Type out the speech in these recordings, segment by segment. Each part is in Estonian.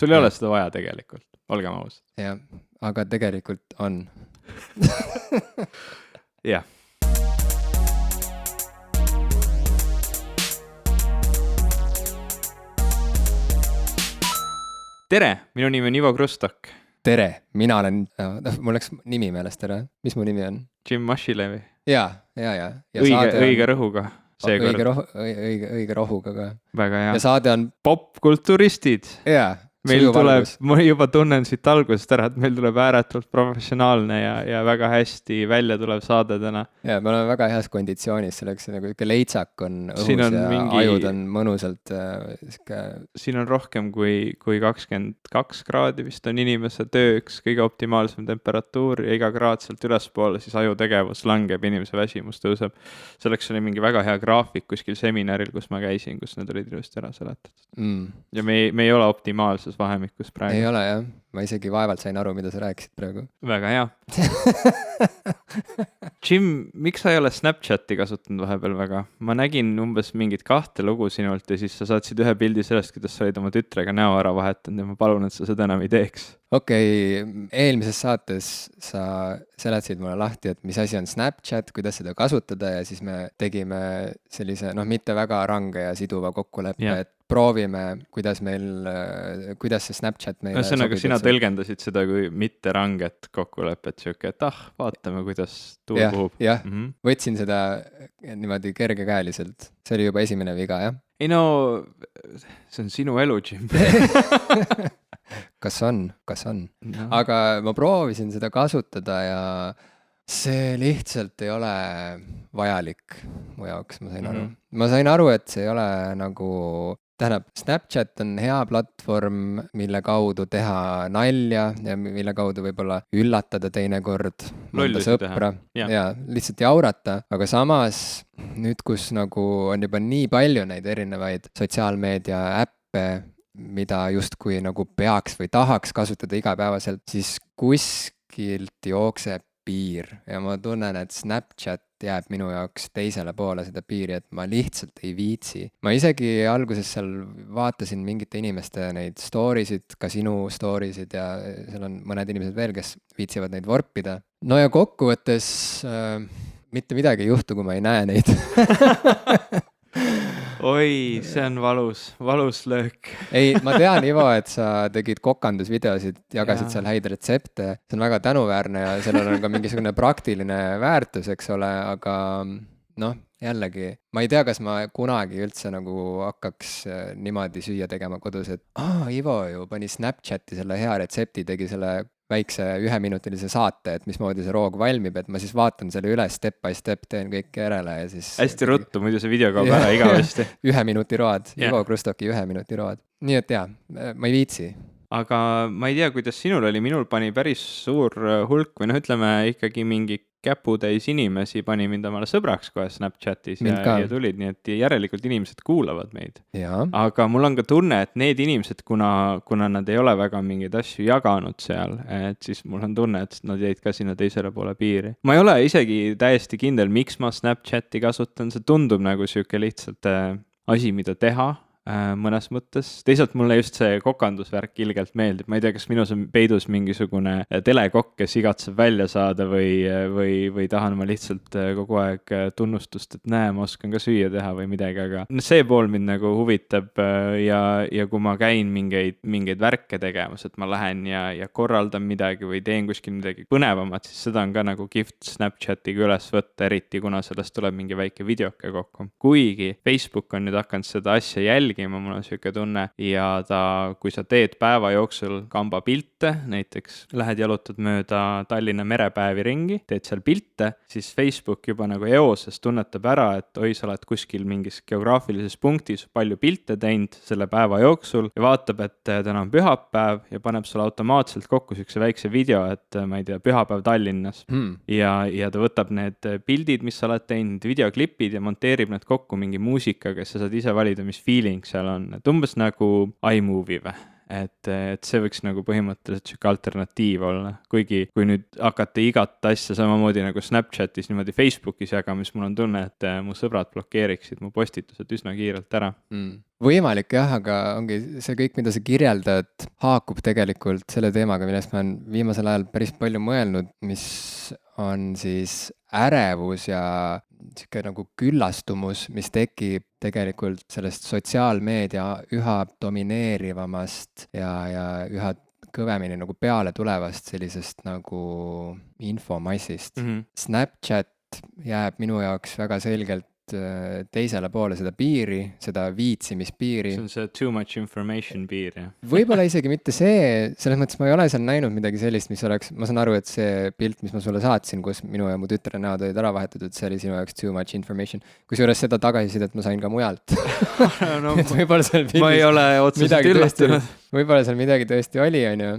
sul ei ole seda vaja tegelikult, olgem aus. jah, aga tegelikult on. Jah. Tere, minu nimi on Ivo Krustok. Tere, mina olen, mul läks nimi meelest ära. Mis mu nimi on? Jim Mashilevi. Ja. Õige rõhuga. Õige rohuga ka. Väga hea. Ja saade on popkulturistid. Jaa. Meil tuleb, ma juba tunnen siit algusest ära, et meil tuleb ääretult professionaalne ja väga hästi välja tulev saade täna. Ja, me oleme väga heas konditsioonis, selleks nagu ikka leitsak on õhus on ja ajud on mõnusalt. Siin on rohkem kui 22 kraadi, vist on inimese tööks kõige optimaalsem temperatuur ja iga kraad sealt ülespoole, siis ajutegevus langeb, inimese väsimus tõuseb. Selleks oli mingi väga hea graafik kuskil seminaril, kus ma käisin, kus need olid ilusti ära seletatud. Ja me ei ole optimaalses vahemikus praegu. Ei ole jah, ma isegi vaevalt sain aru, mida sa rääkisid praegu. Väga hea. Jim, miks sa ei ole Snapchati kasutanud vahepeal väga? Ma nägin umbes mingit 2 lugu sinult ja siis sa saatsid ühe pildi sellest, kuidas sa olid oma tütrega näo ära vahetanud ja ma palun, et sa seda enam ei teeks. Okei, eelmises saates sa seletasid mulle lahti, et mis asi on Snapchat, kuidas seda kasutada ja siis me tegime sellise, mitte väga range ja siduva kokkuleppe, et proovime, kuidas see Snapchat meile sobib. Sina tõlgendasid seda kui mitte ranget kokkulepet, siuke, et vaatame, kuidas tuul puhub. Jah, võtsin seda niimoodi kergekäeliselt. See oli juba esimene viga, jah? Ei no, see on sinu elu, Jim. Kas on? No. Aga ma proovisin seda kasutada ja see lihtsalt ei ole vajalik mu jaoks, ma sain aru. Ma sain aru, et see ei ole nagu... Snapchat on hea platvorm, mille kaudu teha nalja ja mille kaudu võib-olla üllatada teinekord mõnda sõpra ja lihtsalt jaurata, aga samas nüüd, kus nagu on juba nii palju neid erinevaid sotsiaalmeedia äppe, mida justkui nagu peaks või tahaks kasutada igapäevaselt, siis kuskilt jookseb piir ja ma tunnen, et Snapchat jääb minu jaoks teisele poole seda piiri, et ma lihtsalt ei viitsi. Ma isegi alguses seal vaatasin mingite inimeste neid storysid, ka sinu storysid ja seal on mõned inimesed veel, kes viitsivad neid vorpida. No ja kokkuvõttes mitte midagi ei juhtu, kui ma ei näe neid. Oi, see on valus löök. Ei, ma tean, Ivo, et sa tegid kokandusvideosid, jagasid seal häid retsepte. See on väga tänuväärne ja sellel on ka mingisugune praktiline väärtus, eks ole, aga jällegi, ma ei tea, kas ma kunagi üldse nagu hakkaks niimoodi süüa tegema kodus, et Ivo ju pani Snapchati selle hea retsepti, tegi selle väikse 1-minutilise saate, et mismoodi see roog valmib, et ma siis vaatan selle üle step by step, teen kõik järele ja siis... Hästi ruttu, muidu see video kaob ära igavesti. 1 minuti road, Ivo Krustoki 1 minuti road. Nii et ma ei viitsi. Aga ma ei tea, kuidas sinul oli, minul pani päris suur hulk või ütleme ikkagi mingi käputäis inimesi pani mind omale sõbraks kohe Snapchatis ja tulid, nii et järelikult inimesed kuulavad meid. Aga mul on ka tunne, et need inimesed, kuna nad ei ole väga mingeid asju jaganud seal, et siis mul on tunne, et nad jäid ka sinna teisele poole piiri. Ma ei ole isegi täiesti kindel, miks ma Snapchati kasutan, see tundub nagu siuke lihtsalt asi, mida teha mõnes mõttes. Teisalt mulle just see kokandusvärk ilgelt meeldib. Ma ei tea, kas minus on peidus mingisugune telekokk, kes igatseb välja saada või tahan ma lihtsalt kogu aeg tunnustust, et ma oskan ka süüa teha või midagi, aga see pool mind nagu huvitab ja kui ma käin mingeid värke tegemas, et ma lähen ja korraldan midagi või teen kuskil midagi põnevamat, siis seda on ka nagu kihvt Snapchatiga üles võtta, eriti kuna sellest tuleb mingi väike videoke kokku. Kuigi Facebook on nüüd hakanud seda asja jälgima, mul on siuke tunne ja kui sa teed päeva jooksul kamba pilte, näiteks lähed jalutad mööda Tallinna merepäevi ringi, teed seal pilte, siis Facebook juba nagu eoses tunnetab ära, et sa oled kuskil mingis geograafilises punktis palju pilte teinud selle päeva jooksul ja vaatab, et täna on pühapäev ja paneb sulle automaatselt kokku siukse väikse video, et ma ei tea, pühapäev Tallinnas ja ta võtab need pildid, mis sa oled teinud, videoklipid ja monteerib need kokku mingi muusikaga, sa saad ise valida, mis feeling seal on, et umbes nagu iMovie või. et see võiks nagu põhimõtteliselt sihuke alternatiiv olla, kuigi kui nüüd hakata igat asja samamoodi nagu Snapchatis niimoodi Facebookis jagama, siis mul on tunne, et mu sõbrad blokeeriksid mu postitused üsna kiirelt ära. Võimalik jah, aga ongi see kõik, mida sa kirjeldad, haakub tegelikult selle teemaga, millest ma olen viimasel ajal päris palju mõelnud, mis on siis ärevus ja sihuke nagu küllastumus, mis tekib tegelikult sellest sotsiaalmeedia üha domineerivamast ja üha kõvemini nagu peale tulevast sellisest nagu infomassist. Snapchat jääb minu jaoks väga selgelt teisele poole seda piiri, seda viitsimispiiri. See on see too much information piir, jah? Võib-olla isegi mitte see, selles mõttes ma ei ole seal näinud midagi sellist, mis oleks, ma saan aru, et see pilt, mis ma sulle saatsin, kus minu ja mu tütre näod olid ära vahetatud, see oli sinu jaoks too much information. Kusjuures seda tagasisidet ma sain ka mujalt. No, ma ei ole otseselt üllatunud. Võib-olla seal midagi tõesti oli, on ju.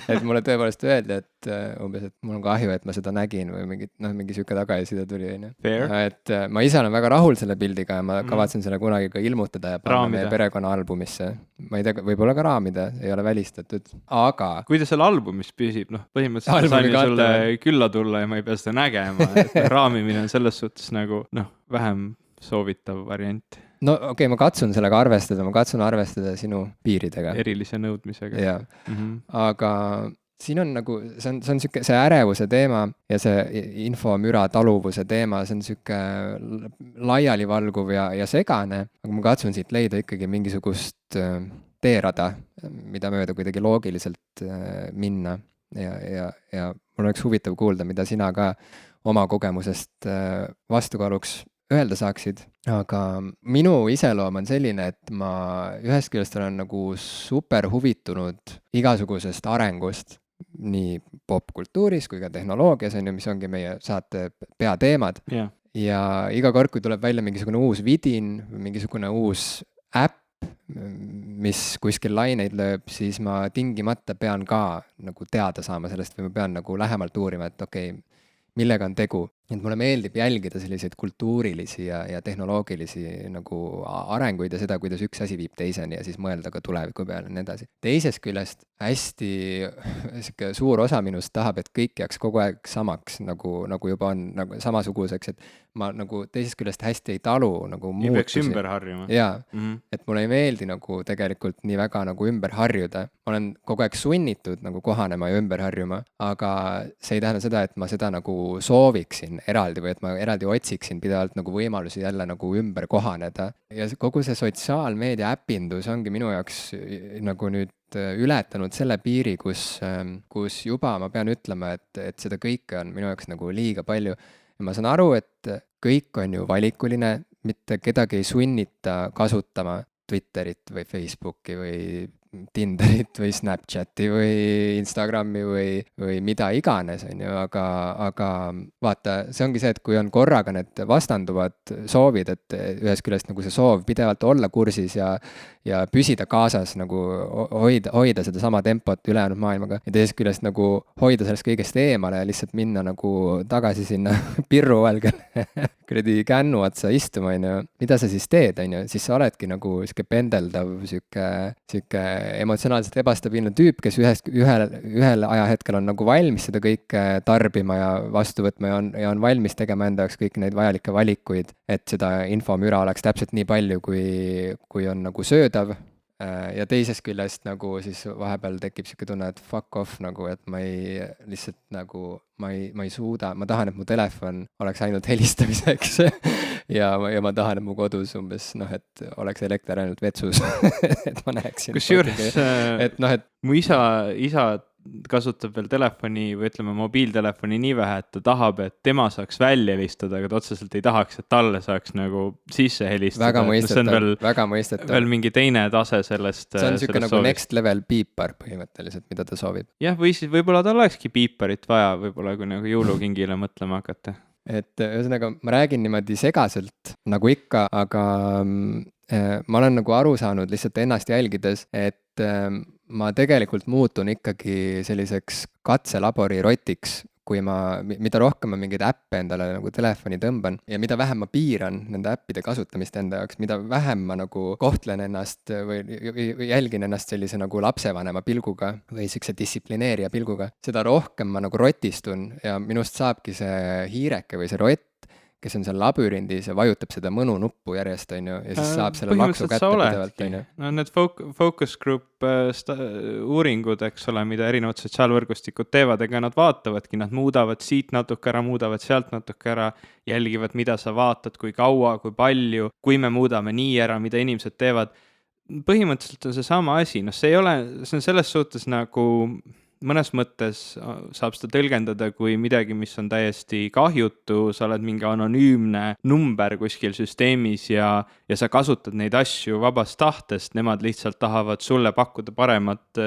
Et mulle tõepoolest öeldi, et umbes, et mul on kahju, et ma seda nägin või mingi siuke tagasiside tuli, on ju. Et ma ise olen väga rahul selle pildiga ja ma kavatsen selle kunagi ka ilmutada ja panna meie perekonna albumisse. Ma ei tea, võib-olla ka raamida, ei ole välistatud, aga... Kui ta seal albumis püsib, põhimõtteliselt saan ju sulle külla tulla ja ma ei pea seda nägema, et raamimine on selles suhtes nagu, vähem soovitav variant. No okei, ma katsun sellega arvestada, ma katsun arvestada sinu piiridega. Erilise nõudmisega. Jaa, aga siin on nagu, see on siuke, see ärevuse teema ja see infomüra taluvuse teema, see on siuke laialivalguv ja segane, aga ma katsun siit leida ikkagi mingisugust teerada, mida mööda kuidagi loogiliselt minna ja mul oleks huvitav kuulda, mida sina ka oma kogemusest vastukaaluks öelda saaksid, aga minu iseloom on selline, et ma ühest küljest olen nagu super huvitunud igasugusest arengust, nii popkultuuris kui ka tehnoloogias, on ju, mis ongi meie saate peateemad. Yeah. Ja iga kord, kui tuleb välja mingisugune uus vidin, mingisugune uus äpp, mis kuskil laineid lööb, siis ma tingimata pean ka nagu teada saama sellest või ma pean nagu lähemalt uurima, et okei, millega on tegu. Et mulle meeldib jälgida selliseid kultuurilisi ja tehnoloogilisi nagu arenguid ja seda, kuidas üks asi viib teiseni ja siis mõelda ka tuleviku peale ja nii edasi. Teisest küljest hästi suur osa minust tahab, et kõik jääks kogu aeg samaks, nagu juba on nagu samasuguseks, et ma nagu teisest küljest hästi ei talu nagu muutusi. Ei peaks ümber harjuma. Jaa, et mulle ei meeldi nagu tegelikult nii väga nagu ümber harjuda. Ma olen kogu aeg sunnitud nagu kohanema ja ümber harjuma, aga see ei tähenda seda, et ma seda nagu sooviksin eraldi või et ma eraldi otsiksin pidevalt nagu võimalusi jälle nagu ümber kohaneda. Ja kogu see sotsiaalmeedia äpindus ongi minu jaoks nagu nüüd ületanud selle piiri, kus juba ma pean ütlema, et seda kõike on minu jaoks nagu liiga palju. Ja ma saan aru, et kõik on ju valikuline, mitte kedagi ei sunnita kasutama Twitterit või Facebooki või Tinderit või Snapchati või Instagrami või mida iganes, on ju, aga vaata, see ongi see, et kui on korraga need vastanduvad soovid, et ühest küljest nagu see soov pidevalt olla kursis ja püsida kaasas, nagu hoida seda sama tempot ülejäänud maailmaga ja teisest küljest nagu hoida sellest kõigest eemale ja lihtsalt minna nagu tagasi sinna pirru valgele kuradi kännu otsa istuma, on ju. Mida sa siis teed, on ju, siis sa oledki nagu siuke pendeldav, siuke emotsionaalselt ebastabiilne tüüp, kes ühel ajahetkel on nagu valmis seda kõike tarbima ja vastu võtma ja on valmis tegema enda jaoks kõiki neid vajalikke valikuid, et seda infomüra oleks täpselt nii palju, kui on nagu söödav. Ja teisest küljest nagu siis vahepeal tekib siuke tunne, et fuck off nagu, et ma lihtsalt nagu, ma ei suuda, ma tahan, et mu telefon oleks ainult helistamiseks ja ma tahan, et mu kodus umbes, et oleks elekter ainult vetsus et ma näeksin. Kusjuures, et mu isa kasutab veel telefoni või ütleme mobiiltelefoni nii vähe, et ta tahab, et tema saaks välja helistada, aga ta otseselt ei tahaks, et talle saaks nagu sisse helistada. Väga mõistetav. Veel mingi teine tase sellest. See on siuke nagu next level piipar põhimõtteliselt, mida ta soovib. Jah, või siis võib-olla tal olekski piiparit vaja, võib-olla kui nagu jõulukingile mõtlema hakata. Et ühesõnaga, ma räägin niimoodi segaselt, nagu ikka, aga ma olen nagu aru saanud lihtsalt ennast jälgides, et ma tegelikult muutun ikkagi selliseks katselabori rotiks, mida rohkem ma mingeid äppe endale nagu telefoni tõmban ja mida vähem ma piiran nende äppide kasutamist enda jaoks, mida vähem ma nagu kohtlen ennast või jälgin ennast sellise nagu lapsevanema pilguga või siukse distsiplineerija pilguga, seda rohkem ma nagu rotistun ja minust saabki see hiireke või see rott, kes on seal labürindis ja vajutab seda mõnunuppu järjest, on ju, ja siis saab selle laksu kätte pidevalt, on ju. No need focus group uuringud, eks ole, mida erinevad sotsiaalvõrgustikud teevad, ega nad vaatavadki, nad muudavad siit natuke ära, muudavad sealt natuke ära, jälgivad, mida sa vaatad, kui kaua, kui palju, kui me muudame nii ära, mida inimesed teevad. Põhimõtteliselt on see sama asi, no see on selles suhtes nagu mõnes mõttes saab seda tõlgendada kui midagi, mis on täiesti kahjutu, sa oled mingi anonüümne number kuskil süsteemis ja sa kasutad neid asju vabast tahtest, nemad lihtsalt tahavad sulle pakkuda paremat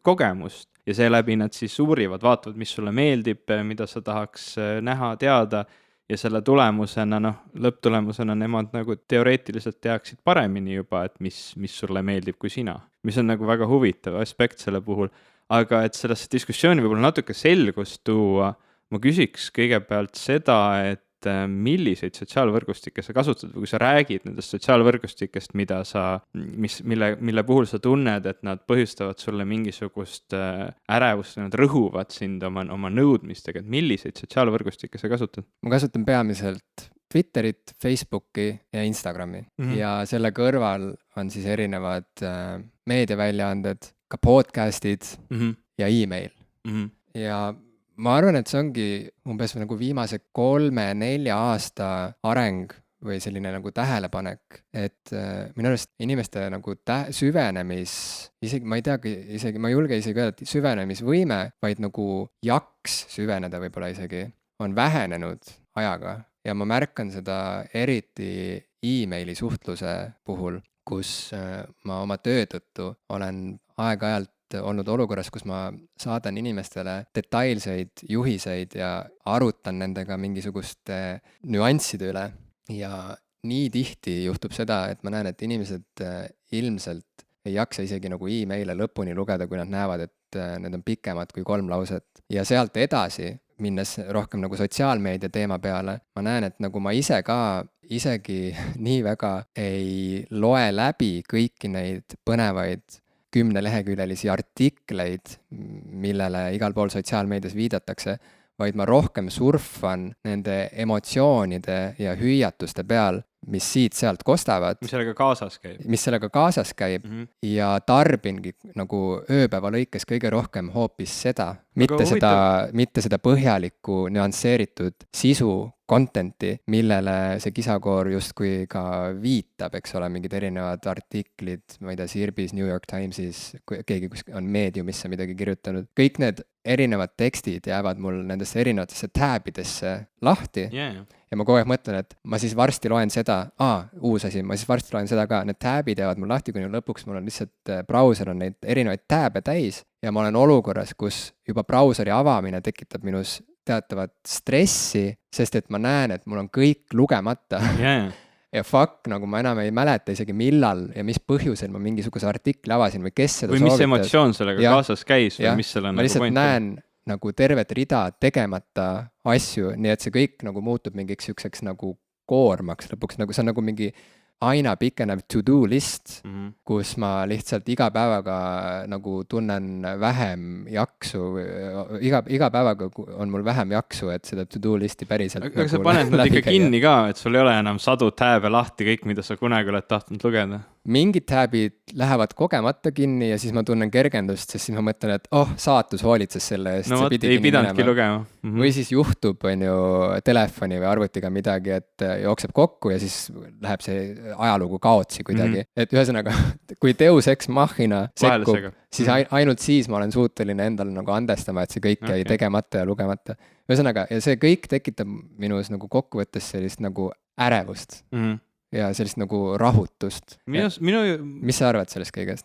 kogemust ja seeläbi nad siis uurivad, vaatavad, mis sulle meeldib, mida sa tahaks näha, teada ja selle tulemusena, lõpptulemusena nemad nagu teoreetiliselt teaksid paremini juba, et mis sulle meeldib kui sina, mis on nagu väga huvitav aspekt selle puhul. Aga et sellesse diskussiooni võib-olla natuke selgust tuua, ma küsiks kõigepealt seda, et milliseid sotsiaalvõrgustikke sa kasutad või kui sa räägid nendest sotsiaalvõrgustikest, mille puhul sa tunned, et nad põhjustavad sulle mingisugust ärevust, nad rõhuvad sind oma nõudmistega, et milliseid sotsiaalvõrgustikke sa kasutad? Ma kasutan peamiselt Twitterit, Facebooki ja Instagrami ja selle kõrval on siis erinevad meediaväljaanded, ka podcastid ja email. Ja ma arvan, et see ongi umbes nagu viimase 3-4 aasta areng või selline nagu tähelepanek, et minu arust inimeste nagu isegi ma ei teagi, ma ei julge isegi öelda, et süvenemisvõime, vaid nagu jaks süveneda võib-olla isegi on vähenenud ajaga ja ma märkan seda eriti emaili suhtluse puhul, kus ma oma töö tõttu olen aeg-ajalt olnud olukorras, kus ma saadan inimestele detailseid juhiseid ja arutan nendega mingisuguste nüansside üle ja nii tihti juhtub seda, et ma näen, et inimesed ilmselt ei jaksa isegi nagu emaile lõpuni lugeda, kui nad näevad, et need on pikemad kui 3 lauset ja sealt edasi minnes rohkem nagu sotsiaalmeedia teema peale, ma näen, et nagu ma ise ka isegi nii väga ei loe läbi kõiki neid põnevaid 10-leheküljelisi artikleid, millele igal pool sotsiaalmeedias viidatakse, vaid ma rohkem surfan nende emotsioonide ja hüüatuste peal, mis siit-sealt kostavad. Mis sellega kaasas käib ja tarbingi nagu ööpäeva lõikes kõige rohkem hoopis seda, mitte seda põhjalikku, nüansseeritud sisu, content'i, millele see kisakoor justkui ka viitab, eks ole, mingid erinevad artiklid, ma ei tea, Sirbis, New York Timesis, keegi on meediumisse midagi kirjutanud. Kõik need erinevad tekstid jäävad mul nendesse erinevatesse tabidesse lahti ja ma kogu aeg mõtlen, et ma siis varsti loen seda, uus asi, ma siis varsti loen seda ka, need tabid jäävad mul lahti, kuni lõpuks mul on lihtsalt brauser on neid erinevaid tabe täis ja ma olen olukorras, kus juba brauseri avamine tekitab minus teatavat stressi, sest et ma näen, et mul on kõik lugemata ja nagu ma enam ei mäleta isegi millal ja mis põhjusel ma mingisuguse artikli avasin või kes seda soovitas. Või mis emotsioon sellega kaasas käis või mis selle ma lihtsalt näen nagu tervet rida tegemata asju, nii et see kõik nagu muutub mingiks siukseks nagu koormaks lõpuks, nagu see on nagu mingi aina pikenev to-do list, kus ma lihtsalt iga päevaga nagu tunnen vähem jaksu, iga päevaga on mul vähem jaksu, et seda to-do listi päriselt aga sa paned nad ikka kinni ka, et sul ei ole enam sadu tääbe lahti kõik, mida sa kunagi oled tahtnud lugeda? Mingid tääbid lähevad kogemata kinni ja siis ma tunnen kergendust, sest siis ma mõtlen, et saatus hoolitses selle eest. No vot, ei pidanudki lugema. Või siis juhtub, on ju, telefoni või arvutiga midagi, et jookseb kokku ja siis läheb see ajalugu kaotsi kuidagi. Et ühesõnaga, kui Deus Ex Machina sekkub, siis ainult siis ma olen suuteline endale nagu andestama, et see kõik jäi tegemata ja lugemata. Ühesõnaga, ja see kõik tekitab minus nagu kokkuvõttes sellist nagu ärevust. Ja sellist nagu rahutust. Mis sa arvad sellest kõigest?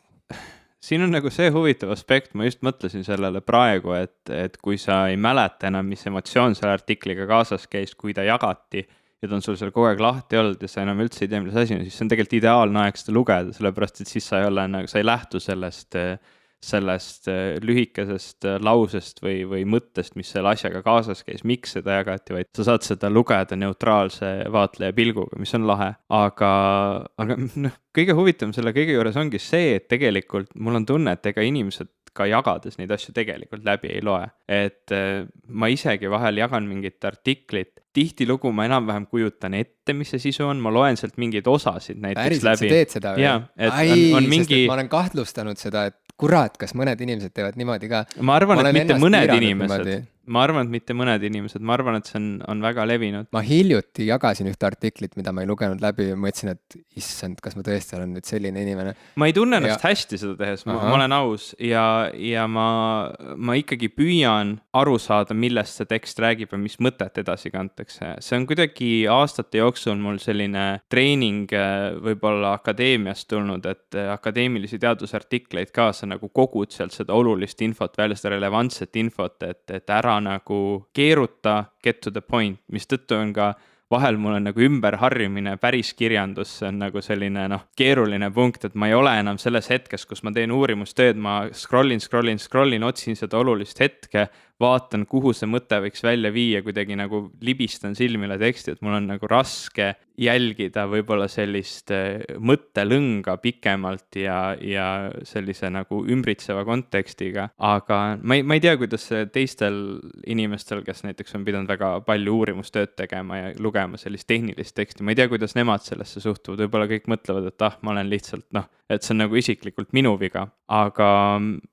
Siin on nagu see huvitav aspekt, ma just mõtlesin sellele praegu, et kui sa ei mäleta enam, mis emotsioon selle artikliga kaasas käis, kui ta jagati ja ta on sul seal kogu aeg lahti olnud ja sa enam üldse ei tea, milles asi on, siis see on tegelikult ideaalne aeg seda lugeda, sellepärast et siis sa ei lähtu sellest sellest lühikesest lausest või mõttest, mis selle asjaga kaasas käis, miks seda jagati, vaid sa saad seda lugeda neutraalse vaatleja pilguga, mis on lahe. Aga noh, kõige huvitavam selle kõige juures ongi see, et tegelikult mul on tunne, et ega inimesed ka jagades neid asju tegelikult läbi ei loe. Et ma isegi vahel jagan mingit artiklit, tihtilugu ma enam-vähem kujutan ette, mis see sisu on, ma loen sealt mingeid osasid näiteks päriselt läbi. Sa teed seda või? Jaa, et on mingi... ma olen kahtlustanud seda, et kurat, kas mõned inimesed teevad niimoodi ka. Ma arvan, et mitte mõned inimesed. Ma arvan, et mitte mõned inimesed. Ma arvan, et see on väga levinud. Ma hiljuti jagasin ühte artiklit, mida ma ei lugenud läbi ja mõtlesin, et issand, kas ma tõesti olen nüüd selline inimene. Ma ei tunne ennast hästi seda tehes, ma olen aus ja ma ikkagi püüan aru saada, millest see tekst räägib ja mis mõtet edasi kantakse. See on kuidagi aastate jooksul mul selline treening võib-olla akadeemiast tulnud, et akadeemilisi teadusartikleid ka sa nagu kogud sealt seda olulist infot välja, seda relevantset infot, et ära nagu keeruta, get to the point, mis tõttu on ka vahel mul on nagu ümberharjumine päris kirjandus, see on nagu selline keeruline punkt, et ma ei ole enam selles hetkes, kus ma teen uurimustööd, ma scrollin, otsin seda olulist hetke, vaatan, kuhu see mõte võiks välja viia, kuidagi nagu libistan silmile teksti, et mul on nagu raske jälgida võib-olla sellist mõttelõnga pikemalt ja sellise nagu ümbritseva kontekstiga, aga ma ei tea, kuidas teistel inimestel, kes näiteks on pidanud väga palju uurimustööd tegema ja lugema sellist tehnilist teksti, ma ei tea, kuidas nemad sellesse suhtuvad, võib-olla kõik mõtlevad, et ma olen lihtsalt et see on nagu isiklikult minu viga, aga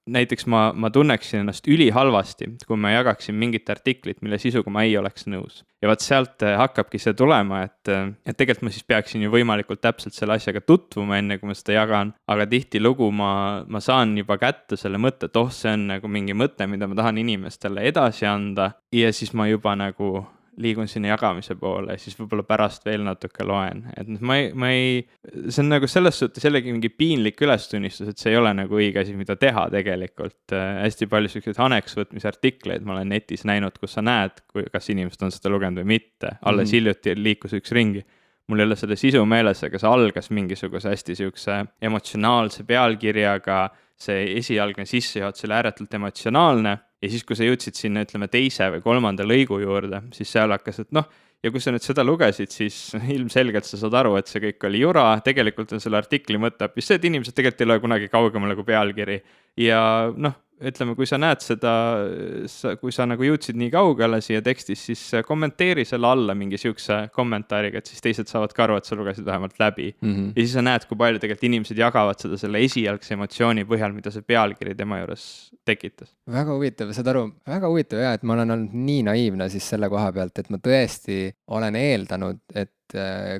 näiteks ma tunneksin ennast ülihalvasti, kui ma jagaksin mingit artiklit, mille sisuga ma ei oleks nõus. Ja vaat sealt hakkabki see tulema, et tegelikult ma siis peaksin ju võimalikult täpselt selle asjaga tutvuma enne, kui ma seda jagan, aga tihtilugu ma saan juba kätte selle mõtte, et see on nagu mingi mõte, mida ma tahan inimestele edasi anda ja siis ma juba nagu liigun sinna jagamise poole ja siis võib-olla pärast veel natuke loen. Et see on nagu selles suhtes jällegi mingi piinlik ülestunnistus, et see ei ole nagu õige asi, mida teha tegelikult. Hästi palju selliseid haneks võtmise artikleid ma olen netis näinud, kus sa näed, kas inimesed on seda lugenud või mitte. Alles hiljuti liikus üks ringi. Mul ei ole selle sisu meeles, aga see algas mingisuguse hästi siukse emotsionaalse pealkirjaga, see esialgne sissejuhatus oli ääretult emotsionaalne ja siis, kui sa jõudsid sinna, ütleme, teise või kolmanda lõigu juurde, siis seal hakkas, et ja kui sa nüüd seda lugesid, siis ilmselgelt sa saad aru, et see kõik oli jura, tegelikult on selle artikli mõte hoopis see, et inimesed tegelikult ei loe kunagi kaugemale kui pealkiri ja ütleme, kui sa näed seda, kui sa nagu jõudsid nii kaugele siia tekstis, siis kommenteeri selle alla mingi siukse kommentaariga, et siis teised saavad ka aru, et sa lugesid vähemalt läbi. Ja siis sa näed, kui palju tegelikult inimesed jagavad seda selle esialgse emotsiooni põhjal, mida see pealkiri tema juures tekitas. Väga huvitav, saad aru, väga huvitav et ma olen olnud nii naiivne siis selle koha pealt, et ma tõesti olen eeldanud, et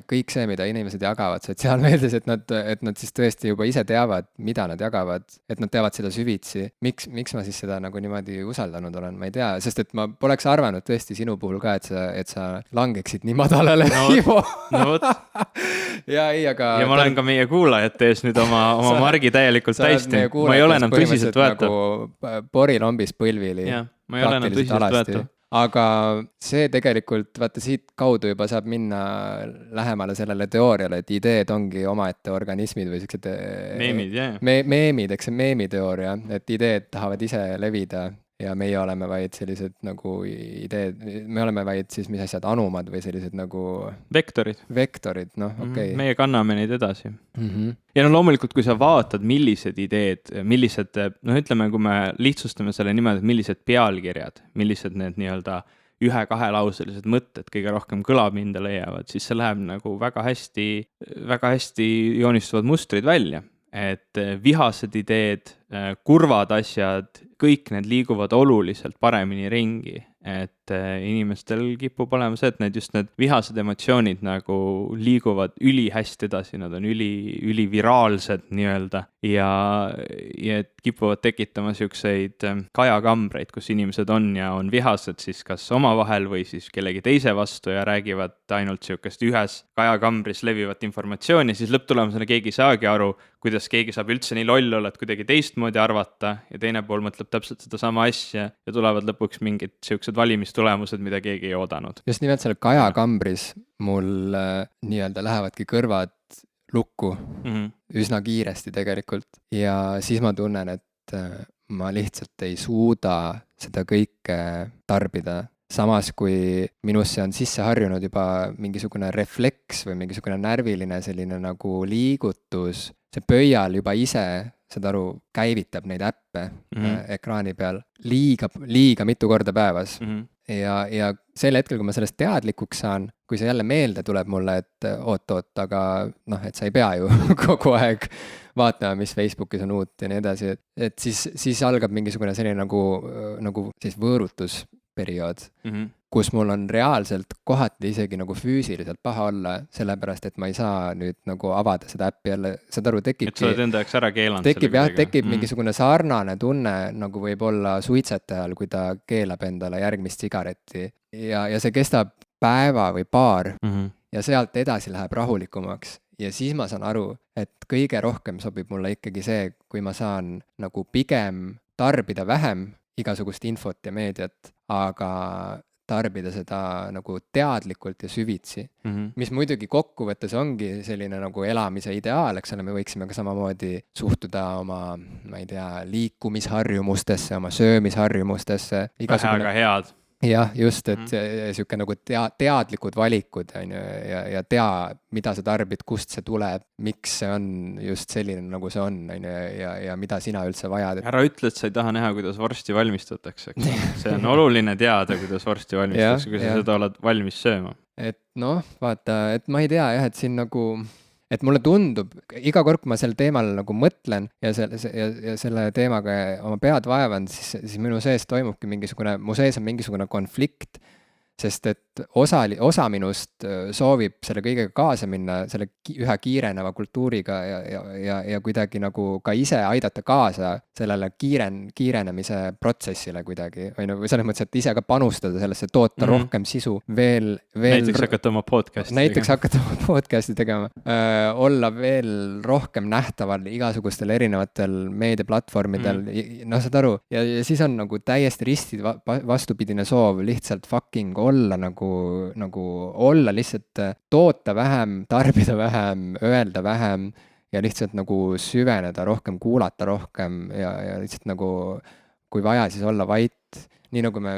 kõik see, mida inimesed jagavad sotsiaalmeedias, et nad siis tõesti juba ise teavad, mida nad jagavad, et nad teavad seda süvitsi. Miks ma siis seda nagu niimoodi usaldanud olen, ma ei tea, sest et ma poleks arvanud tõesti sinu puhul ka, et sa langeksid nii madalale Ivo. Ja ma olen ka meie kuulajate ees nüüd oma margi täielikult täisti. Ma ei ole enam tõsiselt võetav. Nagu porilombis põlvili. Ja, ma ei ole enam tõsiselt võetav. Aga see tegelikult, vaata siit kaudu juba saab minna lähemale sellele teooriale, et ideed ongi omaette organismid või sellised meemid, meemid, eks see meemiteooria, et ideed tahavad ise levida ja meie oleme vaid sellised nagu ideed, me oleme vaid siis mis asjad, anumad või sellised nagu vektorid, okei. Meie kanname neid edasi. Ja loomulikult, kui sa vaatad, millised ideed, millised, ütleme, kui me lihtsustame selle niimoodi, millised pealkirjad, millised need nii-öelda 1-2-lauselised mõtted kõige rohkem kõlapinda leiavad, siis see läheb nagu väga hästi joonistuvad mustrid välja. Et vihased ideed, kurvad asjad, kõik need liiguvad oluliselt paremini ringi, et inimestel kipub olema see, et need vihased emotsioonid nagu liiguvad ülihästi edasi, nad on üliviraalsed nii-öelda ja kipuvad tekitama siukseid kajakambreid, kus inimesed on ja on vihased siis kas omavahel või siis kellegi teise vastu ja räägivad ainult siukest ühes kajakambris levivat informatsiooni, siis lõpptulemusena keegi ei saagi aru, kuidas keegi saab üldse nii loll olla, et kuidagi teistmoodi arvata ja teine pool mõtleb täpselt seda sama asja ja tulevad lõpuks mingid siuksed valimistulemused, mida keegi ei oodanud. Just nimelt selle kajakambris mul nii-öelda lähevadki kõrvad lukku üsna kiiresti tegelikult ja siis ma tunnen, et et ma lihtsalt ei suuda seda kõike tarbida. Samas kui minusse on sisse harjunud juba mingisugune refleks või mingisugune närviline selline nagu liigutus, see pöial juba ise, saad aru, käivitab neid äppe ekraani peal liiga mitu korda päevas. Ja sel hetkel, kui ma sellest teadlikuks saan, kui see jälle meelde tuleb mulle, et oot, aga noh, et sa ei pea ju kogu aeg vaatama, mis Facebookis on uut ja nii edasi, et siis algab mingisugune selline nagu siis võõrutusperiood, kus mul on reaalselt kohati isegi nagu füüsiliselt paha olla, sellepärast et ma ei saa nüüd nagu avada seda äppi jälle, saad aru, tekibki. Et sa oled enda jaoks ära keelanud. Tekib mingisugune sarnane tunne, nagu võib olla suitsetajal, kui ta keelab endale järgmist sigaretti ja see kestab päeva või paar ja sealt edasi läheb rahulikumaks. Ja siis ma saan aru, et kõige rohkem sobib mulle ikkagi see, kui ma saan nagu pigem tarbida vähem igasugust infot ja meediat, aga tarbida seda nagu teadlikult ja süvitsi, mis muidugi kokkuvõttes ongi selline nagu elamise ideaal, eks ole, me võiksime ka samamoodi suhtuda oma, ma ei tea, liikumisharjumustesse, oma söömisharjumustesse. Vähe aga head. Jah, just, et siuke nagu teadlikud valikud on ju, ja mida sa tarbid, kust see tuleb, miks see on just selline, nagu see on ju, ja mida sina üldse vajad. Ära ütle, et sa ei taha näha, kuidas vorsti valmistatakse. See on oluline teada, kuidas vorsti valmistatakse, kui sa seda oled valmis sööma. Et noh, vaata, et ma ei tea jah, et siin nagu... Et mulle tundub, iga kord, kui ma sel teemal nagu mõtlen ja selle teemaga oma pead vaevan, siis minu sees toimubki mu sees on mingisugune konflikt, sest et osa minust soovib selle kõigega kaasa minna, selle üha kiireneva kultuuriga ja kuidagi nagu ka ise aidata kaasa sellele kiirenemise protsessile kuidagi, või selles mõttes, et ise ka panustada sellesse, toota rohkem sisu veel... Näiteks hakata oma podcasti tegema. Olla veel rohkem nähtaval igasugustel erinevatel meediaplatvormidel, no saad aru, ja siis on nagu täiesti risti vastupidine soov lihtsalt fucking olla nagu olla lihtsalt, toota vähem, tarbida vähem, öelda vähem ja lihtsalt nagu süveneda rohkem, kuulata rohkem ja lihtsalt nagu, kui vaja, siis olla vait. Nii nagu me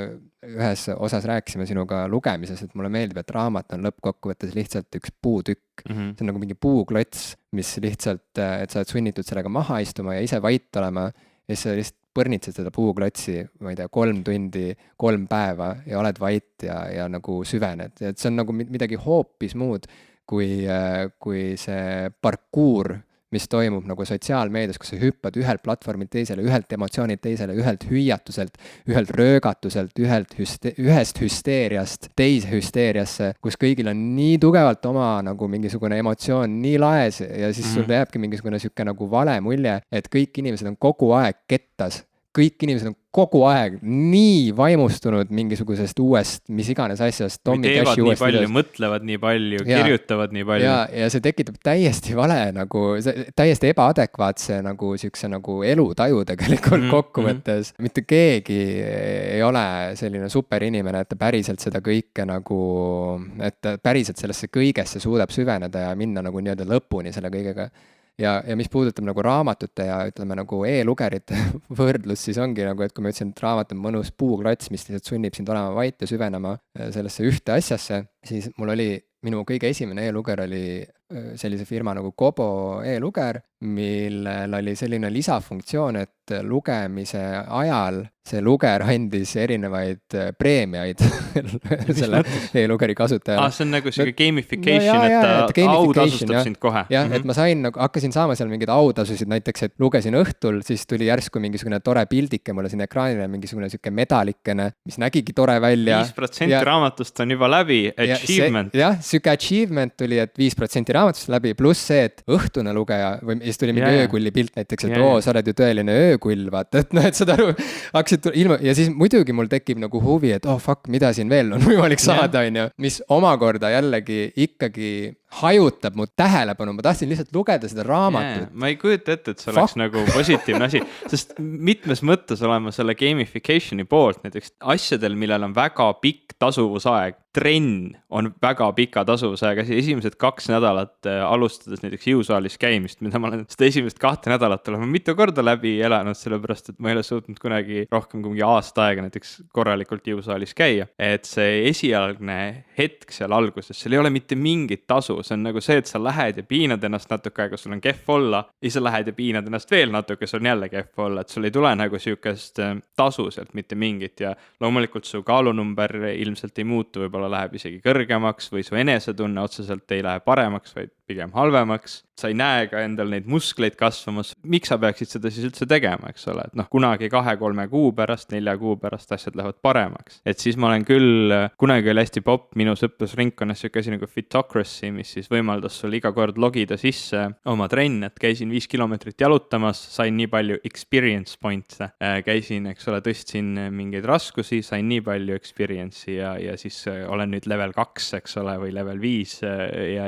ühes osas rääkisime sinuga lugemises, et mulle meeldib, et raamat on lõppkokkuvõttes lihtsalt üks puutükk. See on nagu mingi puuklots, mis lihtsalt, et sa oled sunnitud sellega maha istuma ja ise vait olema ja siis sa lihtsalt põrnitsed seda puuklotsi, ma ei tea, 3 tundi, 3 päeva ja oled vait ja nagu süvened. Et see on nagu midagi hoopis muud kui see parkuur, mis toimub nagu sotsiaalmeedias, kus sa hüppad ühelt platvormilt teisele, ühelt emotsioonilt teisele, ühelt hüüatuselt, ühelt röögatuselt, ühest hüsteeriast teise hüsteeriasse, kus kõigil on nii tugevalt oma nagu mingisugune emotsioon nii laes ja siis sul jääbki mingisugune siuke nagu vale mulje, et kõik inimesed on kogu aeg kettas. Kõik inimesed on kogu aeg nii vaimustunud mingisugusest uuest, mis iganes asjast. Või teevad nii palju, mõtlevad nii palju, kirjutavad nii palju. Ja see tekitab täiesti vale, nagu täiesti ebaadekvaatse nagu siukse nagu elutaju tegelikult kokkuvõttes. Mitte keegi ei ole selline super inimene, et ta päriselt seda kõike nagu, et ta päriselt sellesse kõigesse suudab süveneda ja minna nagu nii-öelda lõpuni selle kõigega. Ja mis puudutab nagu raamatute ja ütleme nagu e-lugerite võrdlus, siis ongi nagu, et kui ma ütlesin, et raamat on mõnus puuklots, mis lihtsalt sunnib sind olema vait ja süvenema sellesse ühte asjasse, siis mul oli, minu kõige esimene e-luger oli sellise firma nagu Kobo e-luger, millel oli selline lisafunktsioon, et lugemise ajal see luger andis erinevaid preemiaid selle e-lugeri kasutajale. See on nagu selline gamification, et autasustab sind kohe. Jah, et ma sain, hakkasin saama seal mingeid autasusid, näiteks, et lugesin õhtul, siis tuli järsku mingisugune tore pildike mulle siin ekraanile, mingisugune siuke medalikene, mis nägigi tore välja. 5% raamatust on juba läbi, achievement. Jah, siuke achievement tuli, et 5% raamatust läbi, pluss see, et õhtune lugeja, või siis tuli mingi öökulli pilt näiteks, et sa oled ju tõeline öökull, vaata, et noh, et saad aru, ja siis muidugi mul tekib nagu huvi, et fuck, mida siin veel on võimalik saada, on ju, mis omakorda jällegi ikkagi hajutab mu tähelepanu, ma tahtsin lihtsalt lugeda seda raamatut. Ma ei kujuta ette, et see oleks nagu positiivne asi, sest mitmes mõttes olema selle gamification'i poolt, näiteks asjadel, millel on väga pikk tasuvusaeg, trenn on väga pika tasuvusaeg asi, esimesed 2 nädalat alustades näiteks jõusaalis käimist, mida ma olen seda esimest 2 nädalat olema mitu korda läbi elanud, sellepärast et ma ei ole suutnud kunagi rohkem kui mingi aasta aega näiteks korralikult jõusaalis käia. Et see esialgne hetk seal alguses, seal ei ole mitte mingit tasu, see on nagu see, et sa lähed ja piinad ennast natuke aega, sul on kehv olla, ja sa lähed ja piinad ennast veel natuke, sul on jälle kehv olla, et sul ei tule nagu sihukest tasu sealt mitte mingit ja loomulikult su kaalunumber ilmselt ei muutu, võib-olla läheb isegi kõrgemaks või su enesetunne otseselt ei lähe paremaks, vaid pigem halvemaks. Sa ei näe ka endal neid muskleid kasvamas. Miks sa peaksid seda siis üldse tegema, eks ole? Et kunagi 2-3 kuu pärast, 4 kuu pärast asjad lähevad paremaks. Et siis ma olen küll, kunagi oli hästi popp minu sõprusringkonnas siuke asi nagu Fitocracy, mis siis võimaldas sul iga kord logida sisse oma trenn, et käisin 5 kilomeetrit jalutamas, sain nii palju experience point'e, käisin, eks ole, tõstsin mingeid raskusi, sain nii palju experience'i ja siis olen nüüd level 2, eks ole, või level 5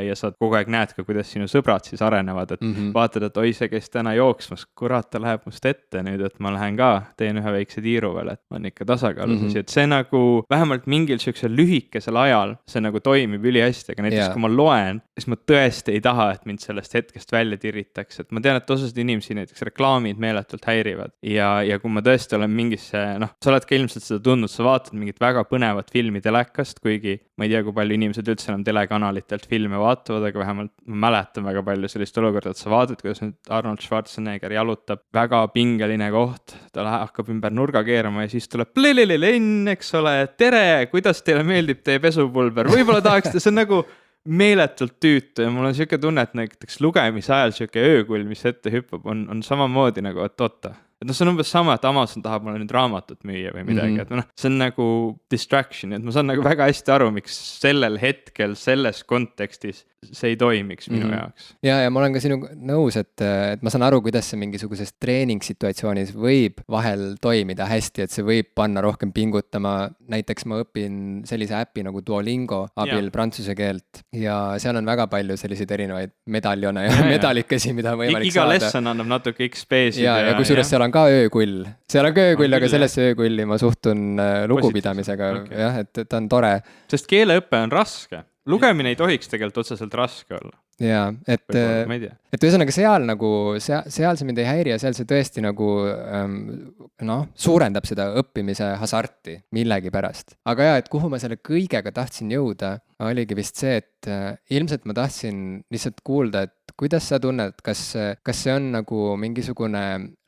ja sa kogu aeg näed ka, kuidas sinu sõbrad siis arenevad, et vaatad, et oi, see käis täna jooksmas, kurat, ta läheb must ette nüüd, et ma lähen ka, teen ühe väikse tiiru veel, et on ikka tasakaalus, et see nagu vähemalt mingil siuksel lühikesel ajal see nagu toimib ülihästi, aga näiteks kui ma loen, siis ma tõesti ei taha, et mind sellest hetkest välja tiritaks, et ma tean, et osasid inimesi näiteks reklaamid meeletult häirivad ja kui ma tõesti olen mingisse, sa oled ka ilmselt seda tundnud, sa vaatad mingit väga põnevat filmi telekast, kuigi ma ei tea, kui palju inimesed üldse enam telekanalitelt filme vaatavad, aga vähemalt ma mäletan väga palju sellist olukorda, et sa vaatad, kuidas nüüd Arnold Schwarzenegger jalutab, väga pingeline koht, ta hakkab ümber nurga keerama ja siis tuleb plelelelen, eks ole, tere, kuidas teile meeldib teie pesupulber, võib-olla tahaksite, see on nagu meeletult tüütu ja mul on siuke tunne, et näiteks lugemise ajal siuke öökull, mis ette hüppab, on samamoodi nagu, et oota. Et see on umbes sama, et Amazon tahab mulle nüüd raamatut müüa või midagi, et see on nagu distraction, et ma saan nagu väga hästi aru, miks sellel hetkel, selles kontekstis see ei toimiks minu jaoks. Ja ma olen ka sinu nõus, et ma saan aru, kuidas see mingisuguses treeningssituatsioonis võib vahel toimida hästi, et see võib panna rohkem pingutama. Näiteks ma õpin sellise äpi nagu Duolingo abil prantsuse keelt ja seal on väga palju selliseid erinevaid medaljone ja medalikesi, mida on võimalik iga saada. Iga lesson annab natuke XP-sid. Ja kusjuures seal on ka öökull. Seal on ka öökull, aga sellesse öökulli ma suhtun lugupidamisega, jah, et ta on tore. Sest keeleõpe on raske. Lugemine ei tohiks tegelikult otseselt raske olla. Jaa, et ühesõnaga seal nagu, seal see mind ei häiri ja seal see tõesti nagu suurendab seda õppimise hasarti millegi pärast. Aga jaa, et kuhu ma selle kõigega tahtsin jõuda, oligi vist see, et ilmselt ma tahtsin lihtsalt kuulda, et kuidas sa tunned, kas see on nagu mingisugune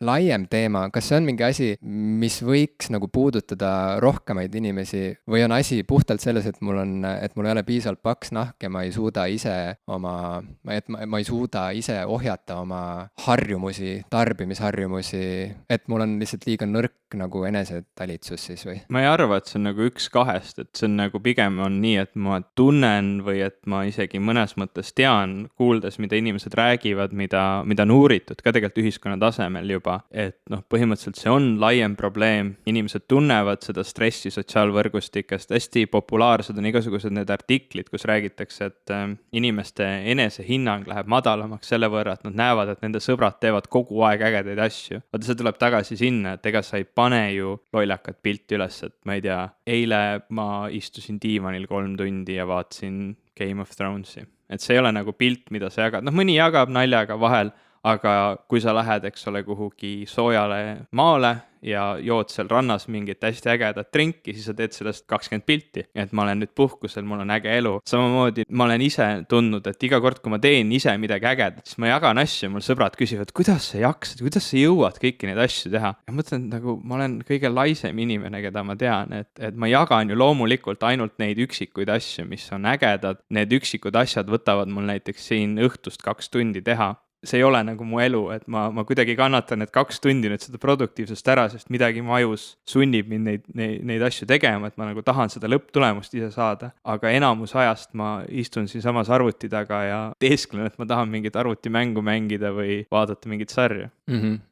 laiem teema, kas see on mingi asi, mis võiks nagu puudutada rohkemaid inimesi või on asi puhtalt selles, et mul ei ole piisavalt paks nahk ja ma ei suuda ise ma ei suuda ise ohjata oma harjumusi, tarbimisharjumusi, et mul on lihtsalt liiga nõrk nagu enesetalitsus siis või? Ma ei arva, et see on nagu 1-2, et see on nagu pigem on nii, et ma tunnen või et ma isegi mõnes mõttes tean, kuuldes, mida inimesed räägivad, mida on uuritud ka tegelikult ühiskonna tasemel juba, et põhimõtteliselt see on laiem probleem, inimesed tunnevad seda stressi sotsiaalvõrgustikest, hästi populaarsed on igasugused need artiklid, kus räägitakse, et inimeste enesehinnang läheb madalamaks selle võrra, et nad näevad, et nende sõbrad teevad kogu aeg ägedaid asju. Vaata, see tuleb tagasi sinna, et ega sa ei pane ju lollakat pilti üles, et ma ei tea, eile ma istusin diivanil 3 tundi ja vaatasin Game of Thronesi. Et see ei ole nagu pilt, mida sa jagad. Mõni jagab naljaga vahel, aga kui sa lähed, eks ole, kuhugi soojale maale ja jood seal rannas mingit hästi ägedat drinki, siis sa teed sellest 20 pilti. Et ma olen nüüd puhkusel, mul on äge elu. Samamoodi ma olen ise tundnud, et iga kord, kui ma teen ise midagi ägedat, siis ma jagan asju, mul sõbrad küsivad, kuidas sa jaksad, kuidas sa jõuad kõiki neid asju teha. Ja mõtlen, nagu ma olen kõige laisem inimene, keda ma tean, et ma jagan ju loomulikult ainult neid üksikuid asju, mis on ägedad. Need üksikud asjad võtavad mul näiteks siin õhtust 2 tundi teha. See ei ole nagu mu elu, et ma kuidagi kannatan need 2 tundi nüüd seda produktiivsust ära, sest midagi mu ajus sunnib mind neid asju tegema, et ma nagu tahan seda lõpptulemust ise saada. Aga enamus ajast ma istun siin samas arvuti taga ja teesklen, et ma tahan mingit arvutimängu mängida või vaadata mingit sarja.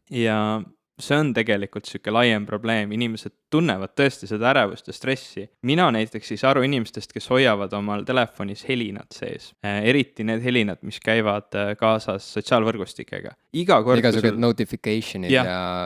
Ja see on tegelikult sihuke laiem probleem, inimesed tunnevad tõesti seda ärevust ja stressi. Mina näiteks ei saa aru inimestest, kes hoiavad omal telefonis helinad sees. Eriti need helinad, mis käivad kaasas sotsiaalvõrgustikega. Igasugused notification'id ja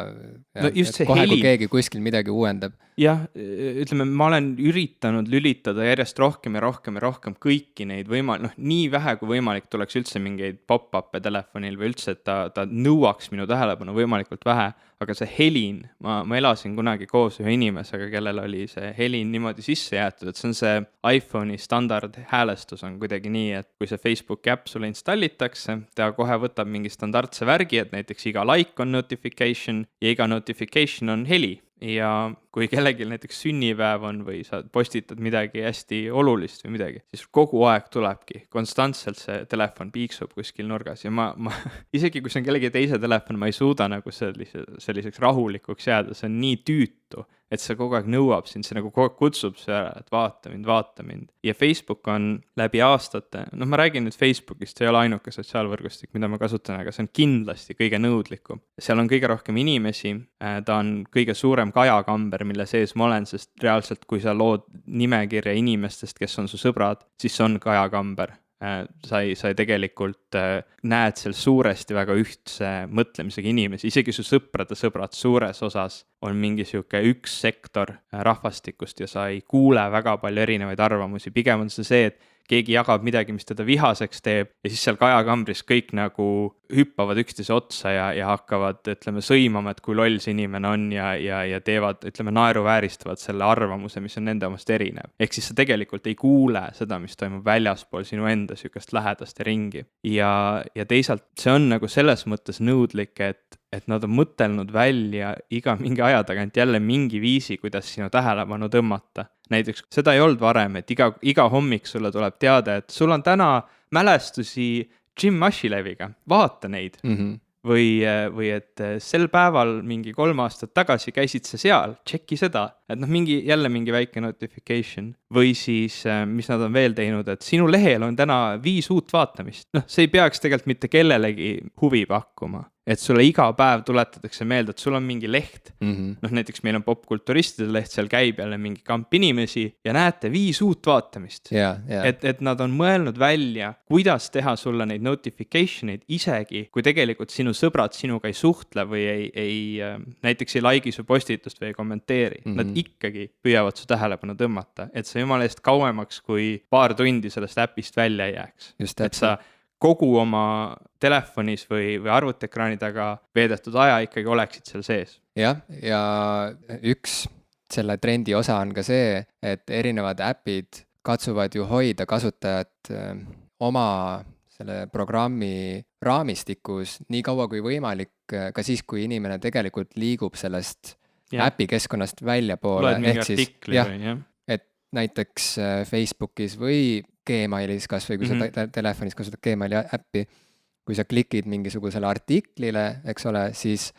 no just see kohe, helin, kui keegi kuskil midagi uuendab. Jah, ütleme, ma olen üritanud lülitada järjest rohkem ja rohkem kõiki neid nii vähe kui võimalik tuleks üldse mingeid pop-up'e telefonil või üldse, et ta nõuaks minu tähelepanu võimalikult vähe, aga see helin, ma elasin kunagi koos ühe inimesega, kellel oli see helin niimoodi sisse jäetud, et see on see iPhone'i standard häälestus on kuidagi nii, et kui see Facebooki äpp sulle installitakse, ta kohe võtab mingi standardse värgi, et näiteks iga like on notification ja iga notification on heli. Ja kui kellelgi näiteks sünnipäev on või sa postitad midagi hästi olulist või midagi, siis kogu aeg tulebki, konstantselt see telefon piiksub kuskil nurgas ja ma isegi kui see on kellegi teise telefon, ma ei suuda nagu selliseks rahulikuks jääda, see on nii tüütu, et see kogu aeg nõuab sind, see nagu kogu aeg kutsub see ära, et vaata mind. Ja Facebook on läbi aastate, ma räägin nüüd Facebookist, see ei ole ainuke sotsiaalvõrgustik, mida ma kasutan, aga see on kindlasti kõige nõudlikum. Seal on kõige rohkem inimesi, ta on kõige suurem kajakamber, mille sees ma olen, sest reaalselt kui sa lood nimekirja inimestest, kes on su sõbrad, siis see on kajakamber. Sa tegelikult näed seal suuresti väga ühtse mõtlemisega inimesi, isegi su sõbrad suures osas on mingi sihuke üks sektor rahvastikust ja sa ei kuule väga palju erinevaid arvamusi, pigem on see, et keegi jagab midagi, mis teda vihaseks teeb ja siis seal kajakambris kõik nagu hüppavad üksteise otsa ja hakkavad, ütleme, sõimama, et kui loll see inimene on ja teevad, ütleme, naeruvääristavad selle arvamuse, mis on nende omast erinev. Ehk siis sa tegelikult ei kuule seda, mis toimub väljaspool sinu enda sükast lähedaste ringi. Ja teisalt see on nagu selles mõttes nõudlik, et nad on mõtelnud välja iga mingi aja tagant jälle mingi viisi, kuidas sinu tähelepanu tõmmata. Näiteks seda ei olnud varem, et iga hommik sulle tuleb teada, et sul on täna mälestusi Jim Ashileviga, vaata neid. Või et sel päeval mingi 3 aastat tagasi käisid sa seal, tšeki seda, et mingi väike notification. Või siis, mis nad on veel teinud, et sinu lehel on täna 5 uut vaatamist. See ei peaks tegelikult mitte kellelegi huvi pakkuma. Et sulle iga päev tuletatakse meelde, et sul on mingi leht. Näiteks meil on popkulturistide leht, seal käib jälle mingi kamp inimesi ja näete 5 uut vaatamist. Et nad on mõelnud välja, kuidas teha sulle neid notification'id isegi, kui tegelikult sinu sõbrad sinuga ei suhtle või näiteks ei like'i su postitust või ei kommenteeri. Nad ikkagi püüavad su tähelepanu tõmmata, et sa jumala eest kauemaks kui paar tundi sellest äpist välja ei jääks. Et sa kogu oma telefonis või arvutiekraani taga veedetud aja ikkagi oleksid seal sees. Jah, ja üks selle trendi osa on ka see, et erinevad äpid katsuvad ju hoida kasutajat oma selle programmi raamistikus nii kaua kui võimalik, ka siis, kui inimene tegelikult liigub sellest äpikeskkonnast väljapoole. Loed mingi artikli või, jah. Et näiteks Facebookis või Gmailis kas või kui sa telefonis kasutad Gmaili äppi, kui sa klikid mingisugusele artiklile, eks ole, siis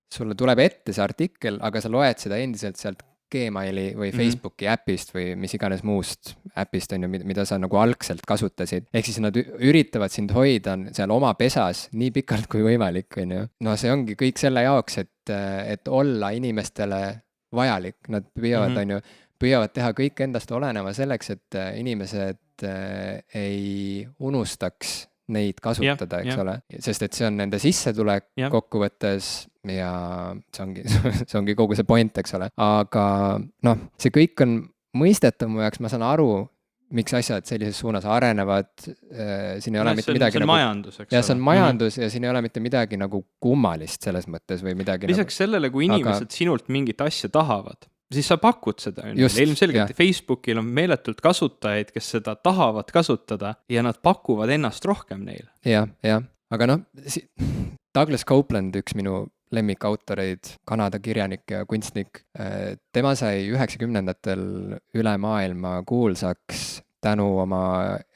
sulle tuleb ette see artikkel, aga sa loed seda endiselt sealt Gmaili või Facebooki äpist või mis iganes muust äpist on ju, mida sa nagu algselt kasutasid. Ehk siis nad üritavad sind hoida seal oma pesas nii pikalt kui võimalik, on ju. No see ongi kõik selle jaoks, et olla inimestele vajalik. Nad püüavad teha kõik endast olenema selleks, et inimesed ei unustaks neid kasutada, eks ole. Sest et see on nende sissetulek kokkuvõttes ja see ongi kogu see point, eks ole. Aga see kõik on mõistetav mu jaoks, ma saan aru, miks asjad sellises suunas arenevad. Siin ei ole mitte midagi nagu majandus, eks ole. Ja see on majandus ja siin ei ole mitte midagi nagu kummalist selles mõttes või midagi. Lisaks sellele, kui inimesed sinult mingit asja tahavad, siis sa pakud seda. Ilmselgelt Facebookil on meeletult kasutajaid, kes seda tahavad kasutada ja nad pakuvad ennast rohkem neil. Jah, aga Douglas Coupland, üks minu lemmikautoreid, Kanada kirjanik ja kunstnik, tema sai 90ndatel üle maailma kuulsaks tänu oma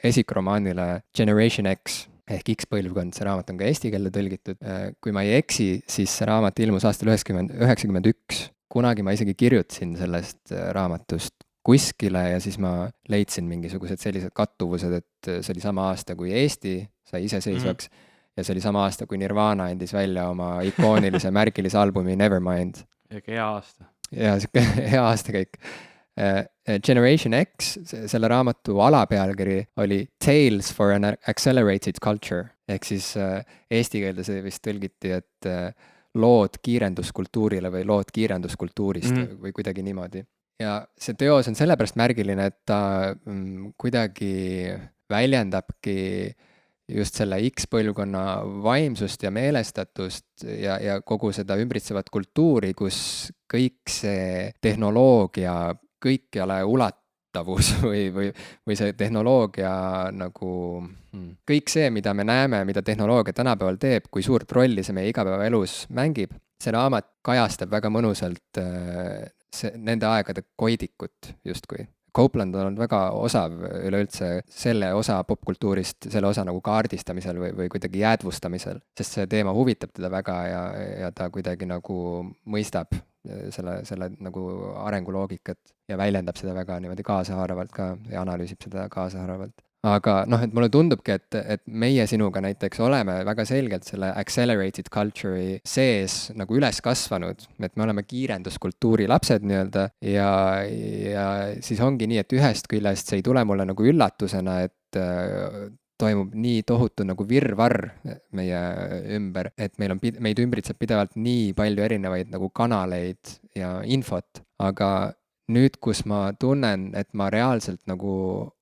esikromaanile Generation X ehk X-põlvkond, see raamat on ka eesti keelde tõlgitud. Kui ma ei eksi, siis see raamat ilmus aastal 1991. Kunagi ma isegi kirjutasin sellest raamatust kuskile ja siis ma leidsin mingisugused sellised kattuvused, et see oli sama aasta, kui Eesti sai iseseisvaks. Ja ja see oli sama aasta, kui Nirvana andis välja oma ikoonilise märgilise albumi Nevermind. Ikka hea aasta. Ja siuke hea aastakäik. Generation X, selle raamatu alapealkiri oli Tales for an Accelerated Culture, ehk siis eesti keelde see vist tõlgiti, et lood kiirenduskultuurile või lood kiirenduskultuurist või kuidagi niimoodi. Ja see teos on sellepärast märgiline, et ta kuidagi väljendabki just selle X-põlvkonna vaimsust ja meelestatust ja kogu seda ümbritsevat kultuuri, kus kõik see tehnoloogia kõikjale ulatavus või see tehnoloogia nagu kõik see, mida me näeme, mida tehnoloogia tänapäeval teeb, kui suurt rolli see meie igapäevaelus mängib. See raamat kajastab väga mõnusalt nende aegade koidikut justkui. Copeland on väga osav üleüldse selle osa popkultuurist, selle osa nagu kaardistamisel või kuidagi jäädvustamisel, sest see teema huvitab teda väga ja ta kuidagi nagu mõistab selle nagu arenguloogikat ja väljendab seda väga niimoodi kaasahaaravalt ka ja analüüsib seda kaasahaaravalt. Aga noh, et mulle tundubki, et meie sinuga näiteks oleme väga selgelt selle accelerated culture'i sees nagu üles kasvanud, et me oleme kiirenduskultuuri lapsed nii-öelda ja siis ongi nii, et ühest küljest see ei tule mulle nagu üllatusena, et toimub nii tohutu nagu virvarr meie ümber, et meid ümbritseb pidevalt nii palju erinevaid nagu kanaleid ja infot, aga nüüd, kus ma tunnen, et ma reaalselt nagu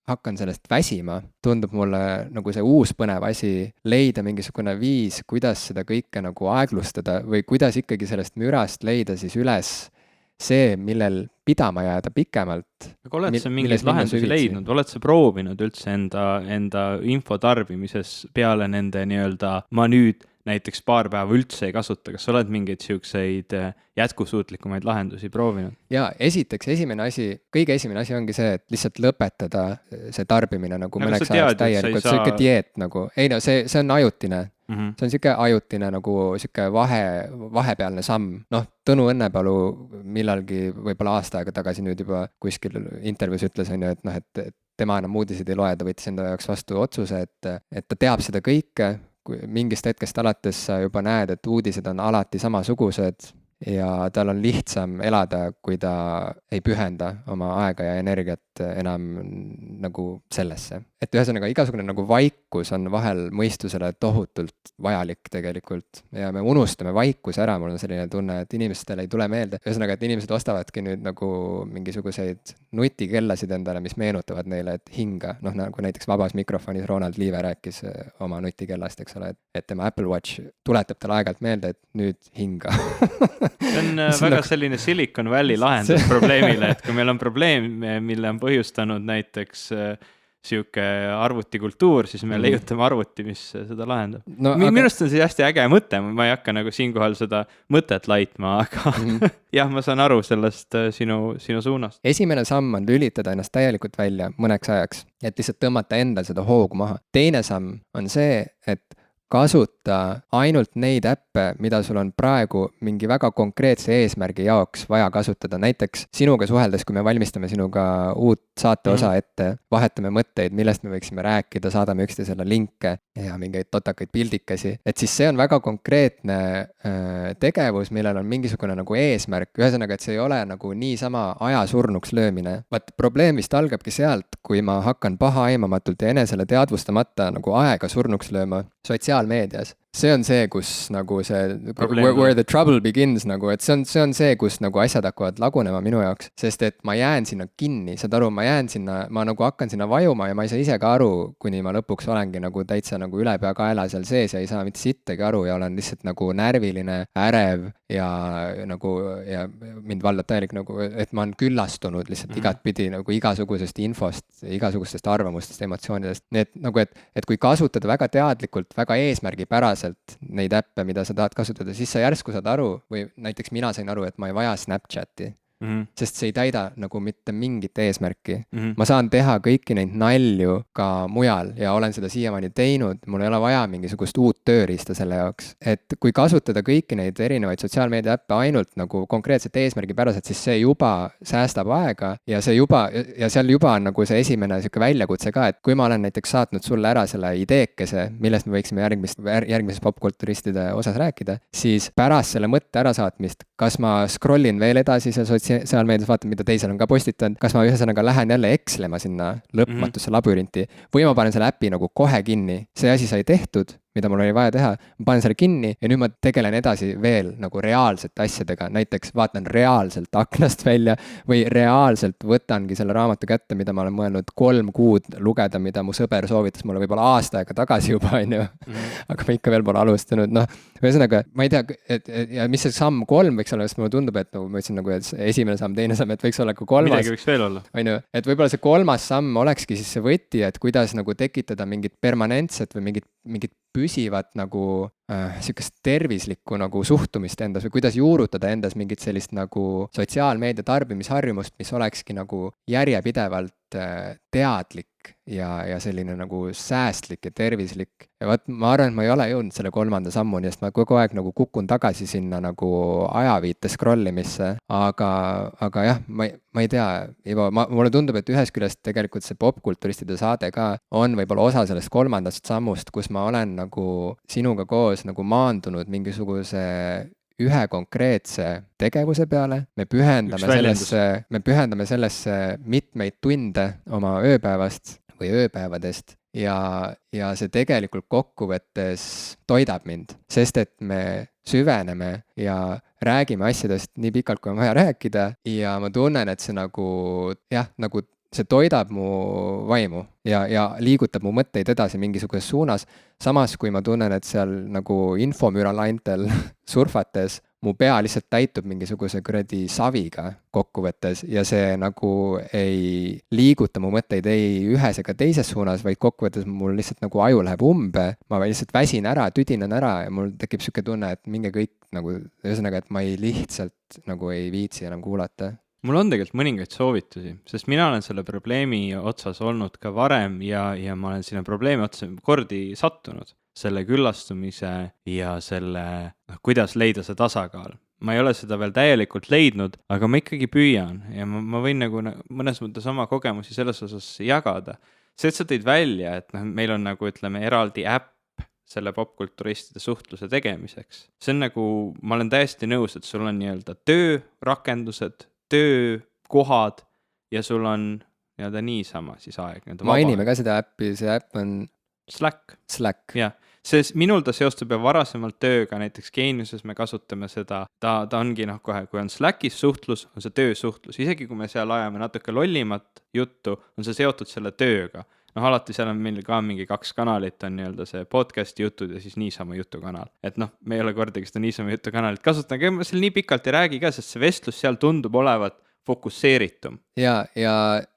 hakkan sellest väsima, tundub mulle nagu see uus põnev asi leida mingisugune viis, kuidas seda kõike nagu aeglustada või kuidas ikkagi sellest mürast leida siis üles see, millel pidama jääda pikemalt. Aga oled sa mingeid lahendusi leidnud? Oled sa proovinud üldse enda info tarbimises peale nende nii-öelda ma nüüd näiteks paar päeva üldse ei kasuta, kas sa oled mingeid siukseid jätkusuutlikumaid lahendusi proovinud? Jaa, kõige esimene asi ongi see, et lihtsalt lõpetada see tarbimine nagu mõneks ajaks täielikult, see ikka dieet nagu, ei no see on ajutine. See on siuke ajutine nagu siuke vahepealne samm. Noh, Tõnu Õnnepalu millalgi võib-olla aasta aega tagasi nüüd juba kuskil intervjuus ütles, et noh, et tema enam uudiseid ei loe, ta võttis enda jaoks vastu otsuse, et ta teab seda kõike, kui mingist hetkest alates sa juba näed, et uudised on alati samasugused ja tal on lihtsam elada, kui ta ei pühenda oma aega ja energiat enam nagu sellesse. Et ühesõnaga igasugune nagu vaikus on vahel mõistusele tohutult vajalik tegelikult ja me unustame vaikuse ära, mul on selline tunne, et inimestele ei tule meelde. Ühesõnaga, et inimesed ostavadki nüüd nagu mingisuguseid nutikellasid endale, mis meenutavad neile, et hinga. Noh, nagu näiteks Vabas mikrofonis Ronald Liive rääkis oma nutikellast, eks ole, et tema Apple Watch tuletab talle aeg-ajalt meelde, et nüüd hinga. See on väga selline Silicon Valley lahendus probleemile, et kui meil on probleem, mille on põhjustanud näiteks siuke arvutikultuur, siis me leiutame arvuti, mis seda lahendab. No, minust on see hästi äge mõte, ma ei hakka nagu siinkohal seda mõtet laitma, aga jah, ma saan aru sellest sinu suunast. Esimene samm on lülitada ennast täielikult välja mõneks ajaks, et lihtsalt tõmmata endal seda hoogu maha. Teine samm on see, et kasuta ainult neid äppe, mida sul on praegu mingi väga konkreetse eesmärgi jaoks vaja kasutada. Näiteks sinuga suheldes, kui me valmistame sinuga uut saate osa ette, vahetame mõtteid, millest me võiksime rääkida, saadame üksteisele linke ja mingeid totakaid pildikesi. Et siis see on väga konkreetne tegevus, millel on mingisugune nagu eesmärk. Ühesõnaga, et see ei ole nagu niisama aja surnuks löömine. Vaat probleem vist algabki sealt, kui ma hakkan pahaaaimamatult ja enesele teadvustamata nagu aega surnuks lööma sotsiaalmeedias. See on see, kus nagu see where the trouble begins nagu, et see on see, kus nagu asjad hakkavad lagunema minu jaoks, sest et ma jään sinna kinni, saad aru, ma nagu hakkan sinna vajuma ja ma ei saa ise ka aru, kuni ma lõpuks olengi nagu täitsa nagu üle pea kaela seal sees ja ei saa mitte sittagi aru ja olen lihtsalt nagu närviline, ärev ja nagu ja mind valdab täielik nagu, et ma olen küllastunud lihtsalt igatpidi nagu igasugusest infost, igasugustest arvamustest, emotsioonidest. Nii et nagu, et kui kasutada väga teadlikult, väga eesmärgipäraselt neid äppe, mida sa tahad kasutada, siis sa järsku saad aru, või näiteks mina sain aru, et ma ei vaja Snapchati. sest see ei täida nagu mitte mingit eesmärki. Ma saan teha kõiki neid nalju ka mujal ja olen seda siiamaani teinud, mul ei ole vaja mingisugust uut tööriista selle jaoks. Et kui kasutada kõiki neid erinevaid sotsiaalmeedia äppe ainult nagu konkreetselt eesmärgipäraselt, siis see juba säästab aega ja see juba, ja seal juba on nagu see esimene sihuke väljakutse ka, et kui ma olen näiteks saatnud sulle ära selle ideekese, millest me võiksime järgmises popkulturistide osas rääkida, siis pärast selle mõtte ärasaatmist, kas ma scrollin veel edasi seal sotsiaalmeedias, vaatan, mida teisel on ka postitanud, kas ma ühesõnaga lähen jälle ekslema sinna lõpmatusse labürinti või ma panen selle äpi nagu kohe kinni, see asi sai tehtud, mida mul oli vaja teha, ma panen selle kinni ja nüüd ma tegelen edasi veel nagu reaalsete asjadega, näiteks vaatan reaalselt aknast välja või reaalselt võtangi selle raamatu kätte, mida ma olen mõelnud 3 kuud lugeda, mida mu sõber soovitas mulle võib-olla aasta aega tagasi juba, on ju. Aga ma ikka veel pole alustanud, noh, ühesõnaga, ma ei tea, ja mis see samm 3 võiks olla, sest mulle tundub, et nagu ma ütlesin nagu, et esimene samm, teine samm, et võiks olla ka 3. Midagi võiks veel olla. On ju, et võib-olla see 3. samm olekski siis see võti, et kuidas nagu tekitada mingit permanentset või mingit püsivat nagu sihukest tervislikku nagu suhtumist endas või kuidas juurutada endas mingit sellist nagu sotsiaalmeedia tarbimisharjumust, mis olekski nagu järjepidevalt teadlik ja selline nagu säästlik ja tervislik. Ja vaat ma arvan, et ma ei ole jõudnud selle 3. sammuni, sest ma kogu aeg nagu kukun tagasi sinna nagu ajaviite scrollimisse, aga jah, ma ei tea, Ivo, mulle tundub, et ühest küljest tegelikult see popkulturistide saade ka on võib-olla osa sellest 3. sammust, kus ma olen nagu sinuga koos nagu maandunud mingisuguse ühe konkreetse tegevuse peale, me pühendame sellesse mitmeid tunde oma ööpäevast või ööpäevadest ja see tegelikult kokkuvõttes toidab mind, sest et me süveneme ja räägime asjadest nii pikalt, kui on vaja rääkida ja ma tunnen, et see nagu jah, nagu see toidab mu vaimu ja liigutab mu mõtteid edasi mingisuguses suunas, samas kui ma tunnen, et seal nagu infomüralaintel surfates mu pea lihtsalt täitub mingisuguse kuradi saviga kokkuvõttes ja see nagu ei liiguta mu mõtteid ei ühes ega teises suunas, vaid kokkuvõttes mul lihtsalt nagu aju läheb umbe, ma lihtsalt väsin ära, tüdinen ära ja mul tekib sihuke tunne, et minge kõik nagu, ühesõnaga, et ma lihtsalt nagu ei viitsi enam kuulata. Mul on tegelikult mõningaid soovitusi, sest mina olen selle probleemi otsas olnud ka varem ja ma olen sinna probleemi otsa kordi sattunud. Selle küllastumise ja selle, kuidas leida see tasakaal. Ma ei ole seda veel täielikult leidnud, aga ma ikkagi püüan ja ma võin nagu mõnes mõttes oma kogemusi selles osas jagada. See, et sa tõid välja, et meil on nagu ütleme eraldi äpp selle popkulturistide suhtluse tegemiseks. See on nagu, ma olen täiesti nõus, et sul on nii-öelda töörakendused, töökohad ja sul on nii-öelda niisama siis aeg. Mainime ka seda äppi, see äpp on Slack. Jah, sest minul ta seostub ja varasemalt tööga, näiteks Geeniuses me kasutame seda, ta ongi kohe, kui on Slackis suhtlus, on see töösuhtlus, isegi kui me seal ajame natuke lollimat juttu, on see seotud selle tööga. Alati seal on meil ka mingi 2 kanalit, on nii-öelda see podcasti jutud ja siis niisama jutukanal. Et me ei ole kordagi seda niisama jutukanalit kasutanud, ma seal nii pikalt ei räägi ka, sest see vestlus seal tundub olevat fokusseeritum. Ja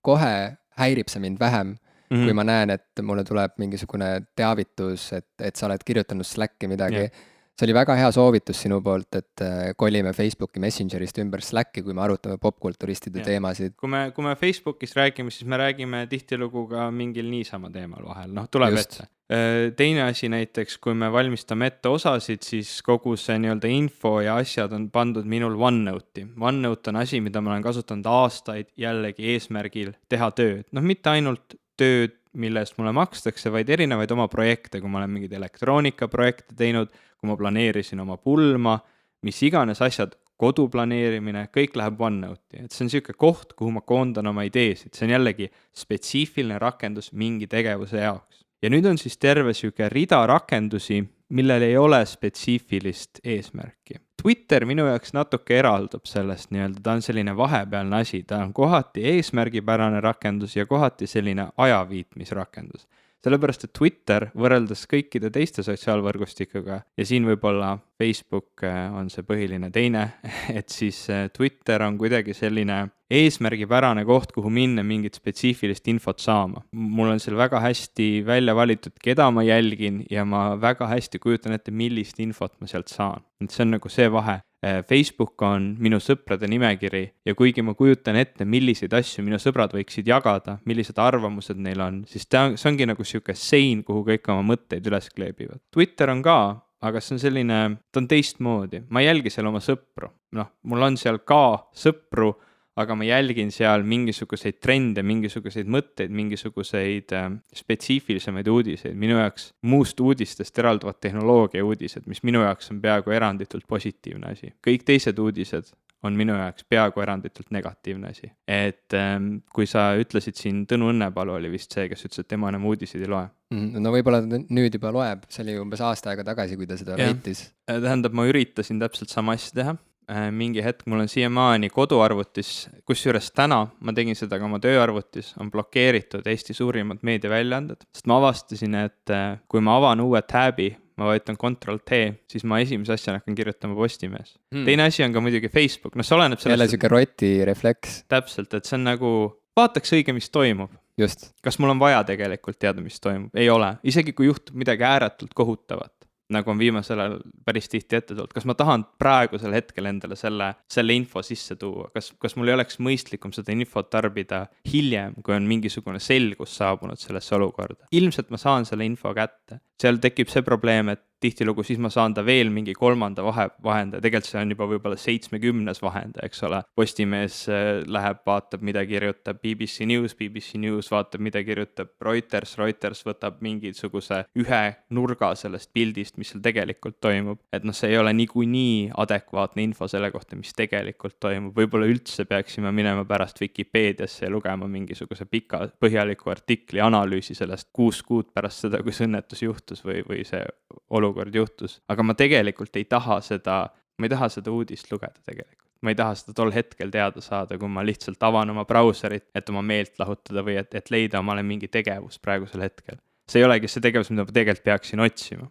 kohe häirib see mind vähem, kui ma näen, et mulle tuleb mingisugune teavitus, et sa oled kirjutanud Slacki midagi. See oli väga hea soovitus sinu poolt, et kolime Facebooki Messengerist ümber Slacki, kui me arutame popkulturistide teemasid. Kui me Facebookis räägime, siis me räägime tihtilugu ka mingil niisama teemal vahel, tuleb ette. Teine asi näiteks, kui me valmistame ette osasid, siis kogu see nii-öelda info ja asjad on pandud minul OneNote'i. OneNote on asi, mida ma olen kasutanud aastaid jällegi eesmärgil teha tööd. Mitte ainult tööd, millest mulle makstakse, vaid erinevaid oma projekte, kui ma olen mingid elektroonikaprojekte teinud, kui ma planeerisin oma pulma, mis iganes asjad, kodu planeerimine, kõik läheb OneNote'i. Et see on selline koht, kuhu ma koondan oma ideesid. See on jällegi spetsiifiline rakendus mingi tegevuse jaoks. Ja nüüd on siis terve selline rida rakendusi, millel ei ole spetsiifilist eesmärki. Twitter minu jaoks natuke eraldub sellest nii-öelda, ta on selline vahepealne asi, ta on kohati eesmärgipärane rakendus ja kohati selline ajaviitmisrakendus. Sellepärast, et Twitter võrreldes kõikide teiste sotsiaalvõrgustikuga ja siin võib-olla Facebook on see põhiline teine, et siis Twitter on kuidagi selline eesmärgipärane koht, kuhu minna mingit spetsiifilist infot saama. Mul on seal väga hästi välja valitud, keda ma jälgin ja ma väga hästi kujutan ette, millist infot ma sealt saan. Et see on nagu see vahe. Facebook on minu sõprade nimekiri ja kuigi ma kujutan ette, milliseid asju minu sõbrad võiksid jagada, millised arvamused neil on, siis see ongi nagu sihuke sein, kuhu kõik oma mõtteid üles kleebivad. Twitter on ka, aga see on selline, ta on teistmoodi, ma ei jälgi seal oma sõpru, mul on seal ka sõpru, aga ma jälgin seal mingisuguseid trende, mingisuguseid mõtteid, mingisuguseid spetsiifilisemaid uudiseid. Minu jaoks muust uudistest eralduvad tehnoloogia uudised, mis minu jaoks on peaaegu eranditult positiivne asi. Kõik teised uudised on minu jaoks peaaegu eranditult negatiivne asi. Et kui sa ütlesid siin, Tõnu Õnnepalu oli vist see, kes ütles, et tema enam uudiseid ei loe. No võib-olla nüüd juba loeb, see oli umbes aasta aega tagasi, kui ta seda väitis. Tähendab, ma üritasin täpselt sama asja teha. Mingi hetk mul on siiamaani koduarvutis, kusjuures täna ma tegin seda ka oma tööarvutis, on blokeeritud Eesti suurimad meediaväljaanded, sest ma avastasin, et kui ma avan uue tab'i, ma vajutan Ctrl-T, siis ma esimese asjana hakkan kirjutama Postimees. Teine asi on ka muidugi Facebook, see oleneb sellest. Jälle siuke roti refleks. Täpselt, et see on nagu, vaataks õige, mis toimub. Just. Kas mul on vaja tegelikult teada, mis toimub? Ei ole, isegi kui juhtub midagi ääretult kohutavat, nagu on viimasel ajal päris tihti ette tulnud. Kas ma tahan praegusel hetkel endale selle info sisse tuua? Kas mul ei oleks mõistlikum seda infot tarbida hiljem, kui on mingisugune selgus saabunud sellesse olukorda? Ilmselt ma saan selle info kätte. Seal tekib see probleem, et tihtilugu siis ma saan ta veel mingi kolmanda vahendaja, tegelikult see on juba võib-olla 70 vahendaja, eks ole. Postimees läheb, vaatab, mida kirjutab BBC News vaatab, mida kirjutab Reuters võtab mingisuguse ühe nurga sellest pildist, mis seal tegelikult toimub. Et see ei ole niikuinii adekvaatne info selle kohta, mis tegelikult toimub. Võib-olla üldse peaksime minema pärast Wikipeediasse ja lugema mingisuguse pika põhjaliku artikli analüüsi sellest 6 kuud pärast seda, kui see õnnetus juhtus või see olukord juhtus. Aga ma tegelikult ei taha seda uudist lugeda tegelikult. Ma ei taha seda tol hetkel teada saada, kui ma lihtsalt avan oma brauserit, et oma meelt lahutada või et leida omale mingi tegevus praegusel hetkel. See ei olegi see tegevus, mida ma tegelikult peaksin otsima.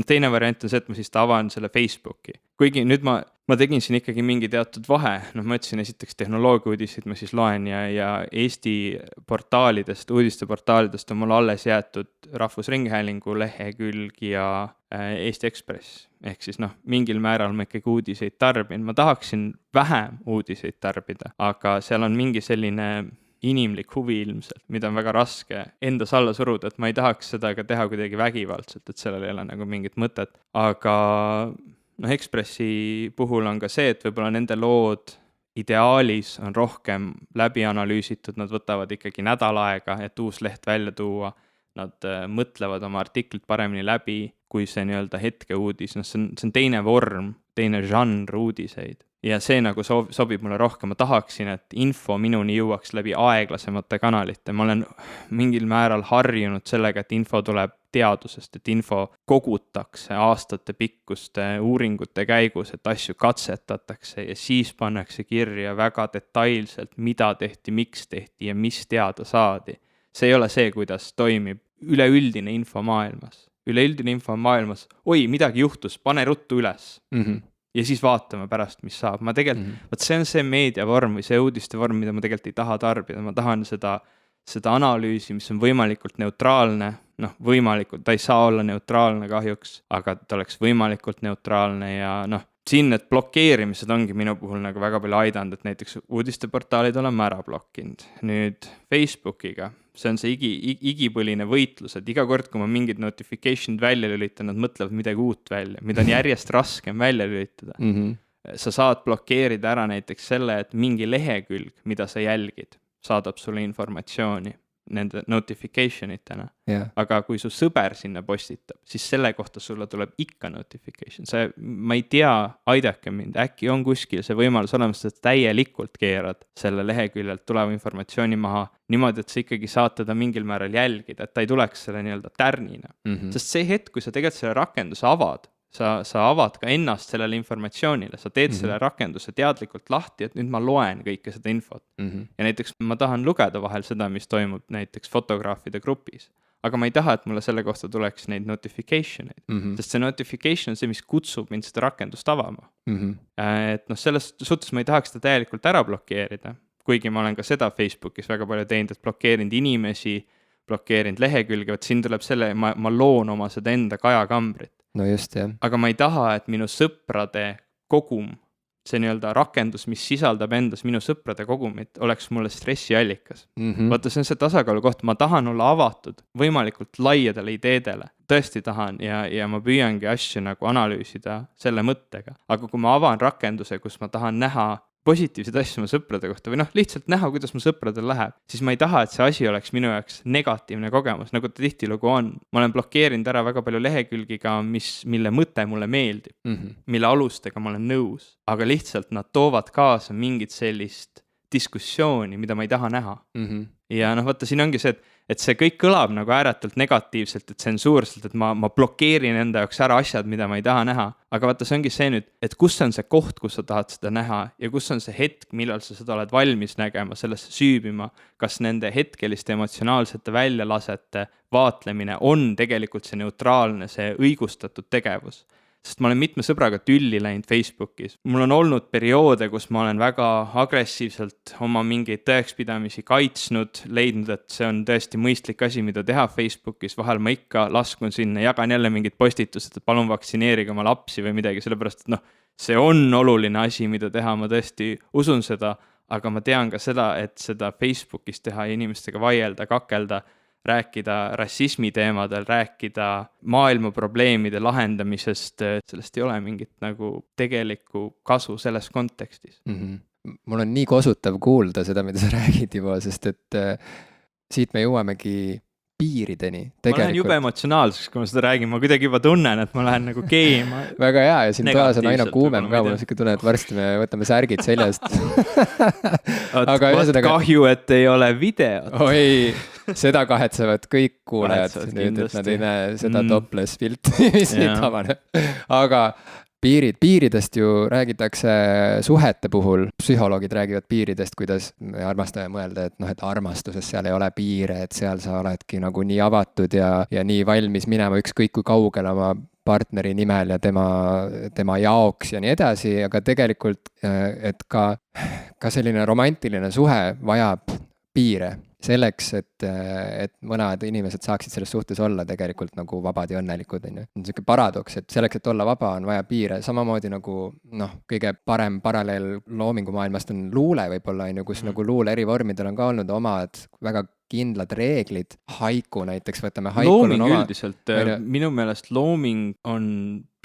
Teine variant on see, et ma siis avan selle Facebooki. Kuigi nüüd ma tegin siin ikkagi mingi teatud vahe. Ma ütlesin esiteks tehnoloogia uudiseid, ma siis loen ja Eesti portaalidest, uudisteportaalidest on mul alles jäetud Rahvusringhäälingu lehekülg ja Eesti Ekspress. Ehk siis mingil määral ma ikkagi uudiseid tarbin. Ma tahaksin vähem uudiseid tarbida, aga seal on mingi selline inimlik huvi ilmselt, mida on väga raske endas alla suruda, et ma ei tahaks seda ka teha kuidagi vägivaldselt, et sellel ei ole nagu mingit mõtet. Aga Ekspressi puhul on ka see, et võib-olla nende lood ideaalis on rohkem läbi analüüsitud, nad võtavad ikkagi nädal aega, et uus leht välja tuua, nad mõtlevad oma artiklit paremini läbi, kui see nii-öelda hetke uudis, see on teine vorm, teine žanr uudiseid. Ja see nagu sobib mulle rohkem, ma tahaksin, et info minuni jõuaks läbi aeglasemate kanalite. Ma olen mingil määral harjunud sellega, et info tuleb teadusest, et info kogutakse aastate pikkuste uuringute käigus, et asju katsetatakse ja siis pannakse kirja väga detailselt, mida tehti, miks tehti ja mis teada saadi. See ei ole see, kuidas toimib üleüldine info maailmas. Üleüldine info maailmas, oi, midagi juhtus, pane ruttu üles. Ja siis vaatame pärast, mis saab. Ma tegelikult, see on see meediavorm või see uudiste vorm, mida ma tegelikult ei taha tarbida. Ma tahan seda analüüsi, mis on võimalikult neutraalne. Võimalikult, ta ei saa olla neutraalne kahjuks, aga ta oleks võimalikult neutraalne ja siin need blokeerimised ongi minu puhul nagu väga palju aidanud, et näiteks uudisteportaalid olen ma ära blokkinud. Nüüd Facebookiga, see on see igipõline võitlus, et iga kord, kui ma mingid notification'id välja lülitan, nad mõtlevad midagi uut välja, mida on järjest raskem välja lülitada. Sa saad blokeerida ära näiteks selle, et mingi lehekülg, mida sa jälgid, saadab sulle informatsiooni nende notification itena. Aga kui su sõber sinna postitab, siis selle kohta sulle tuleb ikka notification. Ma ei tea, aidake mind, äkki on kuskil see võimalus olemas, et täielikult keerad selle leheküljelt tuleva informatsiooni maha niimoodi, et sa ikkagi saad teda mingil määral jälgida, et ta ei tuleks selle nii-öelda tärnina. Sest see hetk, kui sa tegelikult selle rakenduse avad, sa avad ka ennast sellele informatsioonile, sa teed selle rakenduse teadlikult lahti, et nüüd ma loen kõike seda infot. Ja näiteks ma tahan lugeda vahel seda, mis toimub näiteks fotograafide grupis. Aga ma ei taha, et mulle selle kohta tuleks neid notification'id, sest see notification on see, mis kutsub mind seda rakendust avama. Et selles suhtes ma ei tahaks seda täielikult ära blokeerida, kuigi ma olen ka seda Facebookis väga palju teinud, et blokeerinud inimesi, blokeerinud lehekülge, et siin tuleb selle, ma loon oma seda enda kajakambrit. No just, jah. Aga ma ei taha, et minu sõprade kogum, see nii-öelda rakendus, mis sisaldab endas minu sõprade kogumit, oleks mulle stressiallikas. Vaata, see on see tasakaalu koht, ma tahan olla avatud võimalikult laiadele ideedele, tõesti tahan ja ma püüangi asju nagu analüüsida selle mõttega, aga kui ma avan rakenduse, kus ma tahan näha positiivseid asju oma sõprade kohta või lihtsalt näha, kuidas mu sõpradel läheb, siis ma ei taha, et see asi oleks minu jaoks negatiivne kogemus, nagu ta tihtilugu on. Ma olen blokeerinud ära väga palju lehekülgiga, mille mõte mulle meeldib, mille alustega ma olen nõus, aga lihtsalt nad toovad kaasa mingit sellist diskussiooni, mida ma ei taha näha. Ja vaata, siin ongi see, et see kõik kõlab nagu ääretult negatiivselt, et tsensuurselt, et ma blokeerin enda jaoks ära asjad, mida ma ei taha näha. Aga vaata, see ongi see nüüd, et kus on see koht, kus sa tahad seda näha ja kus on see hetk, millal sa seda oled valmis nägema, sellesse süübima, kas nende hetkeliste emotsionaalsete väljalasete vaatlemine on tegelikult see neutraalne, see õigustatud tegevus. Sest ma olen mitme sõbraga tülli läinud Facebookis. Mul on olnud perioode, kus ma olen väga agressiivselt oma mingeid tõekspidamisi kaitsnud, leidnud, et see on tõesti mõistlik asi, mida teha Facebookis. Vahel ma ikka laskun sinna, jagan jälle mingid postitused, et palun vaktsineerige oma lapsi või midagi, sellepärast, et see on oluline asi, mida teha, ma tõesti usun seda, aga ma tean ka seda, et seda Facebookis teha ja inimestega vaielda, kakelda, rääkida rassismi teemadel, rääkida maailma probleemide lahendamisest, sellest ei ole mingit nagu tegelikku kasu selles kontekstis. Mul on nii kosutav kuulda seda, mida sa räägid juba, sest et siit me jõuamegi piirideni. Ma lähen jube emotsionaalseks, kui ma seda räägin, ma kuidagi juba tunnen, et ma lähen nagu keema. Väga hea ja siin toas on aina kuumem ka, mul on siuke tunne, et varsti me võtame särgid seljast. Aga kahju, et ei ole videot. Oi, seda kahetsevad kõik kuulajad nüüd, et nad ei näe seda topless pilti, mis nüüd avaneb. Aga piiridest ju räägitakse suhete puhul, psühholoogid räägivad piiridest, kuidas me armastame mõelda, et armastuses seal ei ole piire, et seal sa oledki nagu nii avatud ja nii valmis minema ükskõik kui kaugele oma partneri nimel ja tema jaoks ja nii edasi, aga tegelikult, et ka selline romantiline suhe vajab piire. Selleks, et mõned inimesed saaksid selles suhtes olla tegelikult nagu vabad ja õnnelikud. On selline paradoks, et selleks, et olla vaba, on vaja piire. Samamoodi nagu kõige parem paralleel loomingumaailmast on luule võib-olla, kus nagu luule eri vormidel on ka olnud omad väga kindlad reeglid. Haiku näiteks, võtame haikul looming üldiselt, minu meelest looming on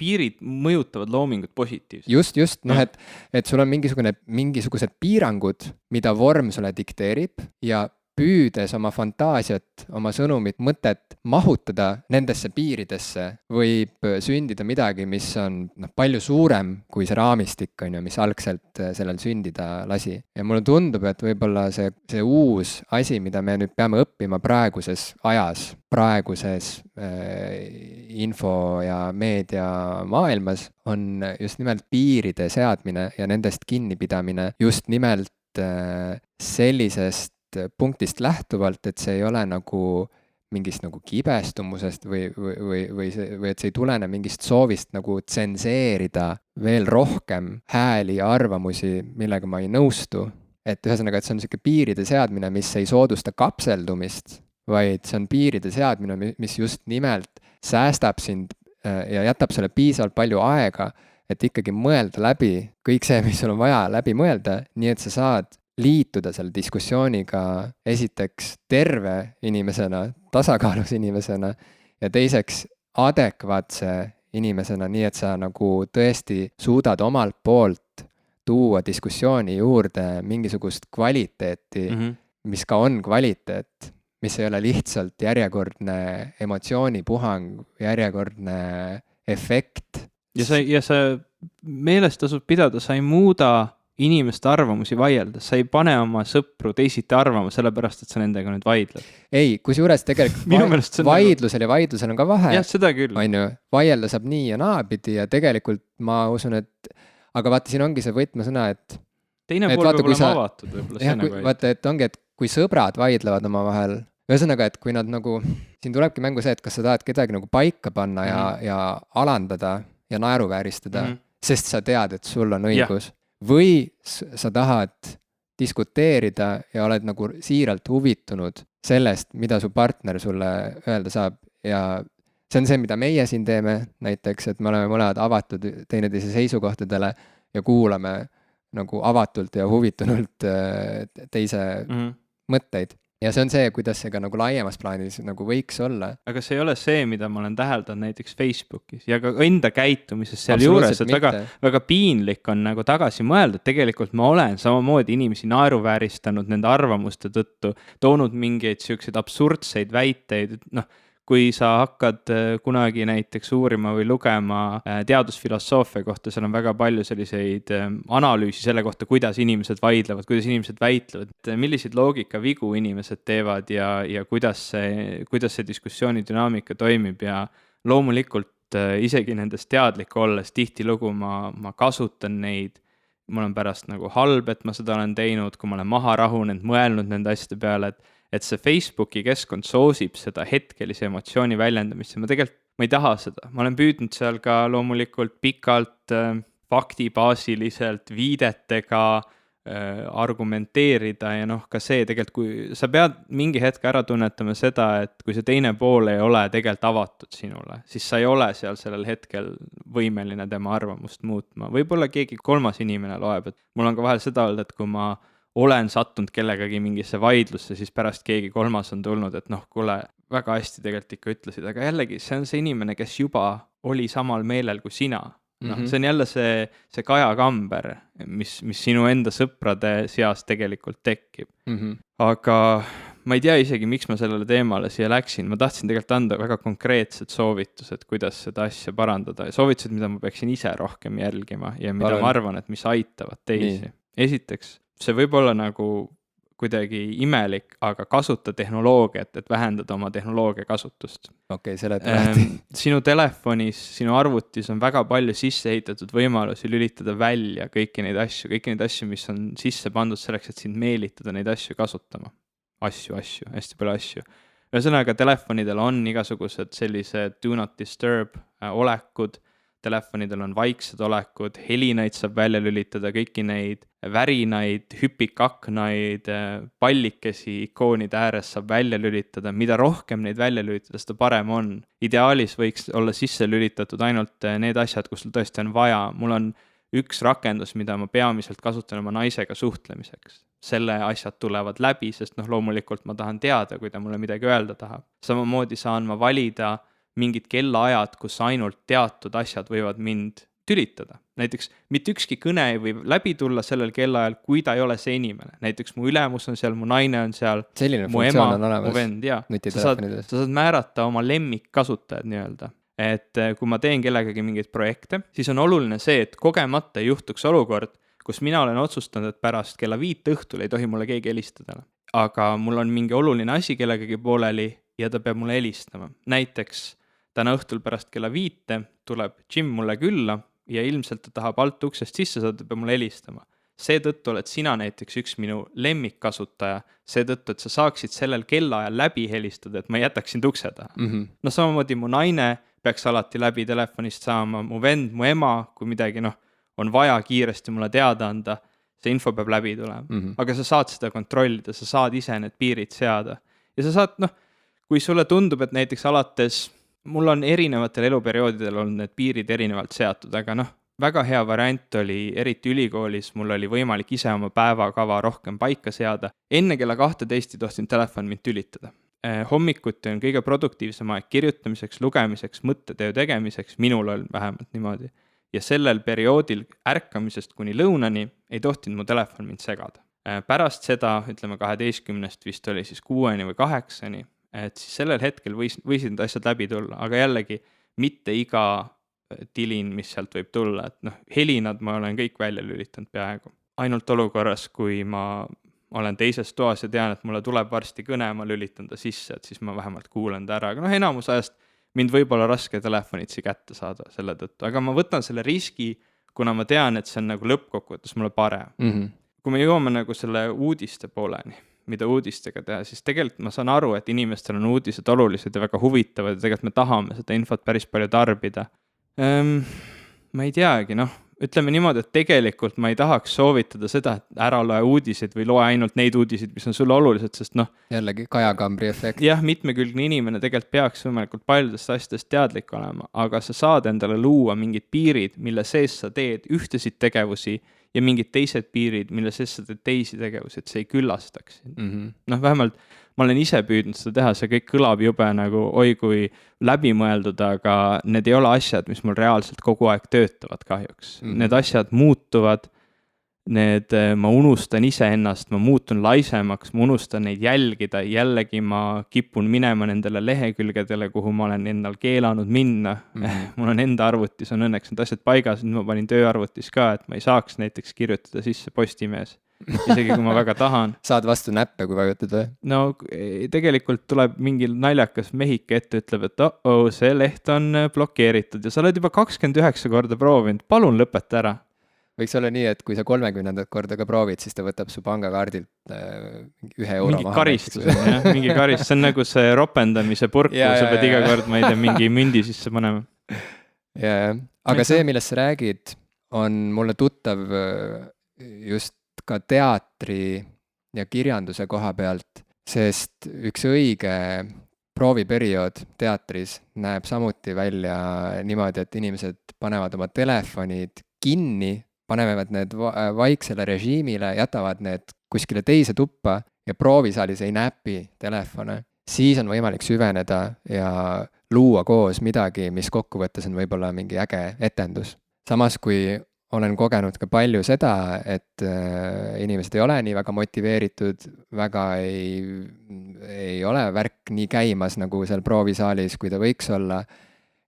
piirid mõjutavad loomingut positiivselt. Just, et sul on mingisugused piirangud, mida vorm sulle dikteerib ja püüdes oma fantaasiat, oma sõnumit, mõtet mahutada nendesse piiridesse, võib sündida midagi, mis on palju suurem kui see raamistik, mis algselt sellel sündida lasi. Ja mulle tundub, et võib-olla see uus asi, mida me nüüd peame õppima praeguses ajas, praeguses info- ja meediamaailmas, on just nimelt piiride seadmine ja nendest kinnipidamine just nimelt sellisest punktist lähtuvalt, et see ei ole nagu mingist nagu kibestumusest või et see ei tulene mingist soovist nagu tsenseerida veel rohkem hääli ja arvamusi, millega ma ei nõustu. Et ühesõnaga, et see on selline piiride seadmine, mis ei soodusta kapseldumist, vaid see on piiride seadmine, mis just nimelt säästab sind ja jätab sulle piisavalt palju aega, et ikkagi mõelda läbi kõik see, mis sul on vaja läbi mõelda, nii et sa saad liituda selle diskussiooniga esiteks terve inimesena, tasakaalus inimesena ja teiseks adekvaatse inimesena, nii et sa nagu tõesti suudad omalt poolt tuua diskussiooni juurde mingisugust kvaliteeti, mis ka on kvaliteet, mis ei ole lihtsalt järjekordne emotsioonipuhang, järjekordne efekt. Ja sa meeles tasub pidada, sa ei muuda inimeste arvamusi vaielda, sa ei pane oma sõpru teisiti arvama, sellepärast, et sa nendega nüüd vaidled. Ei, kusjuures tegelikult vaidlusel ja vaidlusel on ka vahe. Jah, seda küll. Vaielda saab nii ja naapidi ja tegelikult ma usun, et aga vaata, siin ongi see võtmesõna, et teine pool peab olema avatud võib-olla. Vaata, et ongi, et kui sõbrad vaidlevad oma vahel, ühesõnaga, et kui nad nagu, siin tulebki mängu see, et kas sa tahad kedagi nagu paika panna ja alandada ja naeruvääristada, sest sa tead, et sul on õigus. Või sa tahad diskuteerida ja oled nagu siiralt huvitunud sellest, mida su partner sulle öelda saab ja see on see, mida meie siin teeme näiteks, et me oleme mõlemad avatud teineteise seisukohtadele ja kuulame nagu avatult ja huvitunult teise mõtteid. Ja see on see, kuidas see ka nagu laiemas plaanis nagu võiks olla. Aga see ei ole see, mida ma olen täheldanud näiteks Facebookis ja ka enda käitumises seal juures, et väga piinlik on nagu tagasi mõelda, et tegelikult ma olen samamoodi inimesi naeruvääristanud nende arvamuste tõttu, toonud mingeid siukseid absurdseid väiteid, et noh, kui sa hakkad kunagi näiteks uurima või lugema teadusfilosoofia kohta, seal on väga palju selliseid analüüsi selle kohta, kuidas inimesed vaidlevad, kuidas inimesed väitlevad, milliseid loogikavigu inimesed teevad ja kuidas see diskussiooni dünaamika toimib ja loomulikult isegi nendest teadlik olles tihtilugu ma kasutan neid. Mul on pärast nagu halb, et ma seda olen teinud, kui ma olen maha rahunenud, mõelnud nende asjade peale, et see Facebooki keskkond soosib seda hetkelise emotsiooni väljendamist ja ma ei taha seda. Ma olen püüdnud seal ka loomulikult pikalt faktibaasiliselt viidetega argumenteerida ja noh, ka see tegelikult, kui sa pead mingi hetk ära tunnetama seda, et kui see teine pool ei ole tegelikult avatud sinule, siis sa ei ole seal sellel hetkel võimeline tema arvamust muutma. Võib-olla keegi kolmas inimene loeb, et mul on ka vahel seda olnud, et kui ma olen sattunud kellegagi mingisse vaidlusse, siis pärast keegi kolmas on tulnud, et noh, kuule, väga hästi tegelikult ikka ütlesid, aga jällegi, see on see inimene, kes juba oli samal meelel kui sina. Noh, see on jälle see Kaja Kamber, mis sinu enda sõprade seas tegelikult tekib. Aga ma ei tea isegi, miks ma sellele teemale siia läksin. Ma tahtsin tegelikult anda väga konkreetsed soovitused, kuidas seda asja parandada. Soovitused, mida ma peaksin ise rohkem jälgima ja mida ma arvan, et mis aitavad teisi. Esiteks, see võib olla nagu kuidagi imelik, aga kasuta tehnoloogiat, et vähendada oma tehnoloogia kasutust. Okei, seleta lahti. Sinu telefonis, sinu arvutis on väga palju sisse ehitatud võimalusi lülitada välja kõiki neid asju, mis on sisse pandud selleks, et sind meelitada neid asju kasutama. Asju, hästi palju asju. Ühesõnaga, telefonidel on igasugused sellised do not disturb olekud, telefonidel on vaiksed olekud, helinaid saab välja lülitada, kõiki neid värinaid, hüpikaknaid, pallikesi ikoonide ääres saab välja lülitada. Mida rohkem neid välja lülitada, seda parem on. Ideaalis võiks olla sisse lülitatud ainult need asjad, kus sul tõesti on vaja. Mul on üks rakendus, mida ma peamiselt kasutan oma naisega suhtlemiseks. Selle asjad tulevad läbi, sest loomulikult ma tahan teada, kui ta mulle midagi öelda tahab. Samamoodi saan ma valida mingid kellaajad, kus ainult teatud asjad võivad mind tülitada. Näiteks mitte ükski kõne ei või läbi tulla sellel kellaajal, kui ta ei ole see inimene. Näiteks mu ülemus on seal, mu naine on seal, selline mu ema, mu vend, ja sa saad määrata oma lemmikkasutajad nii-öelda. Et kui ma teen kellegagi mingeid projekte, siis on oluline see, et kogemata ei juhtuks olukord, kus mina olen otsustanud, et pärast kella 5 õhtul ei tohi mulle keegi helistada. Aga mul on mingi oluline asi kellegagi pooleli ja ta peab mulle helistama. Näiteks täna õhtul pärast kella 5 tuleb Jim mulle külla ja ilmselt ta tahab alt uksest sisse saada, ta peab mulle helistama. Seetõttu oled sina näiteks üks minu lemmikkasutaja, seetõttu, et sa saaksid sellel kellaajal läbi helistada, et ma jätaksin ukse taha. No samamoodi mu naine peaks alati läbi telefonist saama, mu vend, mu ema, kui midagi on vaja kiiresti mulle teada anda, see info peab läbi tulema. Aga sa saad seda kontrollida, sa saad ise need piirid seada. Ja sa saad, kui sulle tundub, et näiteks alates mul on erinevatel eluperioodidel olnud need piirid erinevalt seatud, aga väga hea variant oli, eriti ülikoolis, mul oli võimalik ise oma päevakava rohkem paika seada. Enne kella 12 tohtin telefon mind tülitada. Hommikuti on kõige produktiivsem aeg kirjutamiseks, lugemiseks, mõttetöö tegemiseks, minul on vähemalt niimoodi. Ja sellel perioodil ärkamisest kuni lõunani ei tohtinud mu telefon mind segada. Pärast seda, ütleme 12 vist oli siis 6 või 8, et siis sellel hetkel võisid need asjad läbi tulla, aga jällegi mitte iga tilin, mis sealt võib tulla, et helinad ma olen kõik välja lülitanud peaaegu. Ainult olukorras, kui ma olen teises toas ja tean, et mulle tuleb varsti kõne, ma lülitan ta sisse, et siis ma vähemalt kuulen ta ära, aga enamus ajast mind võib olla raske telefonitsi kätte saada selle tõttu, aga ma võtan selle riski, kuna ma tean, et see on lõppkokkuvõttes mulle parem. Kui me jõuame selle uudiste pooleni, mida uudistega teha, siis tegelikult ma saan aru, et inimestel on uudised olulised ja väga huvitavad ja tegelikult me tahame seda infot päris palju tarbida. Ma ei teagi, ütleme niimoodi, et tegelikult ma ei tahaks soovitada seda, et ära loe uudiseid või loe ainult neid uudiseid, mis on sulle olulised, sest noh. Jällegi kajakambri efekt. Jah, mitmekülgne inimene tegelikult peaks võimalikult paljudest asjadest teadlik olema, aga sa saad endale luua mingid piirid, mille sees sa teed ühtesid tegevusi ja mingid teised piirid, mille sees sa teed teisi tegevusi, et see ei küllastaks. Noh, vähemalt ma olen ise püüdnud seda teha, see kõik kõlab jube nagu oi kui läbimõeldud, aga need ei ole asjad, mis mul reaalselt kogu aeg töötavad kahjuks. Need asjad muutuvad, ma unustan iseennast, ma muutun laisemaks, ma unustan neid jälgida, jällegi ma kipun minema nendele lehekülgedele, kuhu ma olen endal keelanud minna. Mul on enda arvutis, on õnneks need asjad paigas, nüüd ma panin tööarvutis ka, et ma ei saaks näiteks kirjutada sisse Postimees. Isegi kui ma väga tahan. Saad vastu näppe, kui vajutad või? No tegelikult tuleb mingi naljakas mehike ette, ütleb, et see leht on blokeeritud ja sa oled juba 29 korda proovinud, palun lõpeta ära. Võiks olla nii, et kui sa 30. korda ka proovid, siis ta võtab su pangakaardilt 1 euro mingi karistus on, jah, mingi karistus, see on nagu see ropendamise purk, sa pead iga kord, ma ei tea, mingi mündi sisse panema. Aga see, millest sa räägid, on mulle tuttav just ka teatri ja kirjanduse koha pealt, sest üks õige prooviperiood teatris näeb samuti välja niimoodi, et inimesed panevad oma telefonid kinni, panevad need vaiksele režiimile, jätavad need kuskile teise tuppa ja proovisaalis ei näpi telefone. Siis on võimalik süveneda ja luua koos midagi, mis kokkuvõttes on võib-olla mingi äge etendus. Samas kui olen kogenud ka palju seda, et inimesed ei ole nii väga motiveeritud, väga ei ole värk nii käimas nagu seal proovisaalis, kui ta võiks olla.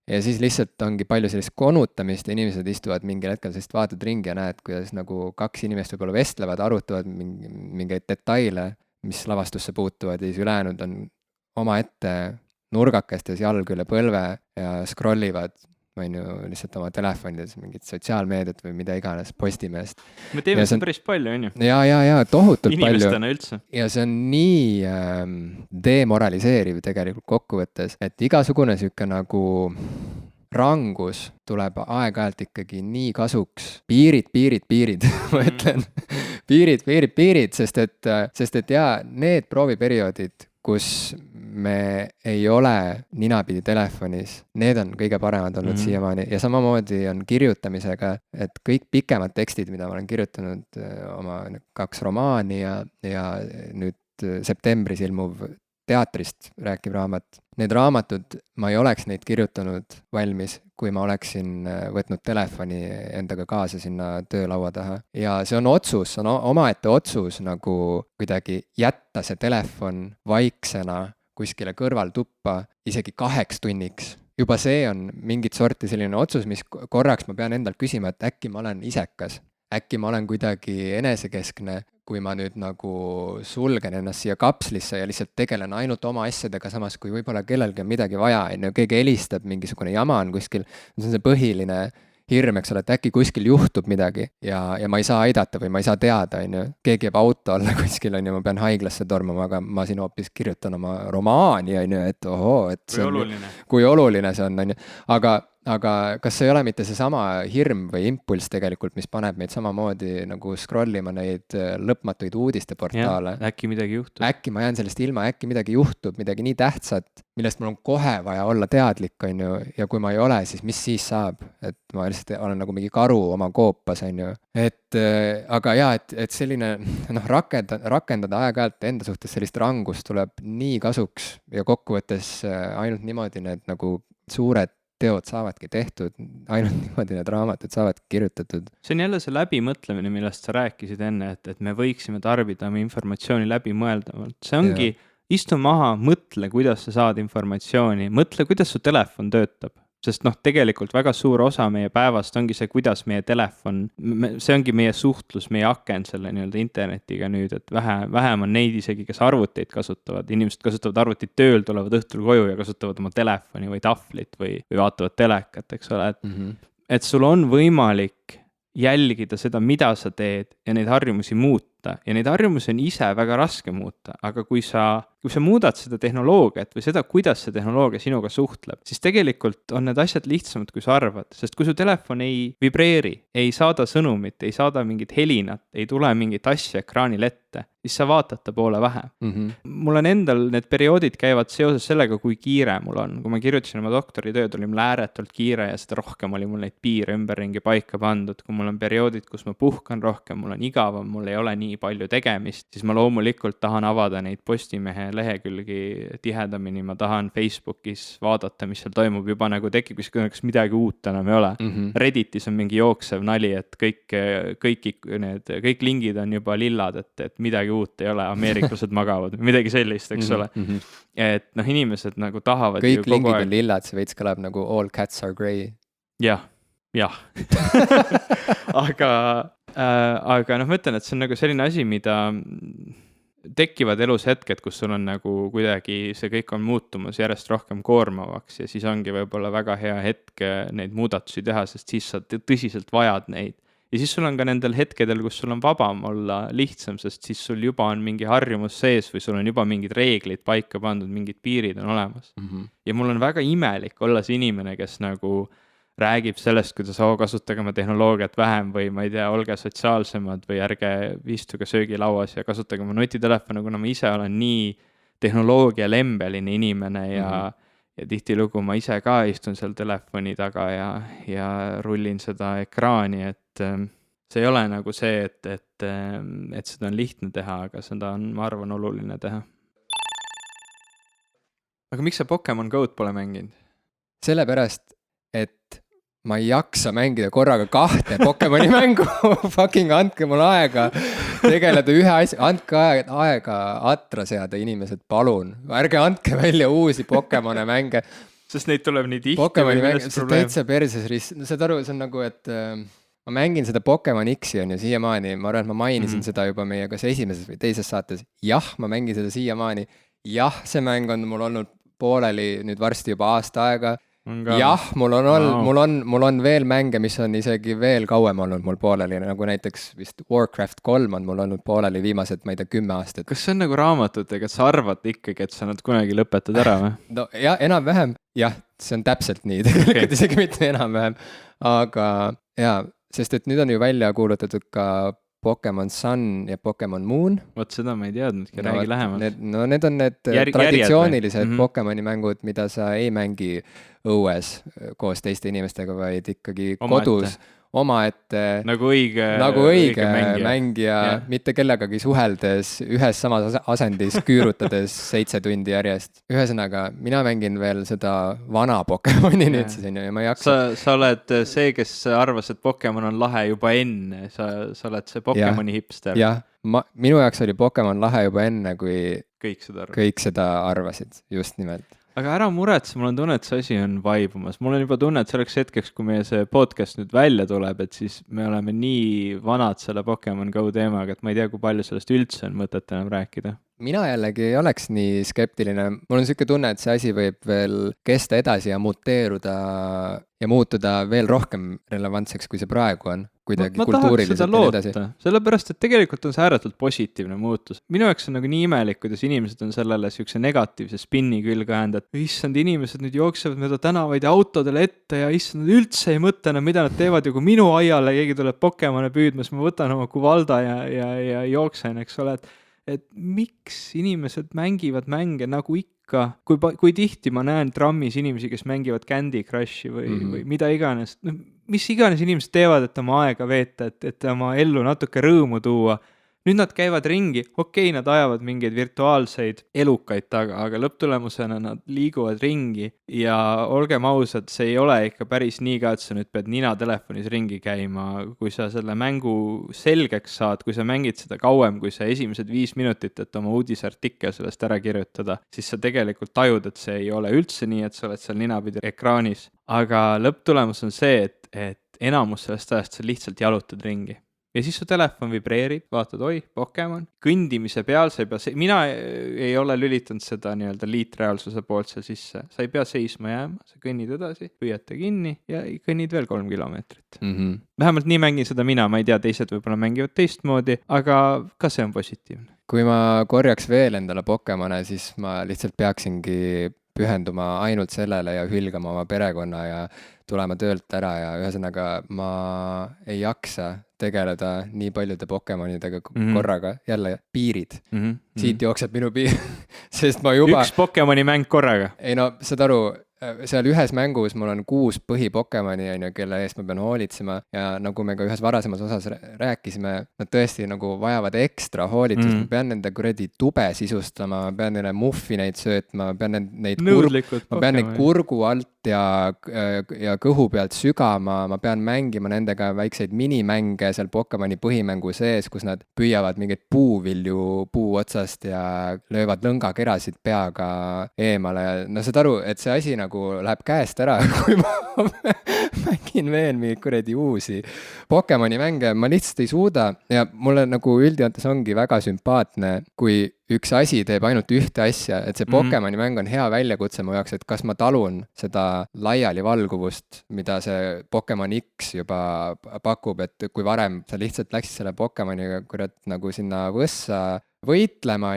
Ja siis lihtsalt ongi palju sellist konutamist ja inimesed istuvad mingil hetkel, sest vaatad ringi ja näed, kuidas nagu 2 inimest võib-olla vestlevad, arutavad mingeid detaile, mis lavastusse puutuvad ja siis ülejäänud on oma ette nurgakestes jalg üle põlve ja scrollivad lihtsalt oma telefonides mingit sotsiaalmeediat või mida iganes Postimeest. Me teeme seda päris palju, on ju? Ja tohutult inimestena palju. Üldse. Ja see on nii demoraliseeriv tegelikult kokkuvõttes, et igasugune siuke nagu rangus tuleb aeg-ajalt ikkagi nii kasuks. Piirid, ma ütlen. Piirid, sest et jaa, need prooviperioodid, kus me ei ole ninapidi telefonis, need on kõige paremad olnud siiamaani ja samamoodi on kirjutamisega, et kõik pikemad tekstid, mida ma olen kirjutanud, oma 2 romaani ja nüüd septembris ilmuv teatrist rääkiv raamat. Need raamatud, ma ei oleks neid kirjutanud valmis, kui ma oleksin võtnud telefoni endaga kaasa sinna töölaua taha. Ja see on otsus, on omaette otsus nagu kuidagi jätta see telefon vaiksena kuskile kõrvaltuppa isegi 2 tunniks. Juba see on mingit sorti selline otsus, mis korraks ma pean endalt küsima, et äkki ma olen isekas. Äkki ma olen kuidagi enesekeskne, kui ma nüüd nagu sulgen ennast siia kapslisse ja lihtsalt tegelen ainult oma asjadega, samas kui võib-olla kellelgi on midagi vaja, keegi helistab, mingisugune jama on kuskil, see on see põhiline hirm, eks ole, et äkki kuskil juhtub midagi ja ma ei saa aidata või ma ei saa teada, on ju. Keegi jääb auto alla kuskil, on ju, ma pean haiglasse tormama, aga ma siin hoopis kirjutan oma romaani, on ju, et ohoo, et see on, kui oluline see on ju. Aga kas see ei ole mitte seesama hirm või impulss tegelikult, mis paneb meid samamoodi nagu scrollima neid lõpmatuid uudisteportaale? Äkki midagi juhtub. Äkki ma jään sellest ilma, äkki midagi juhtub, midagi nii tähtsat, millest mul on kohe vaja olla teadlik, on ju, ja kui ma ei ole, siis mis siis saab? Et ma lihtsalt olen nagu mingi karu oma koopas, on ju. Aga jaa, et selline rakendada aeg-ajalt enda suhtes sellist rangust tuleb nii kasuks ja kokkuvõttes ainult niimoodi need nagu suured teod saavadki tehtud, ainult niimoodi need raamatud saavadki kirjutatud. See on jälle see läbimõtlemine, millest sa rääkisid enne, et me võiksime tarbida informatsiooni läbimõeldavalt. See ongi, istu maha, mõtle, kuidas sa saad informatsiooni, mõtle, kuidas su telefon töötab. Sest tegelikult väga suur osa meie päevast ongi see, kuidas meie telefon, see ongi meie suhtlus, meie aken selle nii-öelda internetiga nüüd, et vähem on neid isegi, kes arvuteid kasutavad. Inimesed kasutavad arvutit tööl, tulevad õhtul koju ja kasutavad oma telefoni või tahvlit või vaatavad telekat, eks ole. Et sul on võimalik jälgida seda, mida sa teed ja neid harjumusi muuta. Ja neid harjumusi on ise väga raske muuta, aga kui sa kui sa muudad seda tehnoloogiat või seda, kuidas see tehnoloogia sinuga suhtleb, siis tegelikult on need asjad lihtsamad, kui sa arvad, sest kui su telefon ei vibreeri, ei saada sõnumit, ei saada mingit helinat, ei tule mingit asja ekraanil ette, siis sa vaatad ta poole vähe. Mul on endal need perioodid käivad seoses sellega, kui kiire mul on. Kui ma kirjutasin oma doktoritööd, oli mul ääretult kiire ja seda rohkem oli mul neid piire ümberringi paika pandud. Kui mul on perioodid, kus ma puhkan rohkem, mul on igavam, mul ei ole nii palju tegemist, siis ma loomulikult tahan avada neid Postimehe lehekülgi tihedamini, ma tahan Facebookis vaadata, mis seal toimub, juba nagu tekib, kas midagi uut enam ei ole. Redditis on mingi jooksev nali, et kõik lingid on juba lillad, et midagi uut ei ole, ameeriklased magavad, midagi sellist, eks ole. Et noh, inimesed nagu tahavad kõik lingid on lillad, see veits kõlab nagu all cats are grey. Jah. aga noh, ma ütlen, et see on nagu selline asi, mida tekivad elus hetked, kus sul on nagu kuidagi see kõik on muutumas järjest rohkem koormavaks ja siis ongi võib-olla väga hea hetk neid muudatusi teha, sest siis sa tõsiselt vajad neid. Ja siis sul on ka nendel hetkedel, kus sul on vabam olla lihtsam, sest siis sul juba on mingi harjumus sees või sul on juba mingid reeglid paika pandud, mingid piirid on olemas. Ja mul on väga imelik olla see inimene, kes nagu räägib sellest, kuidas kasutage oma tehnoloogiat vähem või ma ei tea, olge sotsiaalsemad või ärge istuge söögilauas ja kasutage oma nutitelefone, kuna ma ise olen nii tehnoloogia lembeline inimene ja tihtilugu ma ise ka istun seal telefoni taga ja rullin seda ekraani, et see ei ole nagu see, et seda on lihtne teha, aga seda on, ma arvan, oluline teha. Aga miks sa Pokemon Go'd pole mänginud? Sellepärast, et ma ei jaksa mängida korraga 2 Pokemoni mängu. Fucking andke mul aega tegeleda ühe asja, andke aega atra seada inimesed, palun. Ärge andke välja uusi Pokemone mänge. Sest neid tuleb nii tihti. Pokemoni mänge, see täitsa perses no saad aru, see on nagu, et ma mängin seda Pokemon X-i on ju siiamaani, ma arvan, et ma mainisin seda juba meie kas esimeses või teises saates. Jah, ma mängin seda siiamaani. Jah, see mäng on mul olnud pooleli nüüd varsti juba aasta aega. Jah, mul on veel mänge, mis on isegi veel kauem olnud mul pooleli, nagu näiteks vist Warcraft 3 on mul olnud pooleli viimased, ma ei tea, 10 aastat. Kas see on nagu raamatutega, et sa arvad ikkagi, et sa nad kunagi lõpetad ära või? No jah, enam-vähem, jah, see on täpselt nii, tegelikult isegi mitte enam-vähem, aga jaa, sest et nüüd on ju välja kuulutatud ka Pokemon Sun ja Pokemon Moon. Vot seda ma ei teadnudki, räägi lähemalt. Need on need traditsioonilised Pokemoni mängud, mida sa ei mängi õues koos teiste inimestega, vaid ikkagi kodus omaette. Nagu õige mängija, mitte kellegagi suheldes, ühes samas asendis küürutades 7 tundi järjest. Ühesõnaga, mina mängin veel seda vana Pokemoni nüüd siis ja ma ei jaksa. Sa oled see, kes arvas, et Pokemon on lahe juba enne. Sa oled see Pokemoni hipster. Jah, minu jaoks oli Pokemon lahe juba enne, kui kõik seda arvasid, just nimelt. Aga ära muretse, mul on tunne, et see asi on vaibumas. Mul on juba tunne, et selleks hetkeks, kui meie see podcast nüüd välja tuleb, et siis me oleme nii vanad selle Pokemon Go teemaga, et ma ei tea, kui palju sellest üldse on mõtet enam rääkida. Mina jällegi ei oleks nii skeptiline. Mul on selline tunne, et see asi võib veel kesta edasi ja muteeruda ja muutuda veel rohkem relevantseks, kui see praegu on. Kuidagi kultuuriliselt ja nii edasi. Sellepärast, et tegelikult on see ääretult positiivne muutus. Minu jaoks on nagu nii imelik, kuidas inimesed on sellele sihukese negatiivse spinni külge ajanud, et issand, inimesed nüüd jooksevad mööda tänavaid ja autodele ette ja issand, nad üldse ei mõtle, mida nad teevad ja kui minu aiale keegi tuleb Pokemone püüdmas, ma võtan oma Kuvalda ja jooksen, eks ole, et miks inimesed mängivad mänge nagu ikka, kui tihti ma näen trammis inimesi, kes mängivad Candy Crushi või mida iganes, mis iganes inimesed teevad, et oma aega veeta, et oma ellu natuke rõõmu tuua. Nüüd nad käivad ringi, okei, nad ajavad mingeid virtuaalseid elukaid taga, aga lõpptulemusena nad liiguvad ringi ja olgem ausad, see ei ole ikka päris nii ka, et sa nüüd pead nina telefonis ringi käima, kui sa selle mängu selgeks saad, kui sa mängid seda kauem, kui sa esimesed 5 minutit, et oma uudisartikkel sellest ära kirjutada, siis sa tegelikult tajud, et see ei ole üldse nii, et sa oled seal ninapidi ekraanis, aga lõpptulemus on see, et enamus sellest ajast sa lihtsalt jalutad ringi. Ja siis su telefon vibreerib, vaatad, oi, Pokemon. Kõndimise peal sa ei pea, mina ei ole lülitanud seda nii-öelda liitreaalsuse poolt seal sisse. Sa ei pea seisma jääma, sa kõnnid edasi, püüate kinni ja kõnnid veel 3 kilomeetrit. Vähemalt nii mängin seda mina, ma ei tea, teised võib-olla mängivad teistmoodi, aga ka see on positiivne. kui ma korjaks veel endale Pokemone, siis ma lihtsalt peaksingi pühenduma ainult sellele ja hülgama oma perekonna ja tulema töölt ära ja ühesõnaga ma ei jaksa tegeleda nii paljude Pokemonidega korraga, jälle piirid. Siit jookseb minu piir, sest ma juba... Üks Pokemoni mäng korraga. Ei no, saad aru, seal ühes mängus mul on 6 põhipokemoni, kelle eest ma pean hoolitsema ja nagu me ka ühes varasemas osas rääkisime, nad tõesti nagu vajavad ekstra hoolitsust, ma pean nende kuradi tube sisustama, ma pean neile muffineid söötma, ma pean neid kurgu alt ja kõhu pealt sügama, ma pean mängima nendega väikseid minimänge seal Pokemoni põhimängu sees, kus nad püüavad mingeid puuvilju puu otsast ja löövad lõngakerasid peaga eemale. No saad aru, et see asi nagu läheb käest ära, kui ma mängin veel mingeid kuradi uusi Pokemoni mänge, ma lihtsalt ei suuda ja mulle nagu üldjoontes ongi väga sümpaatne, kui üks asi teeb ainult ühte asja, et see Pokemoni mäng on hea väljakutse mu jaoks, et kas ma talun seda laialivalguvust, mida see Pokemon X juba pakub, et kui varem sa lihtsalt läksid selle Pokemoniga kurat nagu sinna võssa võitlema,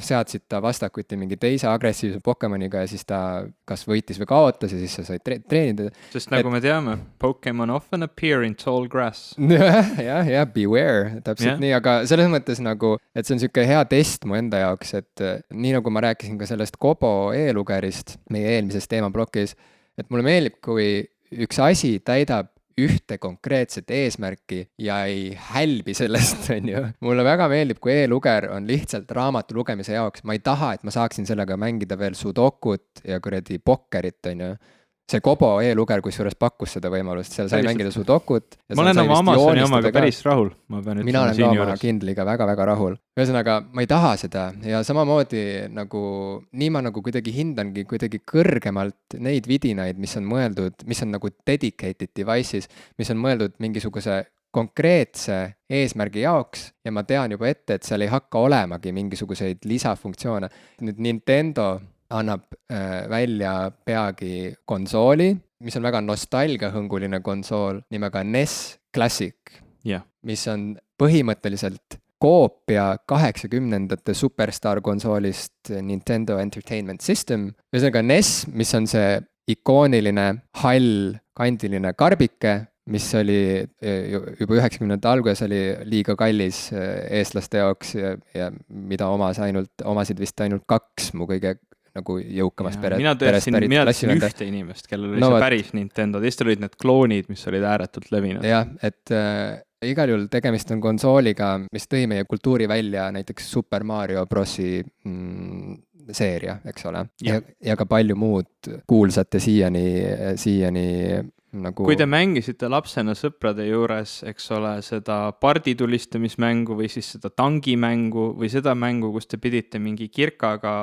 seadsid ta vastakuti mingi teise agressiivse Pokemoniga ja siis ta kas võitis või kaotas ja siis sa said treenida. Sest nagu me teame, Pokemon often appear in tall grass. Ja, beware, täpselt nii, aga selles mõttes nagu, et see on siuke hea test mu enda jaoks, et nii nagu ma rääkisin ka sellest Kobo e-lugerist meie eelmises teemaplokis, et mulle meeldib, kui üks asi täidab ühte konkreetset eesmärki ja ei hälbi sellest, on ju. Mulle väga meeldib, kui e-luger on lihtsalt raamatu lugemise jaoks. Ma ei taha, et ma saaksin sellega mängida veel sudokut ja kuradi pokkerit, on ju. See Kobo e-luger kusjuures pakkus seda võimalust, seal sai mängida sudokut. Ma olen oma Amazoni omaga päris rahul. Mina olen ka oma Kindliga väga-väga rahul. Ühesõnaga, ma ei taha seda ja samamoodi nagu, nii ma nagu kuidagi hindangi kuidagi kõrgemalt neid vidinaid, mis on mõeldud, mis on nagu dedicated devices, mis on mõeldud mingisuguse konkreetse eesmärgi jaoks ja ma tean juba ette, et seal ei hakka olemagi mingisuguseid lisafunktsioone. Nüüd Nintendo annab välja peagi konsooli, mis on väga nostalgiahõnguline konsool nimega NES Classic, mis on põhimõtteliselt koopia 80ndate Superstar konsoolist Nintendo Entertainment System. Ühesõnaga NES, mis on see ikooniline hall kandiline karbike, mis oli juba 90ndate alguses oli liiga kallis eestlaste jaoks ja mida omasid vist ainult 2 mu kõige nagu jõukamas perest. Mina tõestasin ühte inimest, kellel oli see päris Nintendo, teistel olid need kloonid, mis olid ääretult levinud. Jah, et igal juhul tegemist on konsooliga, mis tõi meie kultuuri välja näiteks Super Mario Brosi seeria, eks ole. Ja ka palju muud kuulsat ja siiani nagu... Kui te mängisite lapsena sõprade juures, eks ole, seda parditulistamismängu või siis seda tangimängu või seda mängu, kus te pidite mingi kirkaga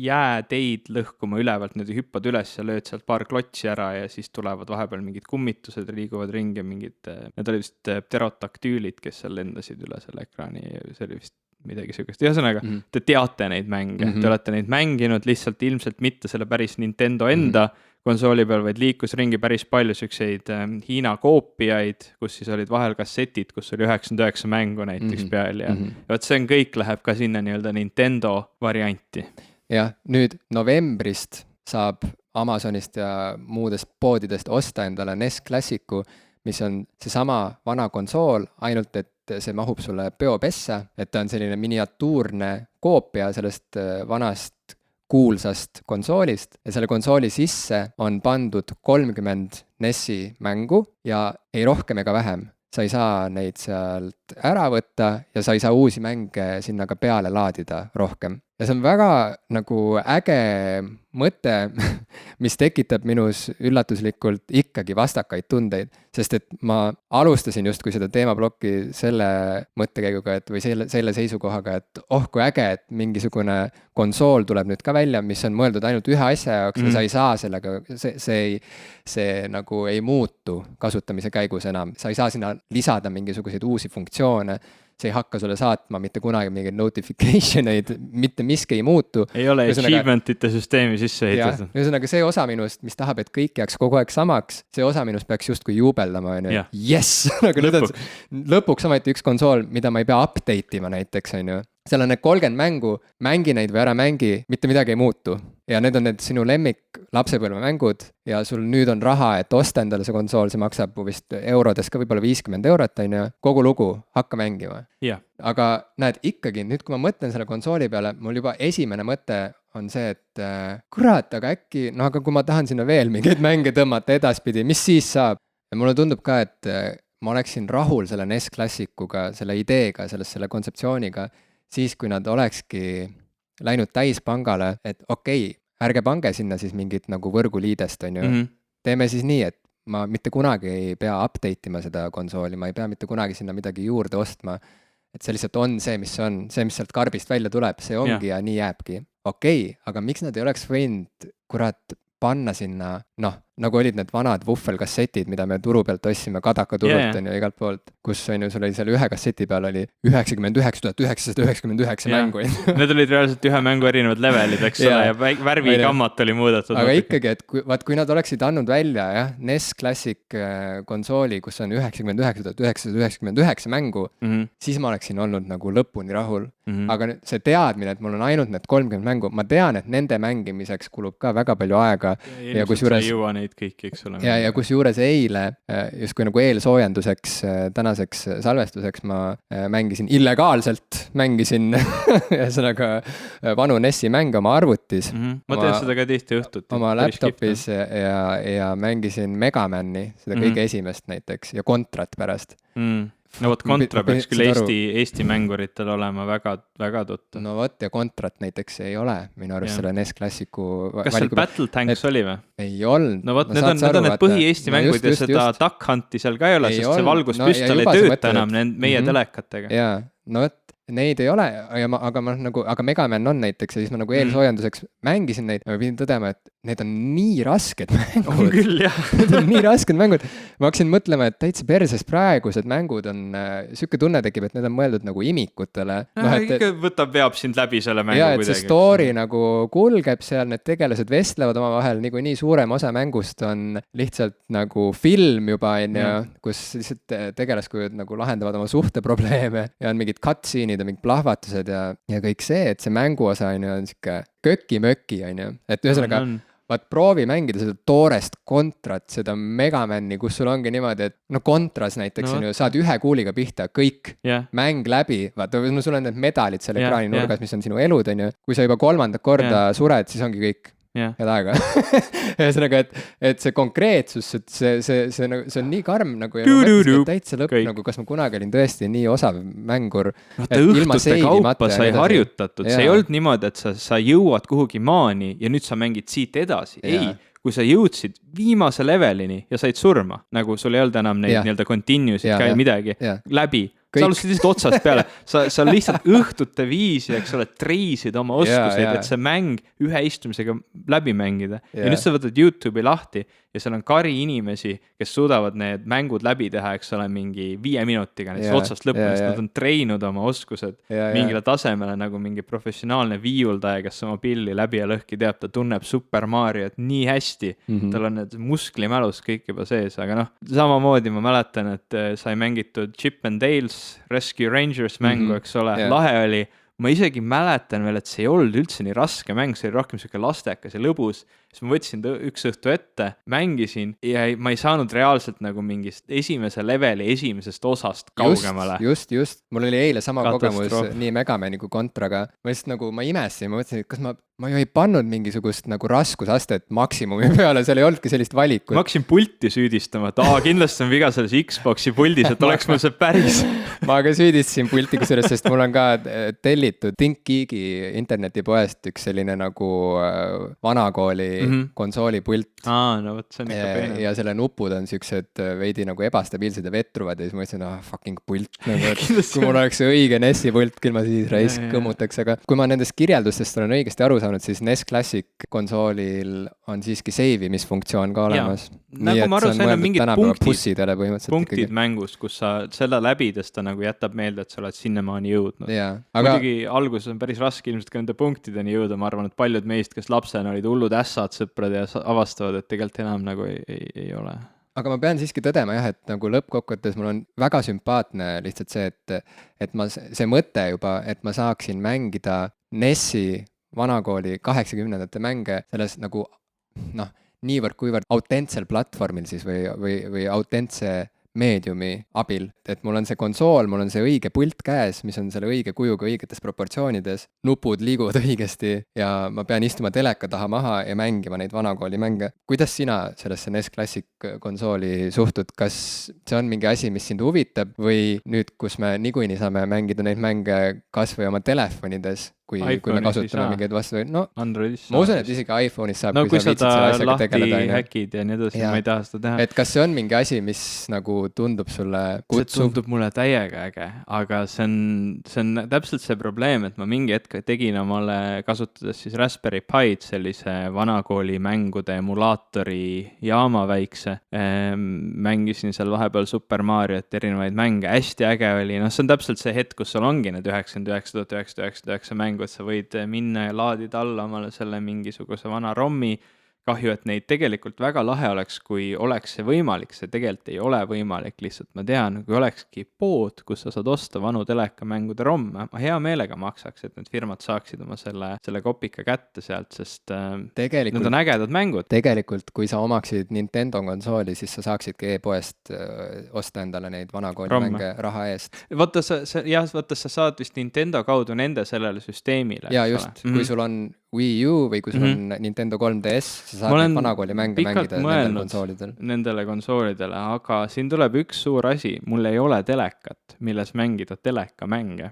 jääteid lõhkuma ülevalt, nüüd hüppad üles ja lööd sealt paar klotsi ära ja siis tulevad vahepeal mingid kummitused ja liiguvad ringi ja need olid vist pterodaktüülid, kes seal lendasid üle selle ekraani, see oli vist midagi sellist. Ühesõnaga, te teate neid mänge, te olete neid mänginud lihtsalt ilmselt mitte selle päris Nintendo enda konsooli peal, vaid liikus ringi päris palju selliseid Hiina koopiaid, kus siis olid vahel kassetid, kus oli 99 mängu näiteks peal ja võt see on kõik läheb ka sinna nii-öelda Nintendo varianti. Jah, nüüd novembrist saab Amazonist ja muudest poodidest osta endale NES Classicu, mis on seesama vana konsool, ainult et see mahub sulle peopessa, et ta on selline miniatuurne koopia sellest vanast kuulsast konsoolist ja selle konsooli sisse on pandud 30 NES-i mängu ja ei rohkem ega vähem. Sa ei saa neid sealt ära võtta ja sa ei saa uusi mänge sinna ka peale laadida rohkem. Ja see on väga nagu äge mõte, mis tekitab minus üllatuslikult ikkagi vastakaid tundeid, sest et ma alustasin justkui seda teemaplokki selle mõttekäiguga, et või selle seisukohaga, et kui äge, et mingisugune konsool tuleb nüüd ka välja, mis on mõeldud ainult ühe asja jaoks ja sa ei saa sellega, see nagu ei muutu kasutamise käigus enam, sa ei saa sinna lisada mingisuguseid uusi funktsioone, see ei hakka sulle saatma mitte kunagi mingeid notification eid, mitte miski ei muutu. Ei ole achievement'ite süsteemi sisse ehitatud. Ühesõnaga see osa minust, mis tahab, et kõik jääks kogu aeg samaks, see osa minust peaks justkui juubeldama, on ju. Yes! Lõpuks ometi üks konsool, mida ma ei pea update ima näiteks, on ju. Seal on need 30 mängu, mängi neid või ära mängi, mitte midagi ei muutu. Ja need on need sinu lemmik lapsepõlve mängud ja sul nüüd on raha, et osta endale see konsool, see maksab vist eurodes ka võib-olla 50 €, on ju. Kogu lugu, hakka mängima. Aga näed, ikkagi nüüd, kui ma mõtlen selle konsooli peale, mul juba esimene mõte on see, et kurat, aga äkki, no aga kui ma tahan sinna veel mingeid mänge tõmmata edaspidi, mis siis saab? Ja mulle tundub ka, et ma oleksin rahul selle NES Classicuga, selle ideega, selle kontseptsiooniga, siis kui nad olekski läinud täispangale, et okei, ärge pange sinna siis mingit nagu võrguliidest, on ju. Teeme siis nii, et ma mitte kunagi ei pea update ima seda konsooli, ma ei pea mitte kunagi sinna midagi juurde ostma. Et see lihtsalt on see, mis sealt karbist välja tuleb, see ongi ja nii jääbki. Okei, aga miks nad ei oleks võinud, kurat, panna sinna, noh, nagu olid need vanad vuhvelkassetid, mida me turu pealt ostsime Kadaka turult on ju igalt poolt, kus on ju sul oli seal ühe kasseti peal oli 99 999 mängu. Need olid reaalselt ühe mängu erinevad levelid, eks ole, ja värvikammat oli muudetud. Aga ikkagi, et kui nad oleksid andnud välja NES Classic konsooli, kus on 99 999 mängu, siis ma oleksin olnud nagu lõpuni rahul. Aga see teadmine, et mul on ainult need 30 mängu, ma tean, et nende mängimiseks kulub ka väga palju aega. Ja kusjuures ei jõua neid kõiki, eks ole. Ja kusjuures eile, just kui nagu eelsoojenduseks, tänaseks salvestuseks ma mängisin illegaalselt, ühesõnaga vanu NES-i mänge oma arvutis. Ma teen seda ka tihti õhtut. Oma laptopis ja mängisin Megamani, seda kõige esimest näiteks, ja Contrat pärast. No vot, Contra peaks küll Eesti mänguritel olema väga, väga tuttu. No vot, ja Contrat näiteks ei ole minu arust selle NES Classicu Kas seal Battle Tanks oli või? Ei olnud. No vot, need on need põhi-Eesti mängud ja seda Duck Hunti seal ka ei ole, sest see valguspüstol ei tööta enam meie telekatega. Jaa, no vot, neid ei ole, aga Megaman on näiteks ja siis ma nagu eelsoojenduseks mängisin neid, ma pidin tõdema, et need on nii rasked mängud. On küll, jah. Need on nii rasked mängud. Ma hakkasin mõtlema, et täitsa perses praegused mängud on, süke tunne tekib, et need on mõeldud nagu imikutele. Ikka veab sind läbi selle mängu kuidagi. Ja, et see story nagu kulgeb seal, need tegelased vestlevad oma vahel, nii suurem osa mängust on lihtsalt nagu film juba, kus lihtsalt tegelaskujud nagu lahendavad oma suhteprobleeme ja on mingid cutscene'id ja mingid plahvatused ja kõik see, et see mänguosa on siuke köki-möki, et ühesõnaga vaat proovi mängida seda toorest Contrat, seda Megamani, kus sul ongi niimoodi, et Contras näiteks saad ühe kuuliga pihta, kõik, mäng läbi, vaata, sul on need medalid seal ekraani nurgas, mis on sinu elud, kui sa juba 3. korda sured, siis ongi kõik. Head aega. Ühesõnaga, et see konkreetsus, see on nii karm nagu ja täitsa lõpp, nagu kas ma kunagi olin tõesti nii osav mängur. Õhtute kaupa sai harjutatud, see ei olnud niimoodi, et sa jõuad kuhugi maani ja nüüd sa mängid siit edasi. Ei, kui sa jõudsid viimase levelini ja said surma, nagu sul ei olnud enam neid nii-öelda continue'sid ka midagi läbi. Sa alustasid lihtsalt otsast peale, sa lihtsalt õhtute viisi, eks ole, treisid oma oskuseid, et see mäng ühe istumisega läbi mängida. Ja nüüd sa võtad YouTube'i lahti ja seal on kari inimesi, kes suudavad need mängud läbi teha, eks ole, mingi 5 minutiga, näiteks otsast lõpuni, sest nad on treinud oma oskused mingile tasemele nagu mingi professionaalne viiuldaja, kes oma pilli läbi ja lõhki teab, ta tunneb Super Mariot nii hästi, tal on need musklimälus kõik juba sees, aga samamoodi ma mäletan, et sai mängitud Chip and Dale's Rescue Rangers mängu, eks ole, lahe oli. Ma isegi mäletan veel, et see ei olnud üldse nii raske mäng, see oli rohkem selline lastekas ja lõbus. Siis ma võtsin üks õhtu ette, mängisin ja ma ei saanud reaalselt nagu mingist esimese leveli, esimesest osast kaugemale. Just. Mul oli eile sama kogemus nii Megamani kui Contraga. Ma lihtsalt nagu, ma imestasin, ma mõtlesin, et kas ma ju ei pannud mingisugust nagu raskusastet maksimumi peale, seal ei olnudki sellist valikut. Ma hakkasin pulti süüdistama, et kindlasti on viga selles Xboxi puldis, et oleks mul see päris. Ma ka süüdistasin pulti kusjuures, sest mul on ka tellitud ThinkGeeki internetipoest üks selline nagu vanakooli konsoolipult. No võt, see on ikka peenem. Ja selle nupud on siuksed veidi nagu ebastabiilsed ja vetruvad ja siis ma ütlesin, fucking pult nagu, et kui mul oleks õige NES-i pult, küll ma siis raisk kõmmutaks, aga kui ma nendest kirjeldustest olen õigesti aru saanud, siis NES Classic konsoolil on siiski save imisfunktsioon ka olemas. Nagu ma aru sain, on mingid punktid mängus, kus sa selle läbides ta nagu jätab meelde, et sa oled sinnamaani jõudnud. Muidugi alguses on päris raske ilmselt ka nende punktideni jõuda, ma arvan, et paljud meist, kes lapsena olid hullud ässad sõprad ja avastavad, et tegelikult enam nagu ei ole. Aga ma pean siiski tõdema jah, et nagu lõppkokkuvõttes mul on väga sümpaatne lihtsalt see, et see mõte juba, et ma saaksin mängida NES-i vanakooli 80-ndate mänge selles nagu niivõrd-kuivõrd autentsel platvormil siis või autentse meediumi abil, et mul on see konsool, mul on see õige pult käes, mis on selle õige kujuga õigetes proportsioonides, nupud liiguvad õigesti ja ma pean istuma teleka taha maha ja mängima neid vanakooli mänge. Kuidas sina sellesse NES Classic konsooli suhtud? Kas see on mingi asi, mis sind huvitab või nüüd, kus me niikuinii saame mängida neid mänge kas või oma telefonides, kui me kasutame mingeid vastu, no Androidis ma usun, et isegi iPhone'is saab, kui sa viitsid selle asjaga tegeleda. Häkid ja nii edasi, ma ei taha seda teha. Et kas see on mingi asi, mis nagu tundub sulle kutsuv? See tundub mulle täiega äge, aga see on täpselt see probleem, et ma mingi hetk tegin omale, kasutades siis Raspberry Pi'd, sellise vanakooli mängude emulaatori jaama väikse. Mängisin seal vahepeal Super Mariot, erinevaid mänge, hästi äge oli. See on täpselt see hetk, kus sul ongi need 99,999 mängu, et sa võid minna ja laadida alla omale selle mingisuguse vana ROM-i. Kahju, et neid tegelikult väga lahe oleks, kui oleks see võimalik, see tegelikult ei ole võimalik, lihtsalt ma tean, kui olekski pood, kus sa saad osta vanu telekamängude ROM-e, ma hea meelega maksaks, et need firmad saaksid oma selle kopika kätte sealt, sest need on ägedad mängud. Tegelikult, kui sa omaksid Nintendo konsooli, siis sa saaksidki e-poest osta endale neid vanakooli mänge raha eest. Vaata, sa saad vist Nintendo kaudu nende sellele süsteemile. Ja just, kui sul on Wii U või kui sul on Nintendo 3DS, sa saad neid vanakooli mänge mängida nendele konsoolidele, aga siin tuleb üks suur asi, mul ei ole telekat, milles mängida telekamänge.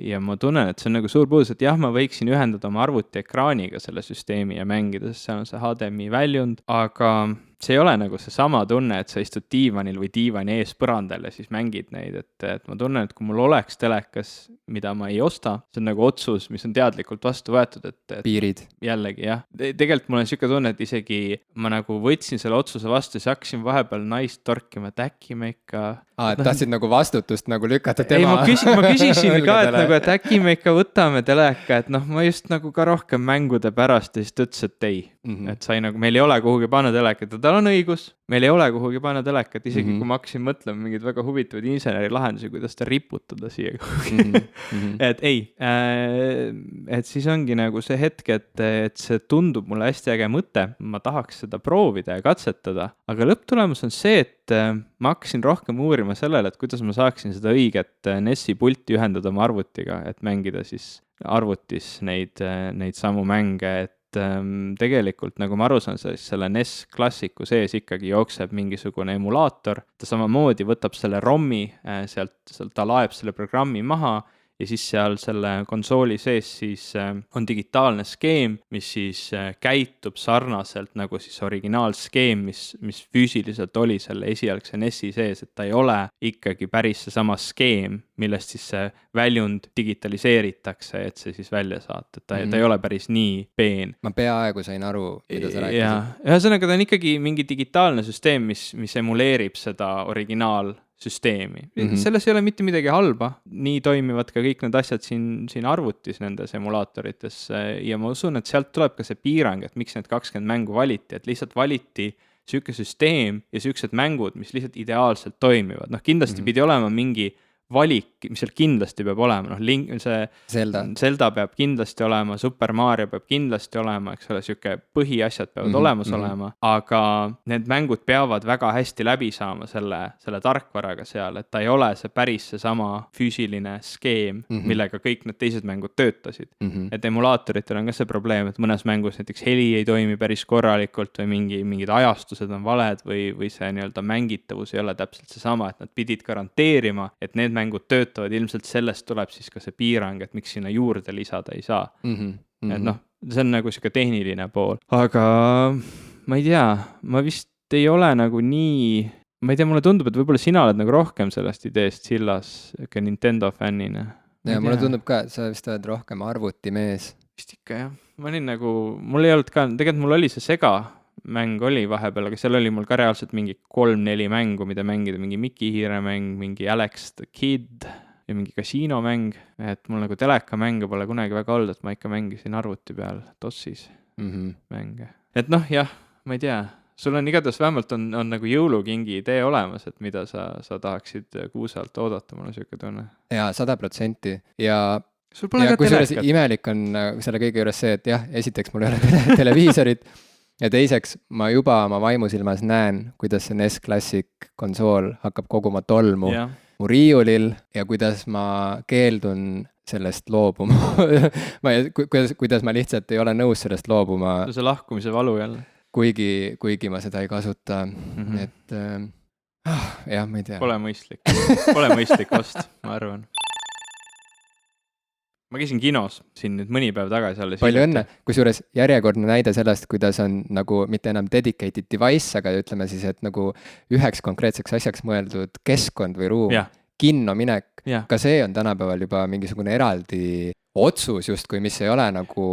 Ja ma tunnen, et see on nagu suur puudus, et jah, ma võiksin ühendada oma arvuti ekraaniga selle süsteemi ja mängida, sest see on see HDMI väljund, aga see ei ole nagu see sama tunne, et sa istud diivanil või diivani ees põrandal ja siis mängid neid, et ma tunnen, et kui mul oleks telekas, mida ma ei osta, see on nagu otsus, mis on teadlikult vastu võetud, et piirid. Jällegi, jah. Tegelikult mul on siuke tunne, et isegi ma nagu võtsin selle otsuse vastu ja siis hakkasin vahepeal naist torkima, et äkki me ikka... et tahtsid nagu vastutust nagu lükata tema... Ei, ma küsisin ka, et nagu, et äkki me ikka võtame teleka, et ma just nagu ka rohkem mängude pärast ja siis ta ütles, et ei. Et sai nagu, meil ei ole kuhugi panna telekat, tal on õigus, meil ei ole kuhugi panna telekat, isegi kui ma hakkasin mõtlema mingeid väga huvitavaid inseneri lahendusi, kuidas ta riputada siia kuhugi. Et ei, et siis ongi nagu see hetk, et see tundub mulle hästi äge mõte, ma tahaks seda proovida ja katsetada, aga lõpptulemus on see, et ma hakkasin rohkem uurima sellele, et kuidas ma saaksin seda õiget NES-i pulti ühendada oma arvutiga, et mängida siis arvutis neid samu mänge, et tegelikult, nagu ma aru saan, selle NES klassiku sees ikkagi jookseb mingisugune emulaator, ta samamoodi võtab selle ROM-i, sealt ta laeb selle programmi maha ja siis seal selle konsooli sees siis on digitaalne skeem, mis siis käitub sarnaselt nagu siis originaalskeem, mis füüsiliselt oli selle esialgse NES-i sees, et ta ei ole ikkagi päris seesama skeem, millest siis see väljund digitaliseeritakse, et see siis välja saata, et ta ei ole päris nii peen. Ma peaaegu sain aru, mida sa rääkisid. Ühesõnaga, ta on ikkagi mingi digitaalne süsteem, mis emuleerib seda originaalsüsteemi. Selles ei ole mitte midagi halba, nii toimivad ka kõik need asjad siin arvutis nendes emulaatorites ja ma usun, et sealt tuleb ka see piirang, et miks need 20 mängu valiti, et lihtsalt valiti siuke süsteem ja siuksed mängud, mis lihtsalt ideaalselt toimivad. Kindlasti pidi olema mingi valik, mis seal kindlasti peab olema, see Zelda peab kindlasti olema, Super Mario peab kindlasti olema, eks ole, siuke põhiasjad peavad olemas olema, aga need mängud peavad väga hästi läbi saama selle tarkvaraga seal, et ta ei ole see päris seesama füüsiline skeem, millega kõik need teised mängud töötasid. Et emulaatoritel on ka see probleem, et mõnes mängus näiteks heli ei toimi päris korralikult või mingid ajastused on valed või see nii-öelda mängitavus ei ole täpselt seesama, et nad pidid garanteerima, et need mängud töötavad, ilmselt sellest tuleb siis ka see piirang, et miks sinna juurde lisada ei saa. et noh, see on nagu siuke tehniline pool, aga ma ei tea, ma vist ei ole nagu nii, ma ei tea, mulle tundub, et võib-olla sina oled nagu rohkem sellest ideest sillas ka Nintendo fännina. Ja mulle tundub ka, et sa vist oled rohkem arvutimees. Vist ikka jah, ma olin nagu, mul ei olnud ka, tegelikult mul oli see Sega mäng oli vahepeal, aga seal oli mul ka reaalselt mingi 3-4 mängu, mida mängida, mingi Mickey Hiire mäng, mingi Alex the Kid ja mingi kasiinomäng, et mul nagu telekamänge pole kunagi väga olnud, et ma ikka mängisin arvuti peal DOS-is mänge. Et noh, jah, ma ei tea, sul on igatahes vähemalt on nagu jõulukingi idee olemas, et mida sa tahaksid Kuusalt oodata, mul on siuke tunne. Jaa, 100%. Ja sul pole ka telekat. Imelik on selle kõige juures see, et jah, esiteks mul ei ole televiisorit ja teiseks ma juba oma vaimusilmas näen, kuidas see NES Classic konsool hakkab koguma tolmu mu riiulil ja kuidas ma keeldun sellest loobuma. kuidas ma lihtsalt ei ole nõus sellest loobuma. See lahkumise valu jälle. Kuigi ma seda ei kasuta, et jah, ma ei tea. Pole mõistlik vast, ma arvan. Ma käisin kinos siin nüüd mõni päev tagasi alles. Palju õnne, kusjuures järjekordne näide sellest, kuidas on nagu mitte enam dedicated device, aga ütleme siis, et nagu üheks konkreetseks asjaks mõeldud keskkond või ruum, kinno minek, ka see on tänapäeval juba mingisugune eraldi otsus justkui, mis ei ole nagu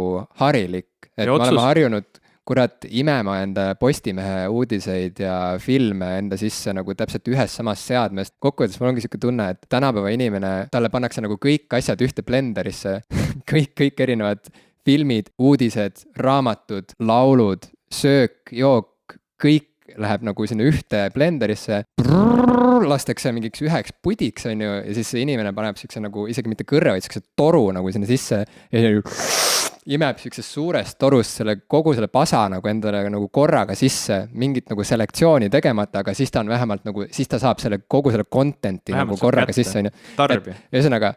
harilik, et me oleme harjunud kurat imema enda Postimehe uudiseid ja filme enda sisse nagu täpselt ühes samas seadmes. Kokkuvõttes mul ongi siuke tunne, et tänapäeva inimene, talle pannakse nagu kõik asjad ühte blenderisse, kõik erinevad filmid, uudised, raamatud, laulud, söök, jook, kõik läheb nagu sinna ühte blenderisse, lastakse mingiks üheks pudiks, on ju, ja siis see inimene paneb siukse nagu, isegi mitte kõrre, vaid siukse toru nagu sinna sisse ja imeb siuksest suurest torust kogu selle pasa nagu endale nagu korraga sisse, mingit nagu selektsiooni tegemata, aga siis ta on vähemalt nagu, siis ta saab kogu selle contenti vähemalt nagu korraga sisse, on ju. Ühesõnaga,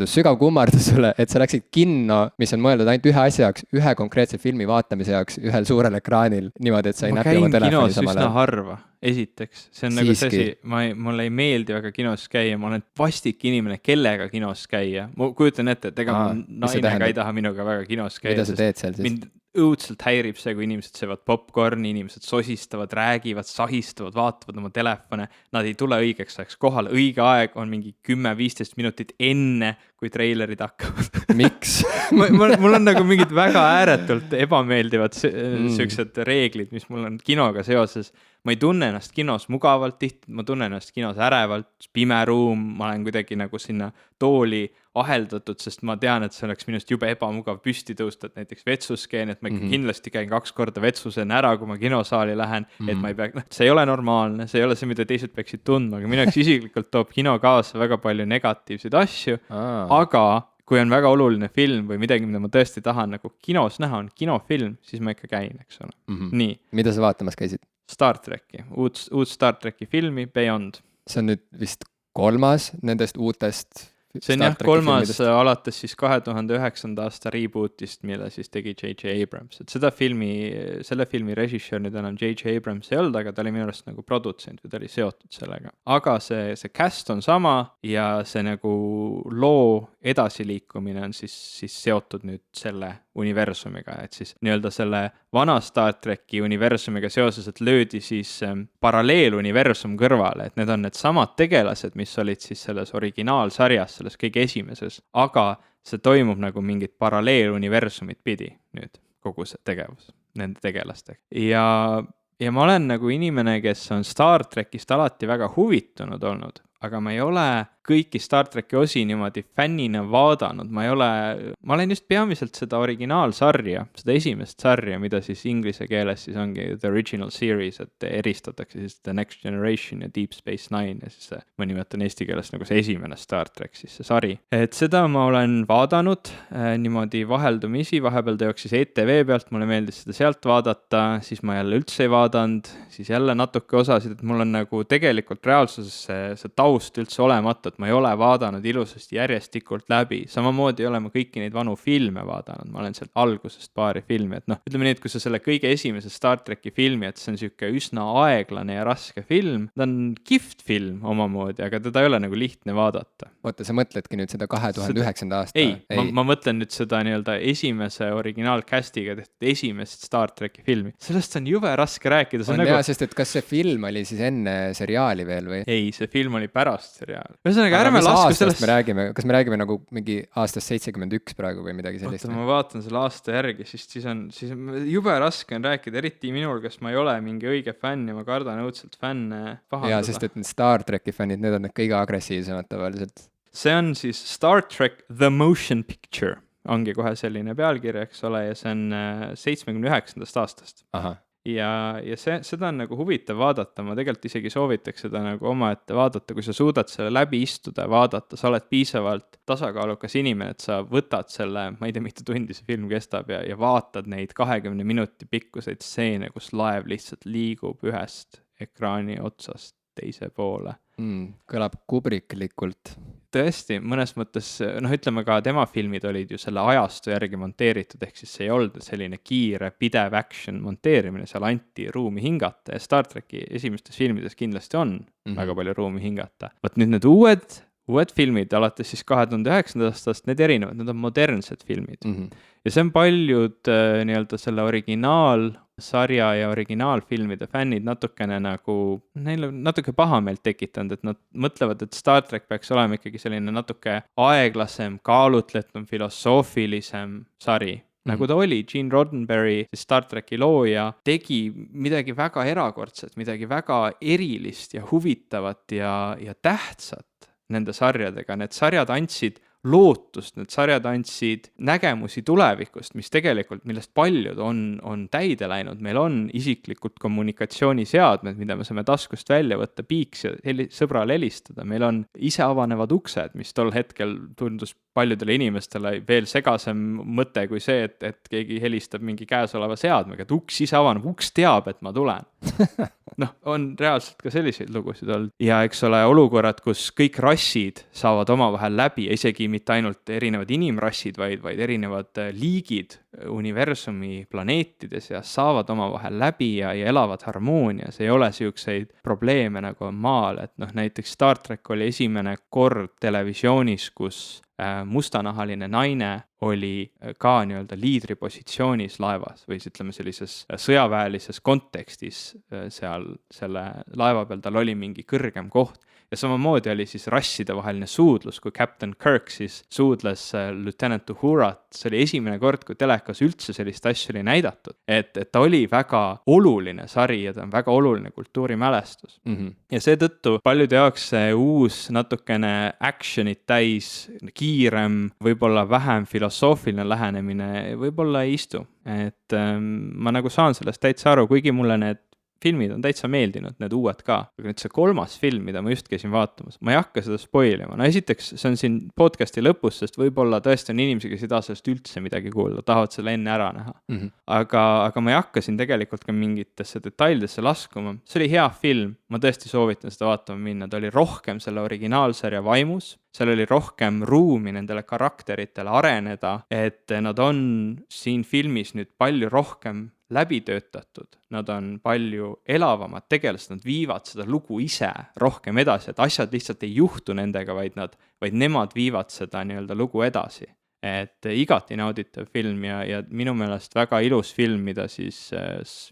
sügav kummardus sulle, et sa läksid kinno, mis on mõeldud ainult ühe asja jaoks, ühe konkreetse filmi vaatamise jaoks, ühel suurel ekraanil, niimoodi, et sa ei näpi oma telefoni samal ajal. Harva, esiteks, see on nagu see, mulle ei meeldi väga kinos käia, ma olen vastik inimene, kellega kinos käia. Ma kujutan ette, et ega naine ka ei taha minuga väga kinos käia. Mida sa teed seal siis? Mind õudselt häirib see, kui inimesed söövad popcorni, inimesed sosistavad, räägivad, sahistavad, vaatavad oma telefone, nad ei tule õigeks ajaks kohale, õige aeg on mingi 10-15 minutit enne, kui treilerid hakkavad. Miks? mul on nagu mingid väga ääretult ebameeldivad siuksed reeglid, mis mul on kinoga seoses. Ma ei tunne ennast kinos mugavalt tihti, ma tunnen ennast kinos ärevalt, pime ruum, ma olen kuidagi nagu sinna tooli aheldatud, sest ma tean, et see oleks minust jube ebamugav püsti tõusta, et näiteks vetsus käin, et ma ikka kindlasti käin 2 korda vetsus enne ära, kui ma kinosaali lähen, et ma ei pea, see ei ole normaalne, see ei ole see, mida teised peaksid tundma, aga minu jaoks isiklikult toob kino kaasa väga palju negatiivseid asju, aga kui on väga oluline film või midagi, mida ma tõesti tahan nagu kinos näha, on kinofilm, siis ma ikka käin, eks ole. Nii. Mida sa vaatamas käisid? Star Treki, uut Star Treki filmi Beyond. See on nüüd vist 3. nendest uutest see on jah 3. alates siis 2009. aasta rebootist, mille siis tegi J.J. Abrams. Et selle filmi režissöör nüüd enam J.J. Abrams ei olnud, aga ta oli minu arust nagu produtsent või ta oli seotud sellega. Aga see cast on sama ja see nagu loo edasiliikumine on siis seotud nüüd selle universumiga, et siis nii-öelda selle vana Star Treki universumiga seoses, et löödi siis paralleeluniversum kõrvale, et need on need samad tegelased, mis olid siis selles originaalsarjas, selles kõige esimeses, aga see toimub nagu mingit paralleeluniversumit pidi nüüd, kogu see tegevus nende tegelastega. Ja ma olen nagu inimene, kes on Star Trekist alati väga huvitunud olnud, aga ma ei ole kõiki Star Treki osi niimoodi fännina vaadanud, ma olen just peamiselt seda originaalsarja, seda esimest sarja, mida siis inglise keeles siis ongi The Original Series, et eristatakse siis The Next Generation ja Deep Space Nine ja siis ma nimetan eesti keeles nagu see esimene Star Trek, siis see sari. Et seda ma olen vaadanud niimoodi vaheldumisi, vahepeal ta jooksis ETV pealt, mulle meeldis seda sealt vaadata, siis ma jälle üldse ei vaadanud, siis jälle natuke osasid, et mul on nagu tegelikult reaalsuses see taust taust üldse olemata, et ma ei ole vaadanud ilusasti järjestikult läbi, samamoodi ei ole ma kõiki neid vanu filme vaadanud, ma olen sealt algusest paari filmi, et noh, ütleme nii, et kui sa selle kõige esimese Star Treki filmi, et see on siuke üsna aeglane ja raske film, ta on kihvt film omamoodi, aga teda ei ole nagu lihtne vaadata. Oota, sa mõtledki nüüd seda 2009. aasta? Ei. Ma mõtlen nüüd seda nii-öelda esimese originaalcastiga tehtud esimest Star Treki filmi. Sellest on jube raske rääkida. On nagu... sest et kas see film oli siis enne seriaali veel või? Ei, see film oli pärast seriaali. Ühesõnaga, ärme lasku sellest... Kas me räägime nagu mingi aastast 71 praegu või midagi sellist? Oota, ma vaatan selle aasta järgi, siis on jube raske on rääkida, eriti minul, kas ma ei ole mingi õige fänn ja ma kardan õudselt fänne pahandada. Jaa, sest et need Star Treki fännid, need on need kõige agressiivsemad tavaliselt. See on siis Star Trek The Motion Picture, ongi kohe selline pealkiri, eks ole, ja see on 79. aastast. Aha. Ja seda on nagu huvitav vaadata, ma tegelikult isegi soovitaks seda nagu omaette vaadata, kui sa suudad selle läbi istuda ja vaadata, sa oled piisavalt tasakaalukas inimene, et sa võtad selle, ma ei tea, mitu tundi see film kestab ja vaatad neid 20 minuti pikkuseid stseene, kus laev lihtsalt liigub ühest ekraani otsast teise poole. Kõlab kubriklikult. Tõesti, mõnes mõttes, ütleme ka tema filmid olid ju selle ajastu järgi monteeritud, ehk siis see ei olnud selline kiire, pidev action monteerimine, seal anti ruumi hingata ja Star Treki esimestes filmides kindlasti on väga palju ruumi hingata. Võt nüüd need uued filmid, alates siis 2009. aastast, need erinevad, need on modernsed filmid. Ja see on paljud nii-öelda selle originaalsarja ja originaalfilmide fännid natukene nagu, neil on natuke pahameelt tekitanud, et nad mõtlevad, et Star Trek peaks olema ikkagi selline natuke aeglasem, kaalutletum, filosoofilisem sari. Nagu ta oli, Gene Roddenberry, siis Star Treki looja, tegi midagi väga erakordset, midagi väga erilist ja huvitavat ja tähtsat nende sarjadega. Need sarjad andsid lootust, need sarjad andsid nägemusi tulevikust, mis tegelikult, millest paljud on täide läinud. Meil on isiklikult kommunikatsiooniseadmed, mida me saame taskust välja võtta, piiks ja sõbrale helistada. Meil on ise avanevad uksed, mis tol hetkel tundus paljudele inimestele veel segasem mõte kui see, et keegi helistab mingi käesoleva seadmega, et uks ise avaneb, uks teab, et ma tulen. On reaalselt ka selliseid lugusid olnud. Ja eks ole olukorrad, kus kõik rassid saavad omavahel läbi, isegi mitte ainult erinevad inimrassid, vaid erinevad liigid universumi planeetides ja saavad omavahel läbi ja elavad harmoonias. Ei ole siukseid probleeme nagu on maal, et näiteks Star Trek oli esimene kord televisioonis, kus mustanahaline naine oli ka nii-öelda liidripositsioonis laevas või ütleme sellises sõjaväelises kontekstis seal selle laeva peal, tal oli mingi kõrgem koht. Ja samamoodi oli siis rasside vaheline suudlus, kui Captain Kirk siis suudles Lieutenant Uhurat. See oli esimene kord, kui telekas üldse sellist asja oli näidatud. Et ta oli väga oluline sari ja ta on väga oluline kultuurimälestus. Ja seetõttu paljude jaoks see uus natukene actionit täis, kiirem, võib-olla vähem filosoofiline lähenemine võib-olla ei istu. Et ma nagu saan sellest täitsa aru, kuigi mulle need filmid on täitsa meeldinud, need uued ka. Aga nüüd see 3. film, mida ma just käisin vaatamas, ma ei hakka seda spoilima. Esiteks, see on siin podcasti lõpus, sest võib-olla tõesti on inimesi, kes ei taha sellest üldse midagi kuulda, tahavad selle enne ära näha. Aga ma ei hakka siin tegelikult ka mingitesse detailidesse laskuma. See oli hea film, ma tõesti soovitan seda vaatama minna. Ta oli rohkem selle originaalsarja vaimus, seal oli rohkem ruumi nendele karakteritele areneda, et nad on siin filmis nüüd palju rohkem läbi töötatud, nad on palju elavamad tegelased, nad viivad seda lugu ise rohkem edasi, et asjad lihtsalt ei juhtu nendega, vaid nemad viivad seda nii-öelda lugu edasi. Et igati nauditav film ja minu meelest väga ilus film, mida siis,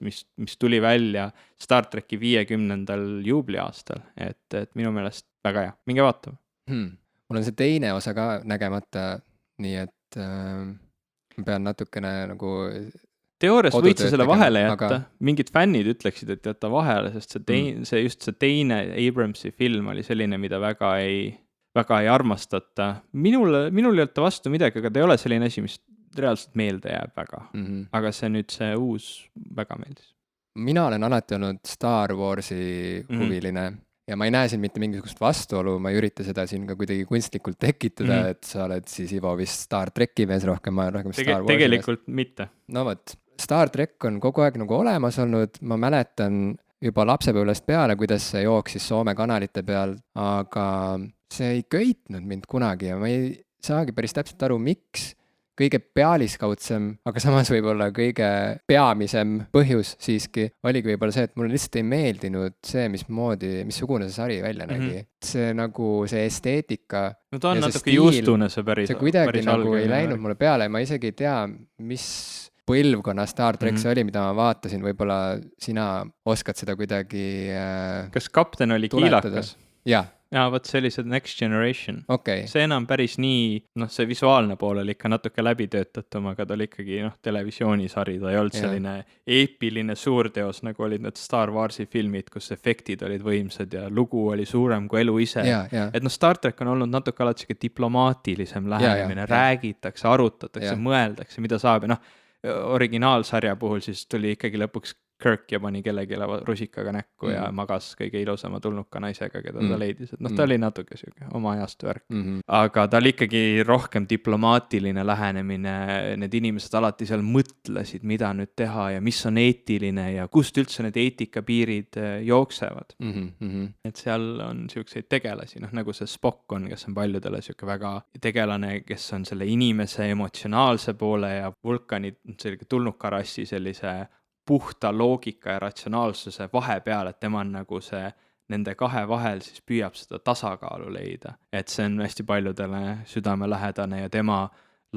mis tuli välja Star Treki 50. juubeliaastal, et minu meelest väga hea, minge vaatama. Mul on see teine osa ka nägemata, nii et ma pean natukene nagu teoorias võid sa selle vahele jätta, mingid fännid ütleksid, et jätta vahele, sest see teine Abramsi film oli selline, mida väga ei armastata. Minul ei olnud ta vastu midagi, aga ta ei ole selline asi, mis reaalselt meelde jääb väga. Aga see uus väga meeldis. Mina olen alati olnud Star Warsi huviline ja ma ei näe siin mitte mingisugust vastuolu, ma ei ürita seda siin ka kuidagi kunstlikult tekitada, et sa oled siis Ivo vist Star Treki mees rohkem, ma olen rohkem Star Warsi tegelikult mees. Mitte. No võt, Star Trek on kogu aeg nagu olemas olnud, ma mäletan juba lapsepõlvest peale, kuidas see jooksis Soome kanalite peal, aga see ei köitnud mind kunagi ja ma ei saagi päris täpselt aru, miks. Kõige pealiskaudsem, aga samas võib-olla kõige peamisem põhjus siiski oligi võib-olla see, et mulle lihtsalt ei meeldinud see, missugune see sari välja nägi. See nagu see esteetika. No ta on natuke juustune see päris. See kuidagi nagu ei läinud mulle peale ja ma isegi ei tea, mis põlvkonna Star Trek see oli, mida ma vaatasin, võib-olla sina oskad seda kuidagi Kas kapten oli kiilakas? Jah. Jaa, võt sellised Next Generation. Okay. See enam päris nii, see visuaalne pool oli ikka natuke läbi töötatum, aga ta oli ikkagi televisioonisari, ta ei olnud selline eepiline suurteos, nagu olid need Star Warsi filmid, kus efektid olid võimsad ja lugu oli suurem kui elu ise. Et Star Trek on olnud natuke alati siuke diplomaatilisem lähenemine, räägitakse, arutatakse, mõeldakse, mida saab ja originaalsarja puhul siis tuli ikkagi lõpuks Kirk ja pani kellegi rusikaga näkku ja magas kõige ilusama tulnuka naisega, keda ta leidis. Et ta oli natuke siuke oma ajastu värk. Aga ta oli ikkagi rohkem diplomaatiline lähenemine. Need inimesed alati seal mõtlesid, mida nüüd teha ja mis on eetiline ja kust üldse need eetikapiirid jooksevad. Et seal on siukseid tegelasi, nagu see Spock on, kes on paljudele siuke väga tegelane, kes on selle inimese emotsionaalse poole ja Vulkani selline tulnukarassi sellise puhta loogika ja ratsionaalsuse vahepeal, et tema on nagu see nende kahe vahel siis püüab seda tasakaalu leida. Et see on hästi paljudele südamelähedane ja tema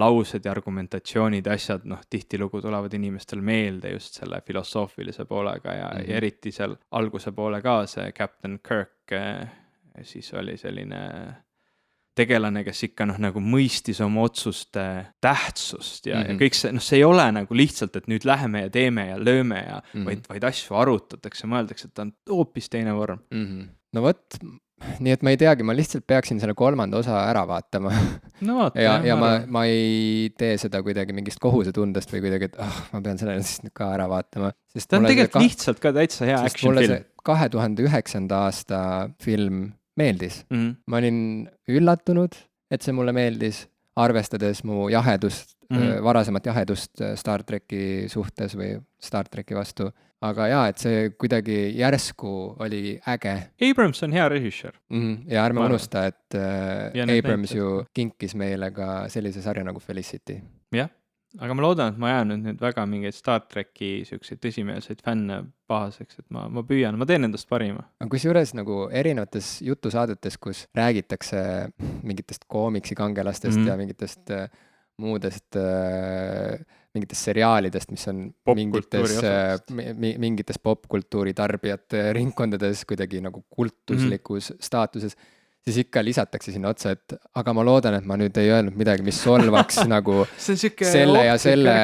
laused ja argumentatsioonid ja asjad, tihtilugu tulevad inimestel meelde just selle filosoofilise poolega ja eriti seal alguse poole ka see Captain Kirk siis oli selline tegelane, kes ikka nagu mõistis oma otsuste tähtsust ja kõik see, see ei ole nagu lihtsalt, et nüüd läheme ja teeme ja lööme ja vaid asju arutatakse, mõeldakse, et ta on hoopis teine vorm. No võt, nii et ma ei teagi, ma lihtsalt peaksin selle 3. osa ära vaatama. No vaata. Ja ma ei tee seda kuidagi mingist kohusetundest või kuidagi, et ma pean selle siis ka ära vaatama. Ta on tegelikult lihtsalt ka täitsa hea action film. 2009. aasta film meeldis. Ma olin üllatunud, et see mulle meeldis, arvestades mu jahedust, varasemat jahedust Star Treki suhtes või Star Treki vastu. Aga jaa, et see kuidagi järsku oli äge. Abrams on hea režissöör. Ja ärme unusta, et Abrams ju kinkis meile ka sellise sarja nagu Felicity. Jah. Aga ma loodan, et ma jään nüüd väga mingeid Star Treki siukseid tõsimeelseid fänne pahaseks, et ma püüan, ma teen endast parima. Aga kusjuures nagu erinevates jutusaadetes, kus räägitakse mingitest koomiksikangelastest ja mingitest muudest mingitest seriaalidest, mis on mingites popkultuuri tarbijate ringkondades kuidagi nagu kultuslikus staatuses, siis ikka lisatakse sinna otsa, et aga ma loodan, et ma nüüd ei öelnud midagi, mis solvaks nagu selle ja selle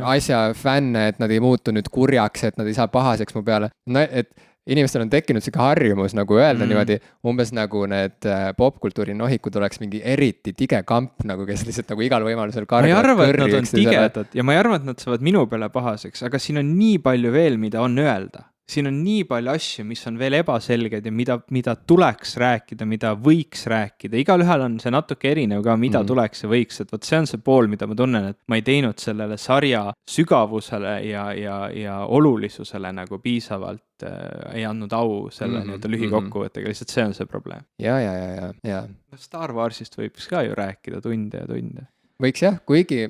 asja fänne, et nad ei muutu nüüd kurjaks, et nad ei saa pahaseks mu peale. Et inimestel on tekkinud siuke harjumus nagu öelda niimoodi, umbes nagu need popkultuuri nohikud oleks mingi eriti tige kamp, nagu kes lihtsalt nagu igal võimalusel karvad. Ma ei arva, et nad on tigedad ja ma ei arva, et nad saavad minu peale pahaseks, aga siin on nii palju veel, mida on öelda. Siin on nii palju asju, mis on veel ebaselged ja mida tuleks rääkida, mida võiks rääkida. Igalühel on see natuke erinev ka, mida tuleks ja võiks. Et võt see on see pool, mida ma tunnen, et ma ei teinud sellele sarja sügavusele ja olulisusele nagu piisavalt ei andnud au selle lühikokkuvõttega. Lihtsalt see on see probleem. Ja. Star Warsist võiks ka ju rääkida tunde ja tunde. Võiks jah, kuigi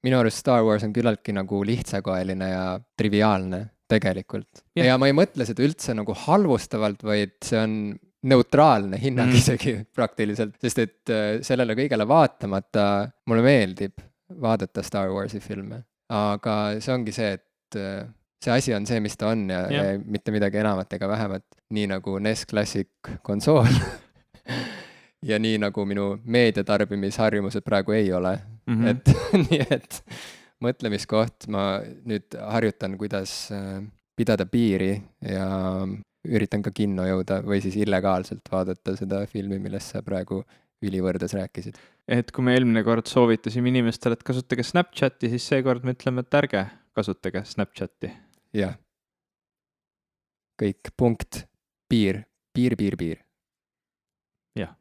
minu arust Star Wars on küllaltki nagu lihtsakoeline ja triviaalne. Tegelikult. Ja ma ei mõtle seda üldse nagu halvustavalt, vaid see on neutraalne hinnang isegi praktiliselt, sest et sellele kõigele vaatamata mulle meeldib vaadata Star Warsi filme. Aga see ongi see, et see asi on see, mis ta on ja mitte midagi enamat ega vähemat, nii nagu NES Classic konsool ja nii nagu minu meediatarbimisharjumused praegu ei ole. Et nii et mõtlemiskoht, ma nüüd harjutan, kuidas pidada piiri ja üritan ka kinno jõuda või siis illegaalselt vaadata seda filmi, millest sa praegu ülivõrdes rääkisid. Et kui me eelmine kord soovitasime inimestele, et kasutage Snapchati, siis seekord me ütleme, et ärge kasutage Snapchati. Jah. Kõik, punkt, piir. Jah.